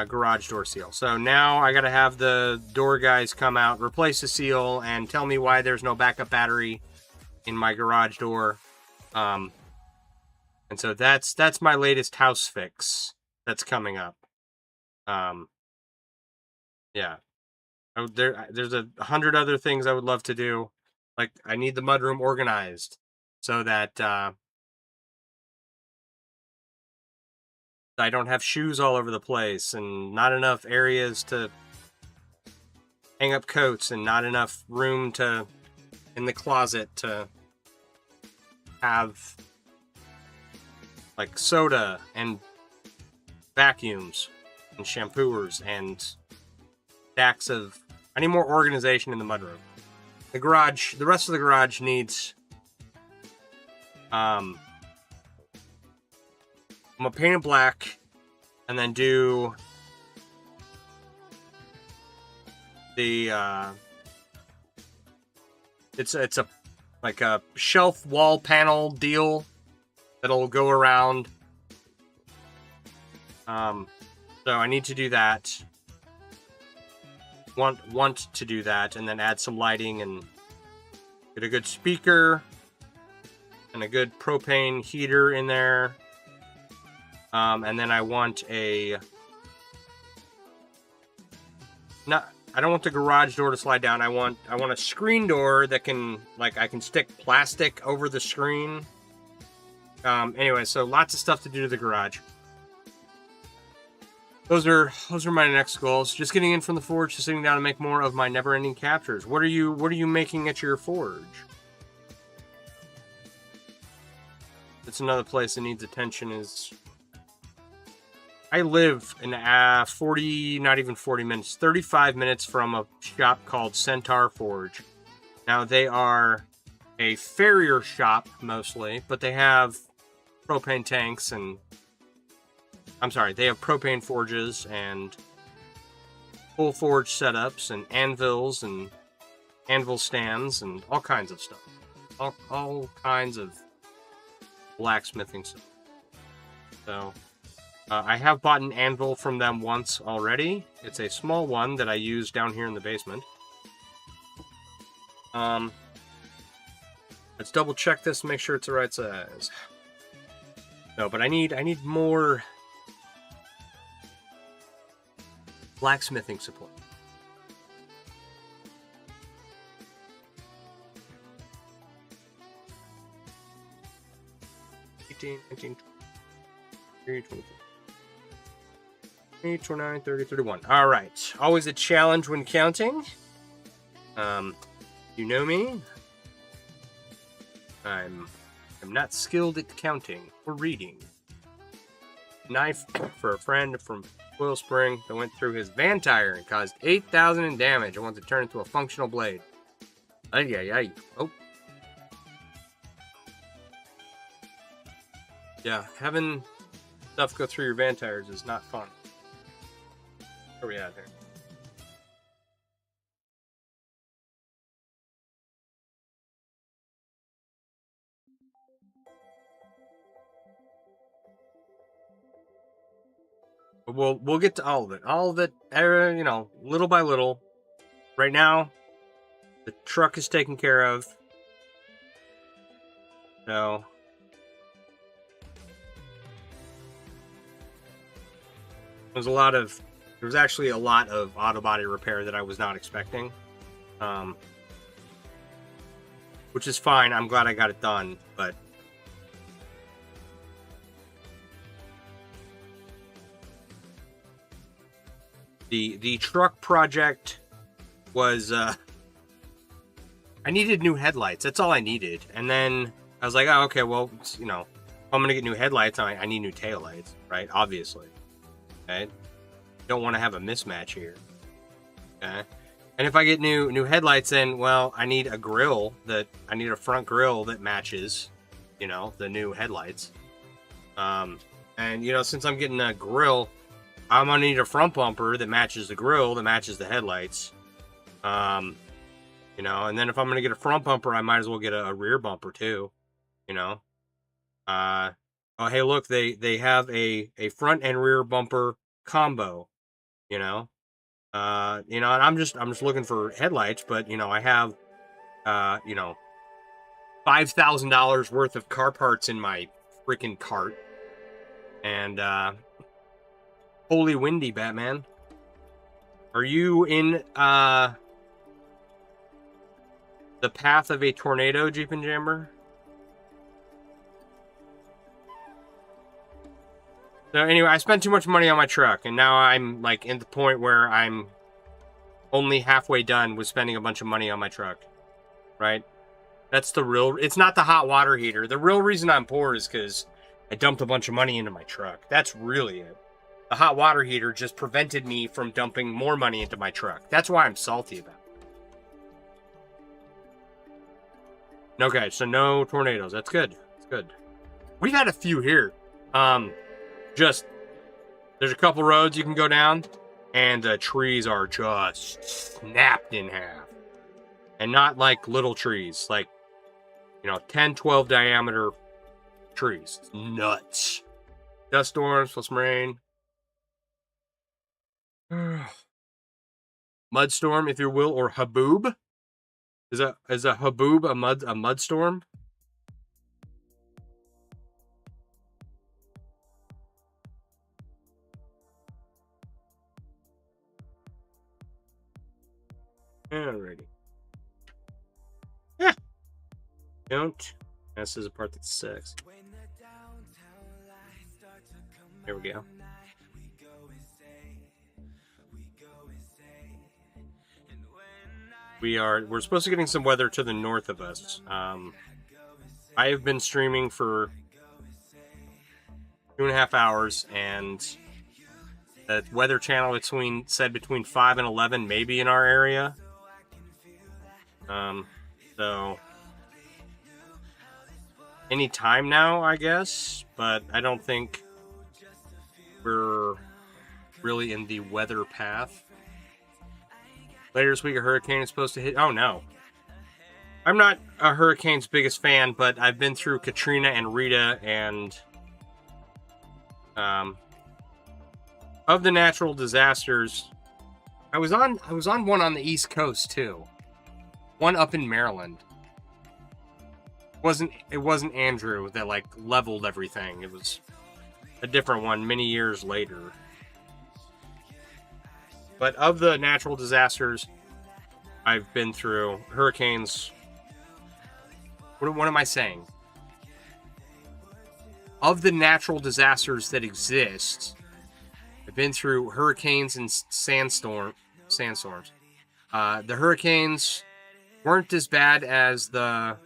garage door seal. So now I gotta have the door guys come out, replace the seal, and tell me why there's no backup battery in my garage door. And And so that's my latest house fix that's coming up. Yeah. There's 100 other things I would love to do. Like, I need the mudroom organized so that I don't have shoes all over the place, and not enough areas to hang up coats, and not enough room in the closet to have like soda and vacuums and shampooers and stacks of... I need more organization in the mudroom. The garage, the rest of the garage needs... I'm gonna paint it black and then do the it's a like a shelf wall panel deal that'll go around. So I need to do that. Want to do that, and then add some lighting and get a good speaker and a good propane heater in there. And then I want I don't want the garage door to slide down. I want a screen door that can, like, I can stick plastic over the screen. Anyway, so lots of stuff to do to the garage. Those are my next goals. Just getting in from the forge to sitting down and make more of my never-ending captures. What are you making at your forge? That's another place that needs attention. Is I live in 40, not even 40 minutes, 35 minutes from a shop called Centaur Forge. Now, they are a farrier shop mostly, but they have propane tanks and... I'm sorry, they have propane forges and full forge setups and anvils and anvil stands and all kinds of stuff. All kinds of blacksmithing stuff. So... I have bought an anvil from them once already. It's a small one that I use down here in the basement. Let's double check this and make sure it's the right size. No, but I need more blacksmithing support. 18, 19, 20, 24. 8, 29, 30, 31. All right. Always a challenge when counting. You know me. I'm not skilled at counting or reading. Knife for a friend from Oil Spring that went through his van tire and caused 8,000 in damage. I want to turn it into a functional blade. Ay, ay, ay. Oh. Yeah, having stuff go through your van tires is not fun. Where are we at here? We'll get to all of it. All of it, you know, little by little. Right now, the truck is taken care of. So there was actually a lot of auto body repair that I was not expecting. Which is fine. I'm glad I got it done, but the truck project was I needed new headlights. That's all I needed. And then I was like, oh, okay, well, you know, if I'm gonna get new headlights, I need new taillights, right? Obviously. Okay. Don't want to have a mismatch here. Okay. And if I get new headlights, then, well, I need a front grill that matches, you know, the new headlights. And, you know, since I'm getting a grill, I'm gonna need a front bumper that matches the grill, that matches the headlights. You know, and then if I'm gonna get a front bumper, I might as well get a rear bumper too. You know. Oh, hey, look, they have a front and rear bumper combo. You know. You know, and I'm just looking for headlights, but you know, I have you know, $5,000 worth of car parts in my freaking cart. And holy windy, Batman. Are you in the path of a tornado, Jeep and Jammer? So anyway, I spent too much money on my truck, and now I'm like at the point where I'm only halfway done with spending a bunch of money on my truck, right? That's the real. It's not the hot water heater. The real reason I'm poor is because I dumped a bunch of money into my truck. That's really it. The hot water heater just prevented me from dumping more money into my truck. That's why I'm salty about it. Okay, so no tornadoes. That's good. That's good. We've had a few here. Just there's a couple roads you can go down, and the trees are just snapped in half. And not like little trees, like, 10, 12 diameter trees. It's nuts. Dust storms plus rain. Mud storm, if you will, or haboob. Is a haboob a mud storm? Alrighty. Yeah. Don't. This is a part that sucks. There we go. We're supposed to be getting some weather to the north of us. I have been streaming for 2.5 hours, and the weather channel said between 5 and 11 maybe in our area. So any time now, I guess, but I don't think we're really in the weather path. Later this week, a hurricane is supposed to hit. Oh, no. I'm not a hurricane's biggest fan, but I've been through Katrina and Rita, and of the natural disasters, I was on one on the East Coast too. One up in Maryland. It wasn't Andrew that like leveled everything. It was a different one many years later. But of the natural disasters I've been through, hurricanes. What am I saying? Of the natural disasters that exist, I've been through hurricanes and sandstorms. The hurricanes weren't as bad as the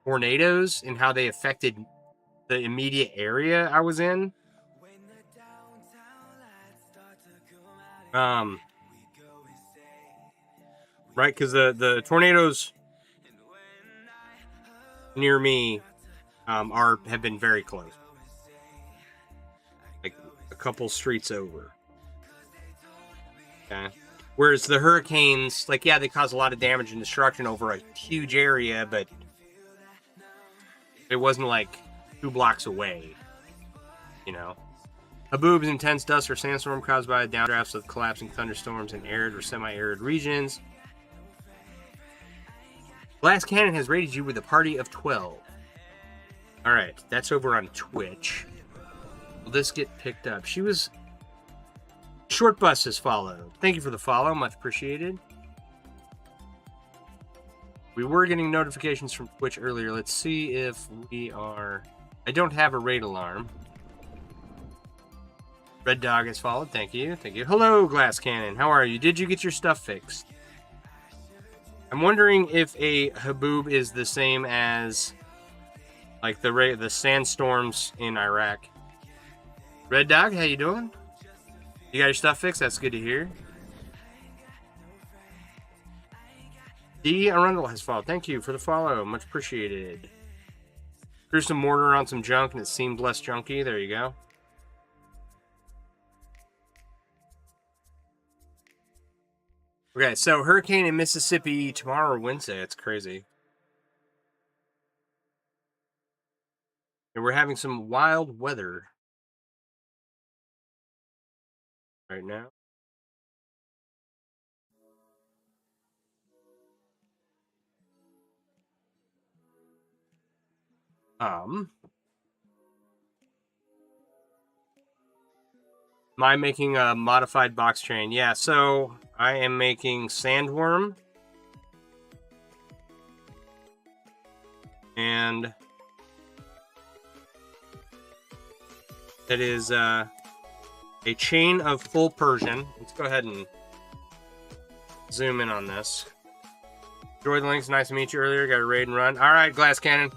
tornadoes and how they affected the immediate area I was in. Right, because the tornadoes near me have been very close, like a couple streets over. Okay. Whereas the hurricanes, like, yeah, they cause a lot of damage and destruction over a huge area, but it wasn't like 2 blocks away, Haboob's intense dust or sandstorm caused by downdrafts of collapsing thunderstorms in arid or semi-arid regions. Glass Cannon has rated you with a party of 12. Alright, that's over on Twitch. Will this get picked up? Short Bus has followed. Thank you for the follow, much appreciated. We were getting notifications from Twitch earlier. Let's see if we are... I don't have a raid alarm. Red Dog has followed. Thank you. Thank you. Hello, Glass Cannon. How are you? Did you get your stuff fixed? I'm wondering if a haboob is the same as like the sandstorms in Iraq. Red Dog, how you doing? You got your stuff fixed? That's good to hear. D. Arundel has followed. Thank you for the follow. Much appreciated. Threw some mortar on some junk and it seemed less junky. There you go. Okay, so hurricane in Mississippi tomorrow or Wednesday. That's crazy. And we're having some wild weather right now. Am I making a modified box chain? Yeah, so I am making sandworm. And that is a chain of full Persian. Let's go ahead and zoom in on this. Enjoy the links. Nice to meet you earlier. Got a raid and run. All right, Glass Cannon.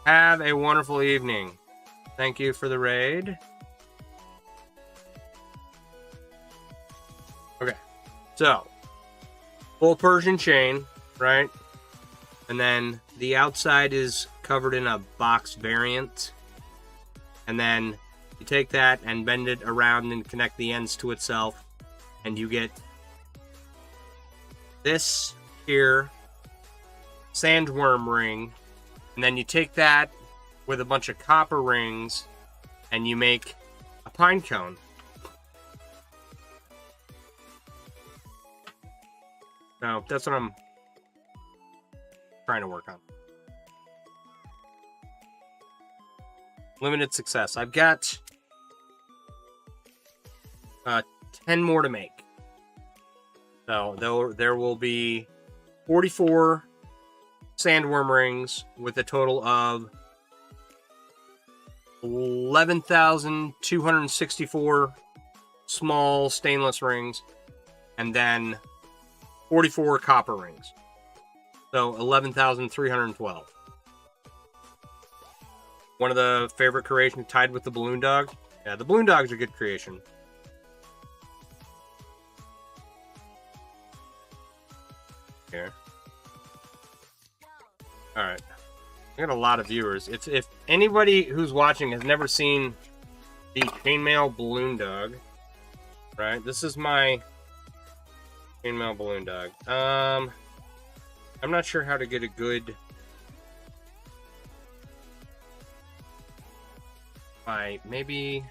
Have a wonderful evening. Thank you for the raid. Okay, so full Persian chain, right? And then the outside is covered in a box variant. And then you take that and bend it around and connect the ends to itself. And you get this here sandworm ring. And then you take that with a bunch of copper rings and you make a pine cone. So that's what I'm trying to work on. Limited success. I've got 10 more to make. So there will be 44 sandworm rings with a total of 11,264 small stainless rings, and then 44 copper rings. So 11,312. One of the favorite creations, tied with the balloon dog. Yeah, the balloon dog's a good creation. Here. Alright. I got a lot of viewers. If anybody who's watching has never seen the Chainmail balloon dog, right? This is my Chainmail balloon dog. I'm not sure how to get a good maybe.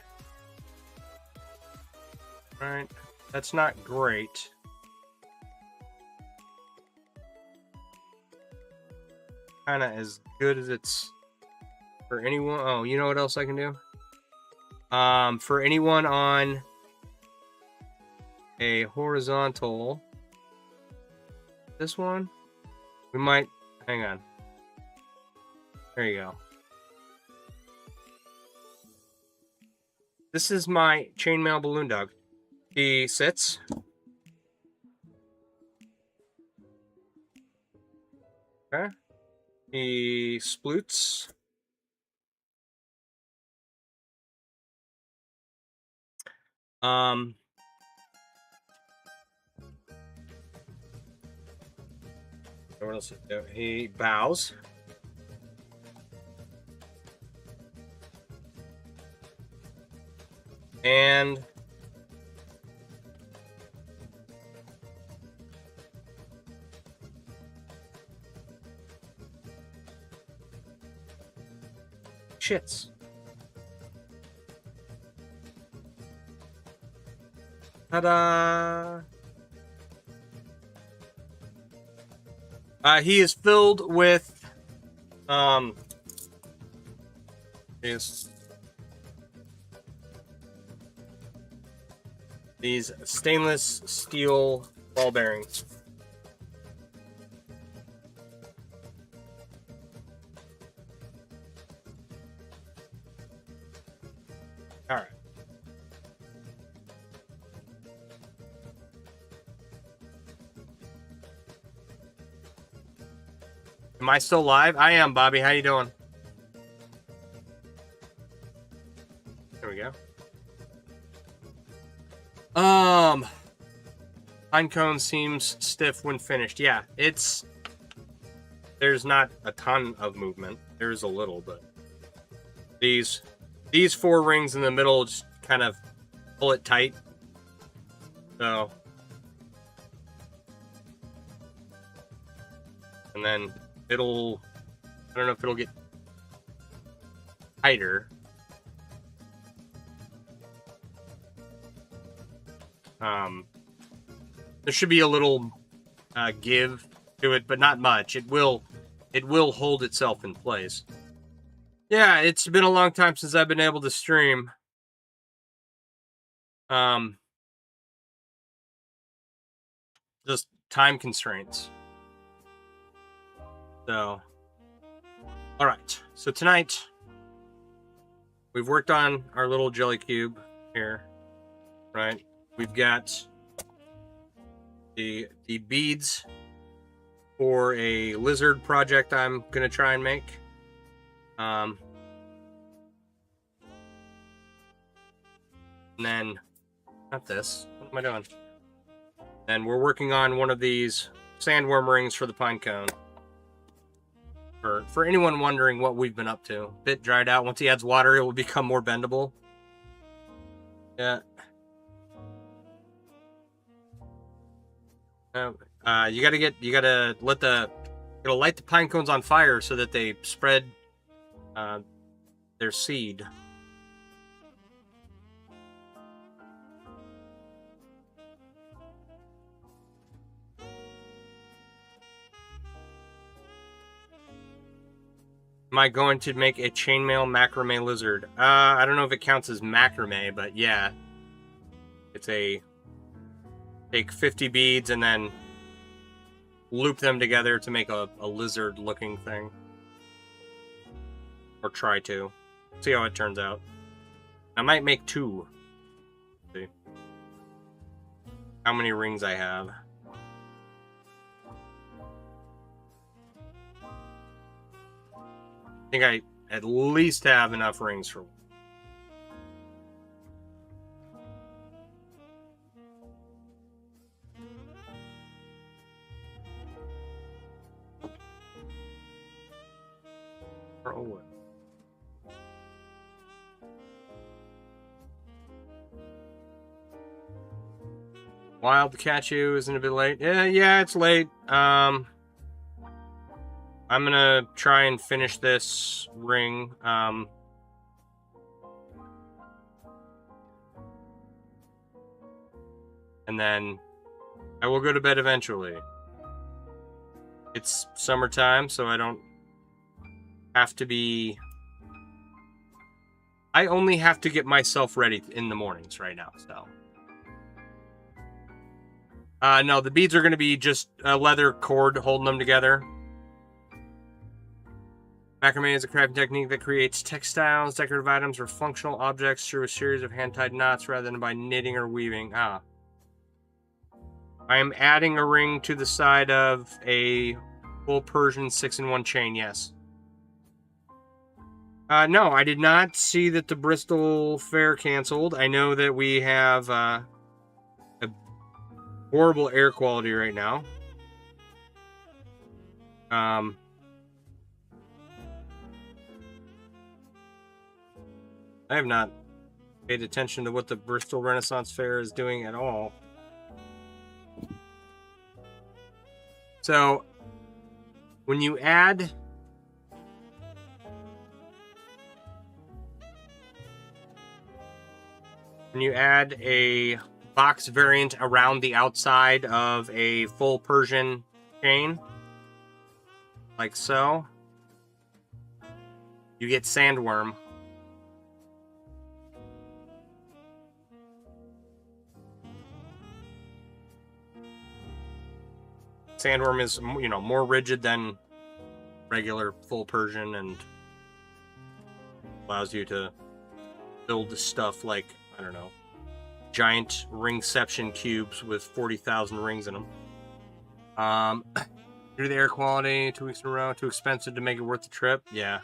Alright, that's not great. Kind of as good as it's for anyone. Oh, you know what else I can do? For anyone on a horizontal, this one, we might, hang on. There you go. This is my Chainmail balloon dog. He sits. Okay. He sploots. What else does he do? He bows. And shits. Ta-da! He is filled with these stainless steel ball bearings. All right. Am I still live? I am, Bobby. How you doing? There we go. Pinecone seems stiff when finished. Yeah, there's not a ton of movement. There's a little, but these 4 rings in the middle just kind of pull it tight. So, and then I don't know if it'll get tighter. There should be a little give to it, but not much. It will hold itself in place. Yeah, it's been a long time since I've been able to stream. Um, just time constraints. So, all right. So tonight we've worked on our little jelly cube here, right? We've got the beads for a lizard project I'm gonna try and make. And then not this. What am I doing? And we're working on one of these sandworm rings for the Pinecone. For anyone wondering what we've been up to, bit dried out. Once he adds water, it will become more bendable. Yeah. You gotta light the pine cones on fire so that they spread their seed. Am I going to make a chainmail macrame lizard? I don't know if it counts as macrame, but yeah. It's take 50 beads and then loop them together to make a lizard looking thing. Or try to. See how it turns out. I might make 2. Let's see how many rings I have. I think I at least have enough rings for one. Oh, Wild to catch you isn't a bit late. Yeah, it's late. I'm gonna try and finish this ring. And then I will go to bed eventually. It's summertime, so I don't have to be... I only have to get myself ready in the mornings right now, so... no, the beads are going to be just a leather cord holding them together. Macrame is a crafting technique that creates textiles, decorative items, or functional objects through a series of hand-tied knots rather than by knitting or weaving. I am adding a ring to the side of a full Persian 6-in-1 chain, yes. No, I did not see that the Bristol Fair canceled. I know that we have a horrible air quality right now. I have not paid attention to what the Bristol Renaissance Fair is doing at all. So, when you add a box variant around the outside of a full Persian chain, like so, you get sandworm. Sandworm is, more rigid than regular full Persian and allows you to build stuff like, I don't know, giant ringception cubes with 40,000 rings in them. Due to the air quality, 2 weeks in a row, too expensive to make it worth the trip. Yeah.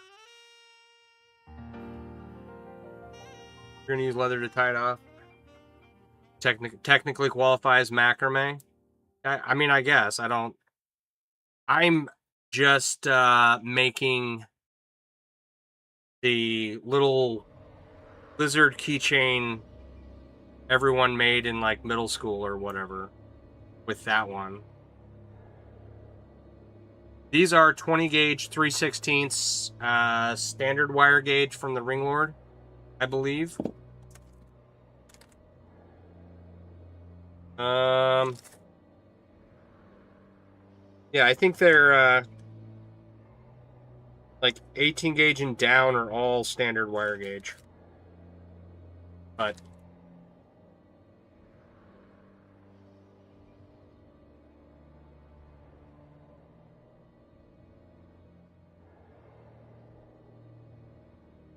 You're gonna use leather to tie it off. Technically qualifies macrame. I mean, I guess I don't. I'm just making the little lizard keychain everyone made in like middle school or whatever with that one. These are 20 gauge 3/16 standard wire gauge from the Ring Lord, I believe. Yeah, I think they're like 18 gauge and down are all standard wire gauge. But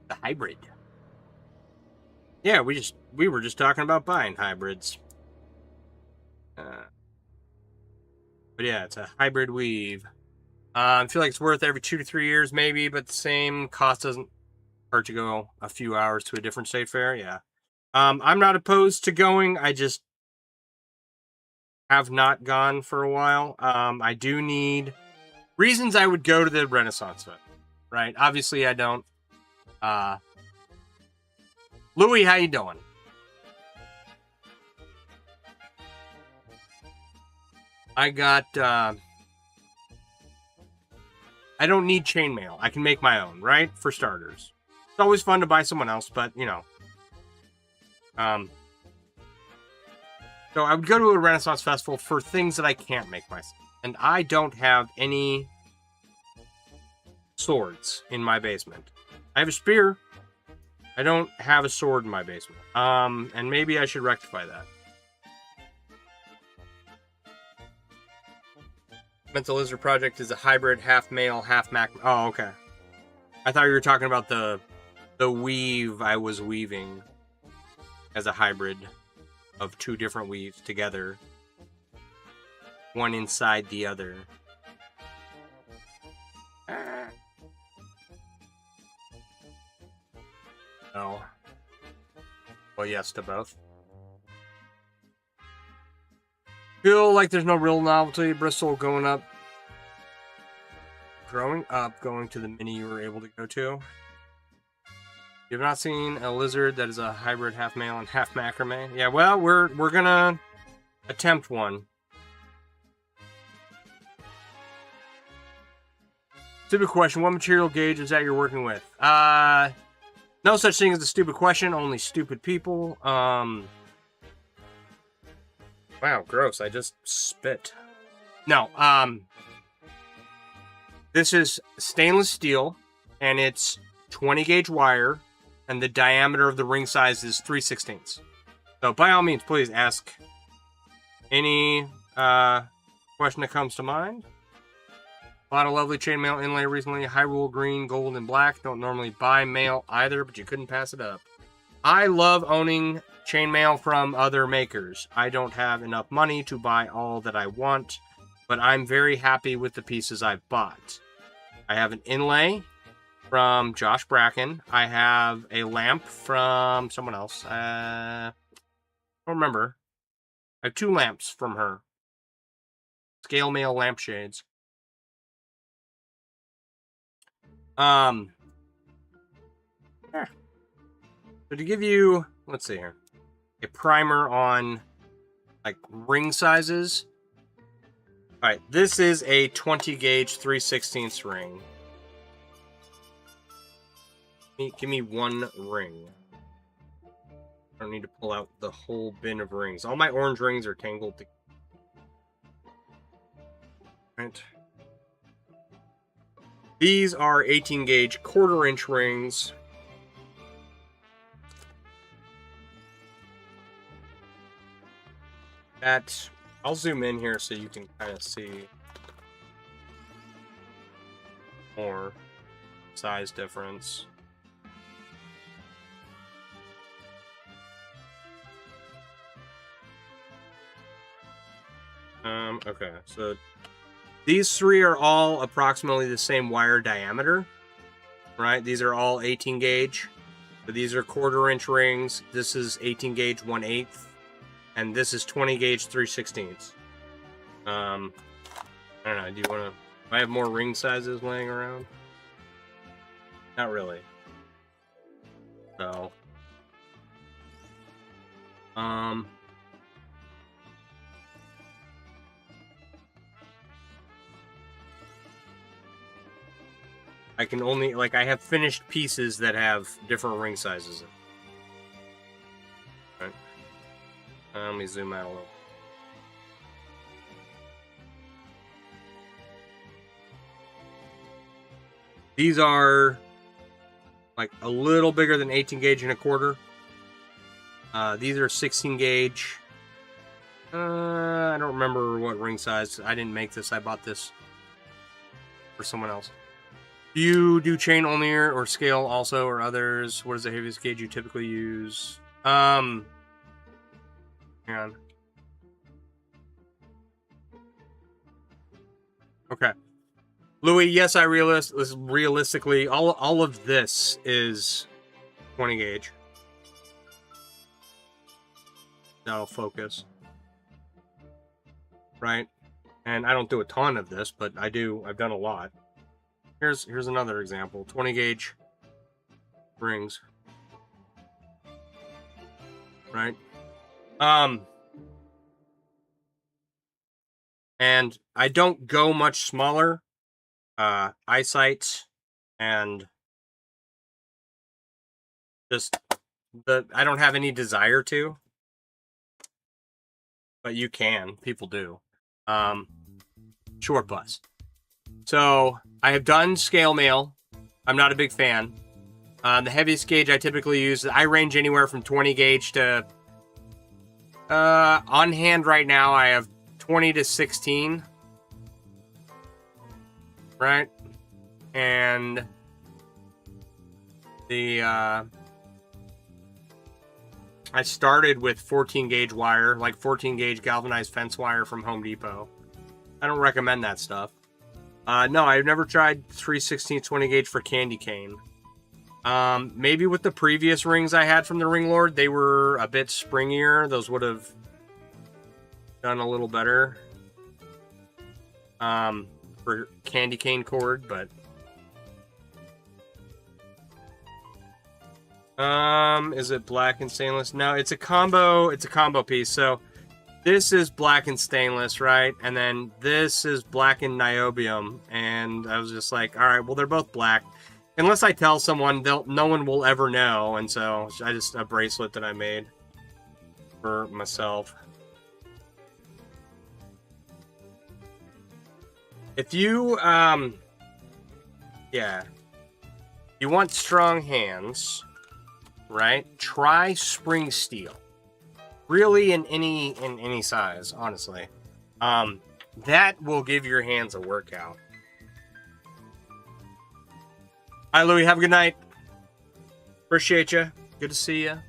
the hybrid. Yeah, we were just talking about buying hybrids. But yeah, it's a hybrid weave. I feel like it's worth every 2 to 3 years, maybe, but the same cost doesn't hurt to go a few hours to a different state fair. Yeah. I'm not opposed to going. I just have not gone for a while. I do need reasons I would go to the Renaissance Fest, right? Obviously, I don't. Louis, how you doing? I got. I don't need chainmail. I can make my own, right? For starters, it's always fun to buy someone else, but you know. So I would go to a Renaissance Festival for things that I can't make myself, and I don't have any swords in my basement. I have a spear. I don't have a sword in my basement. And maybe I should rectify that. Mental Lizard Project is a hybrid, half male, half Mac. Oh, okay. I thought you were talking about the weave I was weaving as a hybrid of 2 different weaves together, one inside the other. No. Well, yes to both. Feel like there's no real novelty. Bristol going up. Growing up, going to the mini you were able to go to. You've not seen a lizard that is a hybrid, half male and half macrame? Yeah, well, we're gonna attempt one. Stupid question. What material gauge is that you're working with? No such thing as a stupid question. Only stupid people. Wow, gross. I just spit. No, this is stainless steel, and it's 20 gauge wire, and the diameter of the ring size is 3/16. So by all means, please ask any question that comes to mind. A lot of lovely chainmail inlay recently. Hyrule green, gold, and black. Don't normally buy mail either, but you couldn't pass it up. I love owning chainmail from other makers. I don't have enough money to buy all that I want, but I'm very happy with the pieces I've bought. I have an inlay from Josh Bracken. I have a lamp from someone else. I don't remember. I have 2 lamps from her. Scale mail lampshades. Yeah. So to give you, let's see here, a primer on like ring sizes. All right, this is a 20 gauge 3/16 ring. Give me 1 ring. I don't need to pull out the whole bin of rings. All my orange rings are tangled together. Right. These are 18 gauge 1/4 inch rings. That, I'll zoom in here so you can kind of see more size difference. Okay, so these 3 are all approximately the same wire diameter, right? These are all 18 gauge. So these are 1/4 inch rings. This is 18 gauge 1/8, and this is 20 gauge 3/16. I don't know. Do you want to? I have more ring sizes laying around. Not really. So, I can only, like, I have finished pieces that have different ring sizes. Right. Let me zoom out a little. These are like a little bigger than 18 gauge and a quarter. These are 16 gauge. I don't remember what ring size. I didn't make this. I bought this for someone else. Do you do chain only or scale also or others? What is the heaviest gauge you typically use? Hang on. Okay. Louis, yes, realistically, all of this is 20 gauge. That'll focus. Right? And I don't do a ton of this, but I've done a lot. Here's another example. 20 gauge rings. Right? And I don't go much smaller. Eyesight and just I don't have any desire to, but you can. People do. Short bus. So I have done scale mail. I'm not a big fan. The heaviest gauge I typically use, I range anywhere from 20 gauge to on hand right now I have 20 to 16. Right? And I started with 14 gauge wire, like 14 gauge galvanized fence wire from Home Depot. I don't recommend that stuff. No, I've never tried 3/16 20 gauge for candy cane. Maybe with the previous rings I had from the Ring Lord, they were a bit springier. Those would have done a little better. For candy cane cord, but is it black and stainless? No, it's a combo piece. So this is black and stainless, right? And then this is black and niobium. And I was just like, all right, well, they're both black. Unless I tell someone, no one will ever know. And so I just a bracelet that I made for myself. If you, you want strong hands, right? Try spring steel. Really, in any size, honestly. That will give your hands a workout. Hi, Louie. Have a good night. Appreciate you. Good to see you.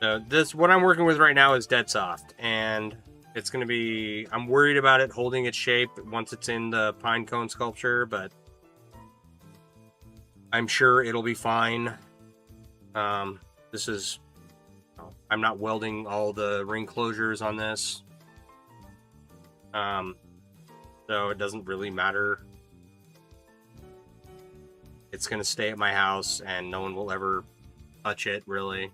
So what I'm working with right now is dead soft, and it's going to be, I'm worried about it holding its shape once it's in the Pinecone sculpture, but I'm sure it'll be fine. This is, I'm not welding all the ring closures on this. So it doesn't really matter. It's going to stay at my house, and no one will ever touch it, really.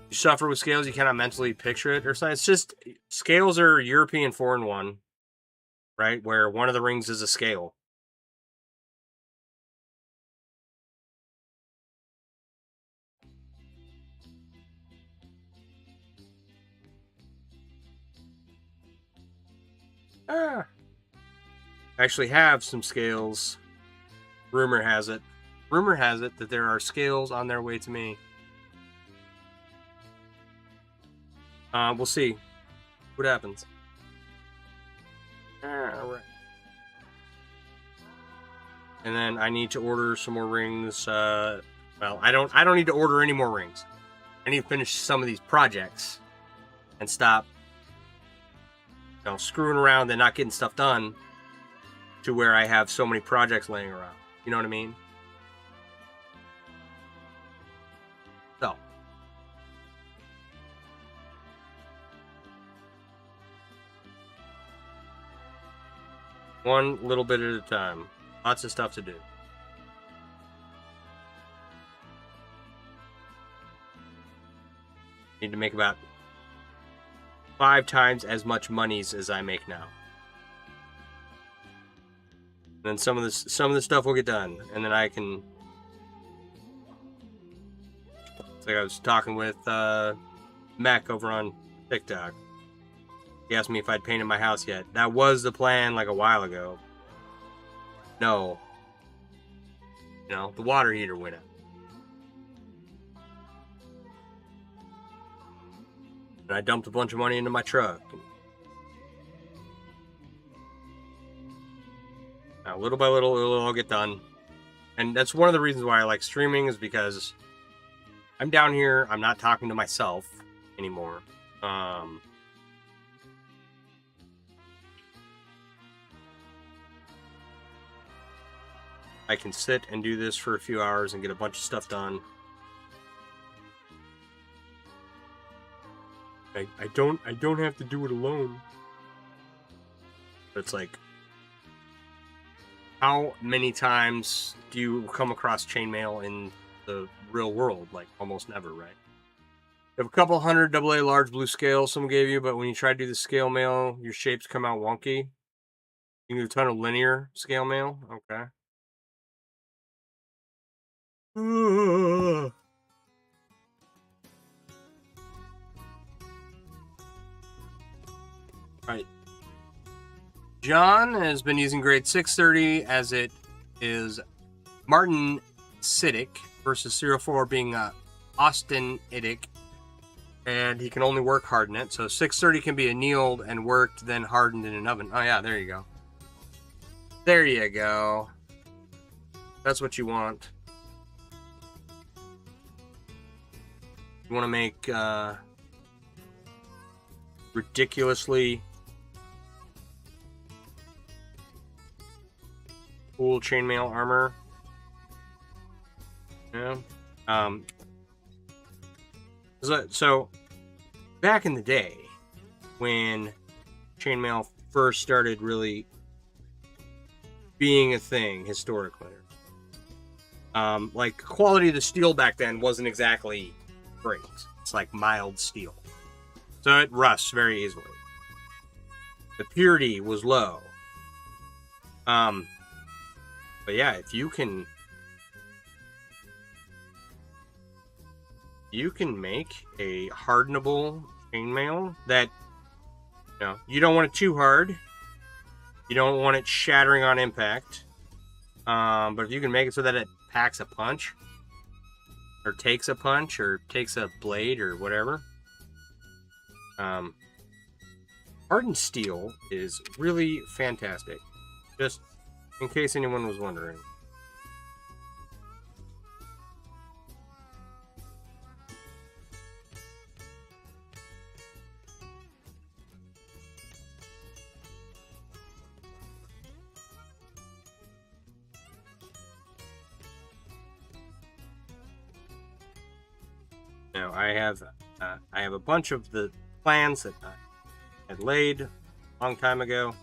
You suffer with scales, you cannot mentally picture it or something. It's just, scales are European 4-in-1, right? Where one of the rings is a scale. I actually have some scales. Rumor has it that there are scales on their way to me. We'll see what happens. All right. And then I need to order some more rings. Well, I don't need to order any more rings. I need to finish some of these projects and stop, screwing around and not getting stuff done to where I have so many projects laying around. You know what I mean? So. One little bit at a time. Lots of stuff to do. Need to make about 5 times as much monies as I make now. And then some of the stuff will get done, and then I can. It's like I was talking with Mac over on TikTok. He asked me if I'd painted my house yet. That was the plan like a while ago. No. You know, the water heater went out. And I dumped a bunch of money into my truck. Now, little by little, it'll all get done. And that's one of the reasons why I like streaming, is because I'm down here. I'm not talking to myself anymore. I can sit and do this for a few hours and get a bunch of stuff done. I don't have to do it alone. But it's like, how many times do you come across chainmail in the real world? Like, almost never, right? You have a couple hundred AA large blue scales someone gave you, but when you try to do the scale mail, your shapes come out wonky. You can do a ton of linear scale mail. Okay. Right. John has been using grade 630 as it is Martin Siddick versus 04 being Austin Iddick. And he can only work hard in it. So 630 can be annealed and worked, then hardened in an oven. Oh yeah, there you go. There you go. That's what you want. You want to make ridiculously cool chainmail armor. Yeah. So back in the day, when chainmail first started really being a thing historically, like, quality of the steel back then wasn't exactly great. It's like mild steel, so it rusts very easily. The purity was low. But yeah, if you can make a hardenable chainmail that, you know, you don't want it too hard, you don't want it shattering on impact, but if you can make it so that it packs a punch, or takes a punch, or takes a blade, or whatever. Hardened steel is really fantastic, just in case anyone was wondering. Now, I have a bunch of the plans that I had laid a long time ago.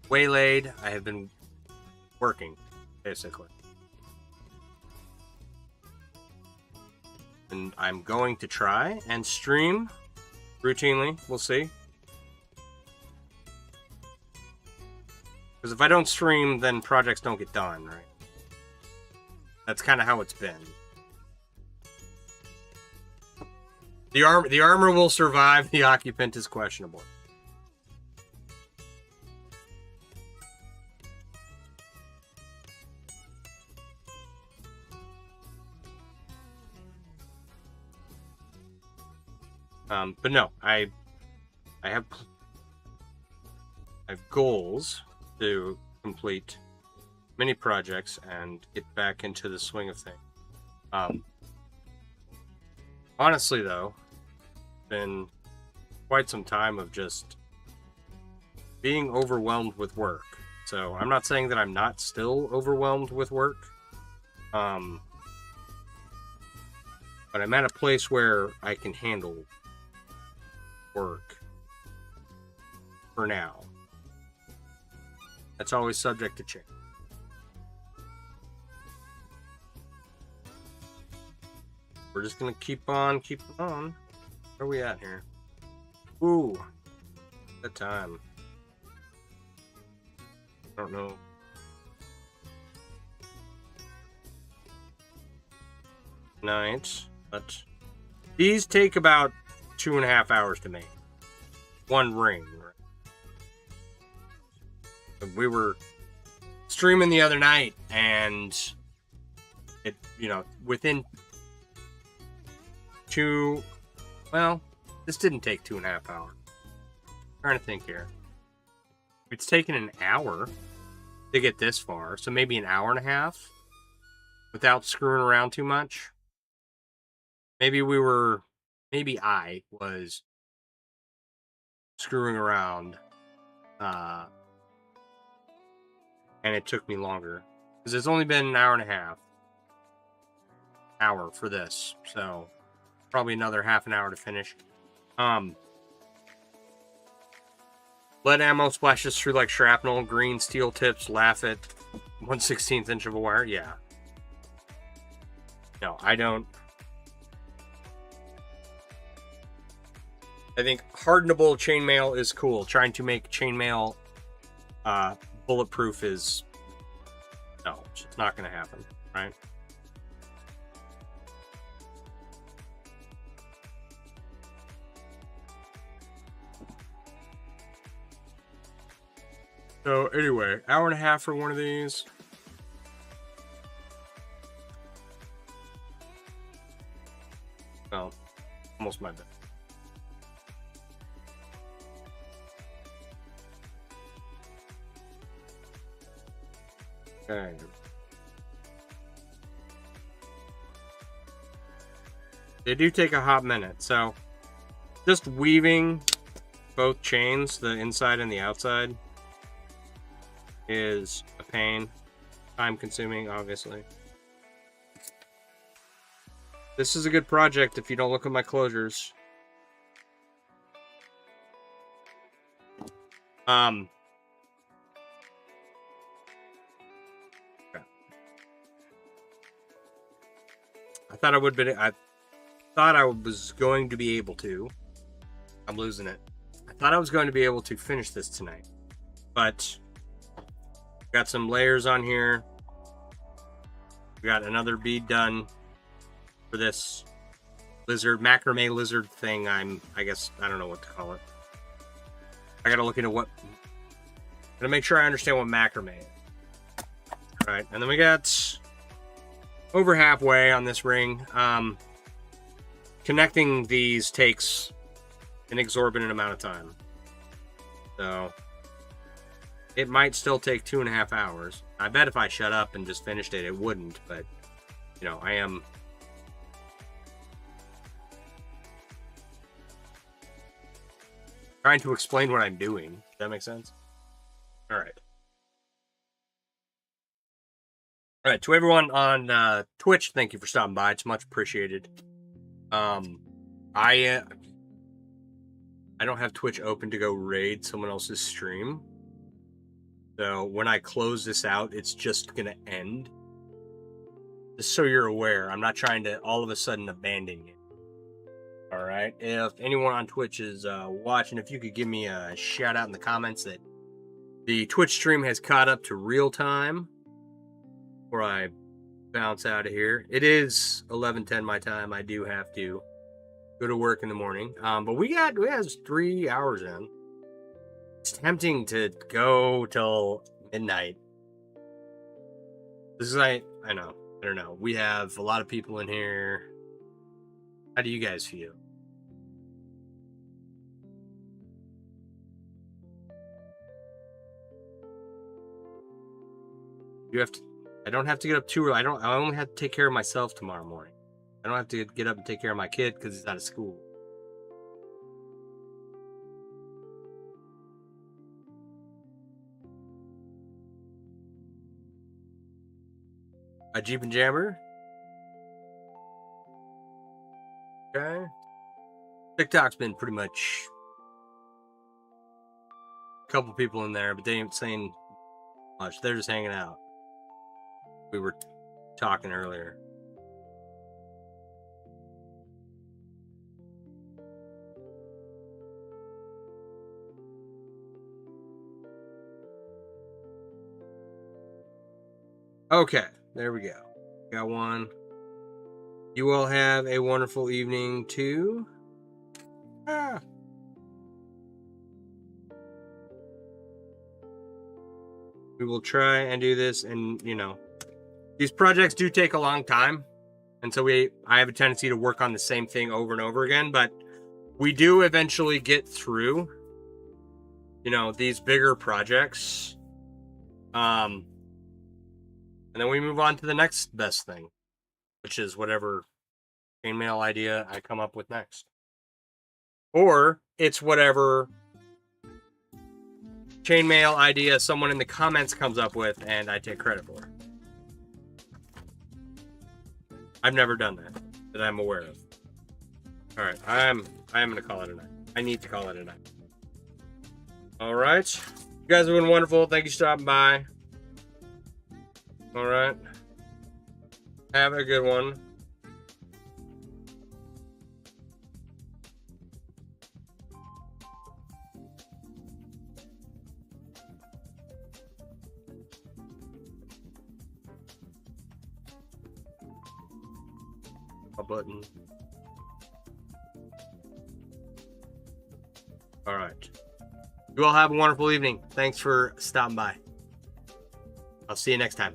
Waylaid. I have been working, basically. And I'm going to try and stream routinely. We'll see. Because if I don't stream, then projects don't get done, right? That's kind of how it's been. The armor will survive. The occupant is questionable. But no, I have goals to complete many projects and get back into the swing of things. Honestly, though, it's been quite some time of just being overwhelmed with work. So I'm not saying that I'm not still overwhelmed with work. But I'm at a place where I can handle work for now. That's always subject to change. We're just gonna keep on. Where are we at here? Ooh, that time. I don't know. Night, but these take about 2.5 hours to make. one ring. We were streaming the other night, and it, within this didn't take 2.5 hours. I'm trying to think here. It's taken an hour to get this far, so maybe an hour and a half without screwing around too much. Maybe I was screwing around, and it took me longer. Because it's only been an hour and a half. Hour for this, so probably another half an hour to finish. Lead ammo splashes through like shrapnel, green steel tips laugh at 1/16 inch of a wire. Yeah. No, I don't. I think hardenable chainmail is cool. Trying to make chainmail bulletproof is... No, it's not going to happen, right? So anyway, hour and a half for one of these. Well, almost my bed. Okay. They do take a hot minute, so just weaving both chains, the inside and the outside, is a pain. Time consuming, obviously. This is a good project if you don't look at my closures. Okay. I thought I was going to be able to. I'm losing it. I thought I was going to be able to finish this tonight, but got some layers on here. We got another bead done for this macrame lizard thing. I don't know what to call it. I gotta look into gotta make sure I understand what macrame is. All right, and then we got over halfway on this ring. Connecting these takes an exorbitant amount of time, so it might still take 2.5 hours. I bet if I shut up and just finished it, it wouldn't, but I am trying to explain what I'm doing. Does that make sense? All right. All right, to everyone on Twitch, thank you for stopping by. It's much appreciated. I don't have Twitch open to go raid someone else's stream. So when I close this out, it's just going to end. Just so you're aware, I'm not trying to all of a sudden abandon it. All right. If anyone on Twitch is watching, if you could give me a shout out in the comments that the Twitch stream has caught up to real time before I bounce out of here. It is 11:10 my time. I do have to go to work in the morning. But we have 3 hours in. It's tempting to go till midnight. This is I know. I don't know. We have a lot of people in here. How do you guys feel? I don't have to get up too early. I only have to take care of myself tomorrow morning. I don't have to get up and take care of my kid because he's out of school. A Jeep and Jammer. Okay. TikTok's been pretty much a couple people in there, but they ain't saying much. They're just hanging out. We were talking earlier. Okay, there we go. Got one. You all have a wonderful evening too. We will try and do this, and you know, these projects do take a long time, and so I have a tendency to work on the same thing over and over again, but we do eventually get through, you know, these bigger projects. And then we move on to the next best thing, which is whatever chainmail idea I come up with next. Or it's whatever chainmail idea someone in the comments comes up with and I take credit for. I've never done that I'm aware of. All right, I am going to call it a night. I need to call it a night. All right. You guys have been wonderful. Thank you for stopping by. All right. Have a good one. A button. All right. You all have a wonderful evening. Thanks for stopping by. I'll see you next time.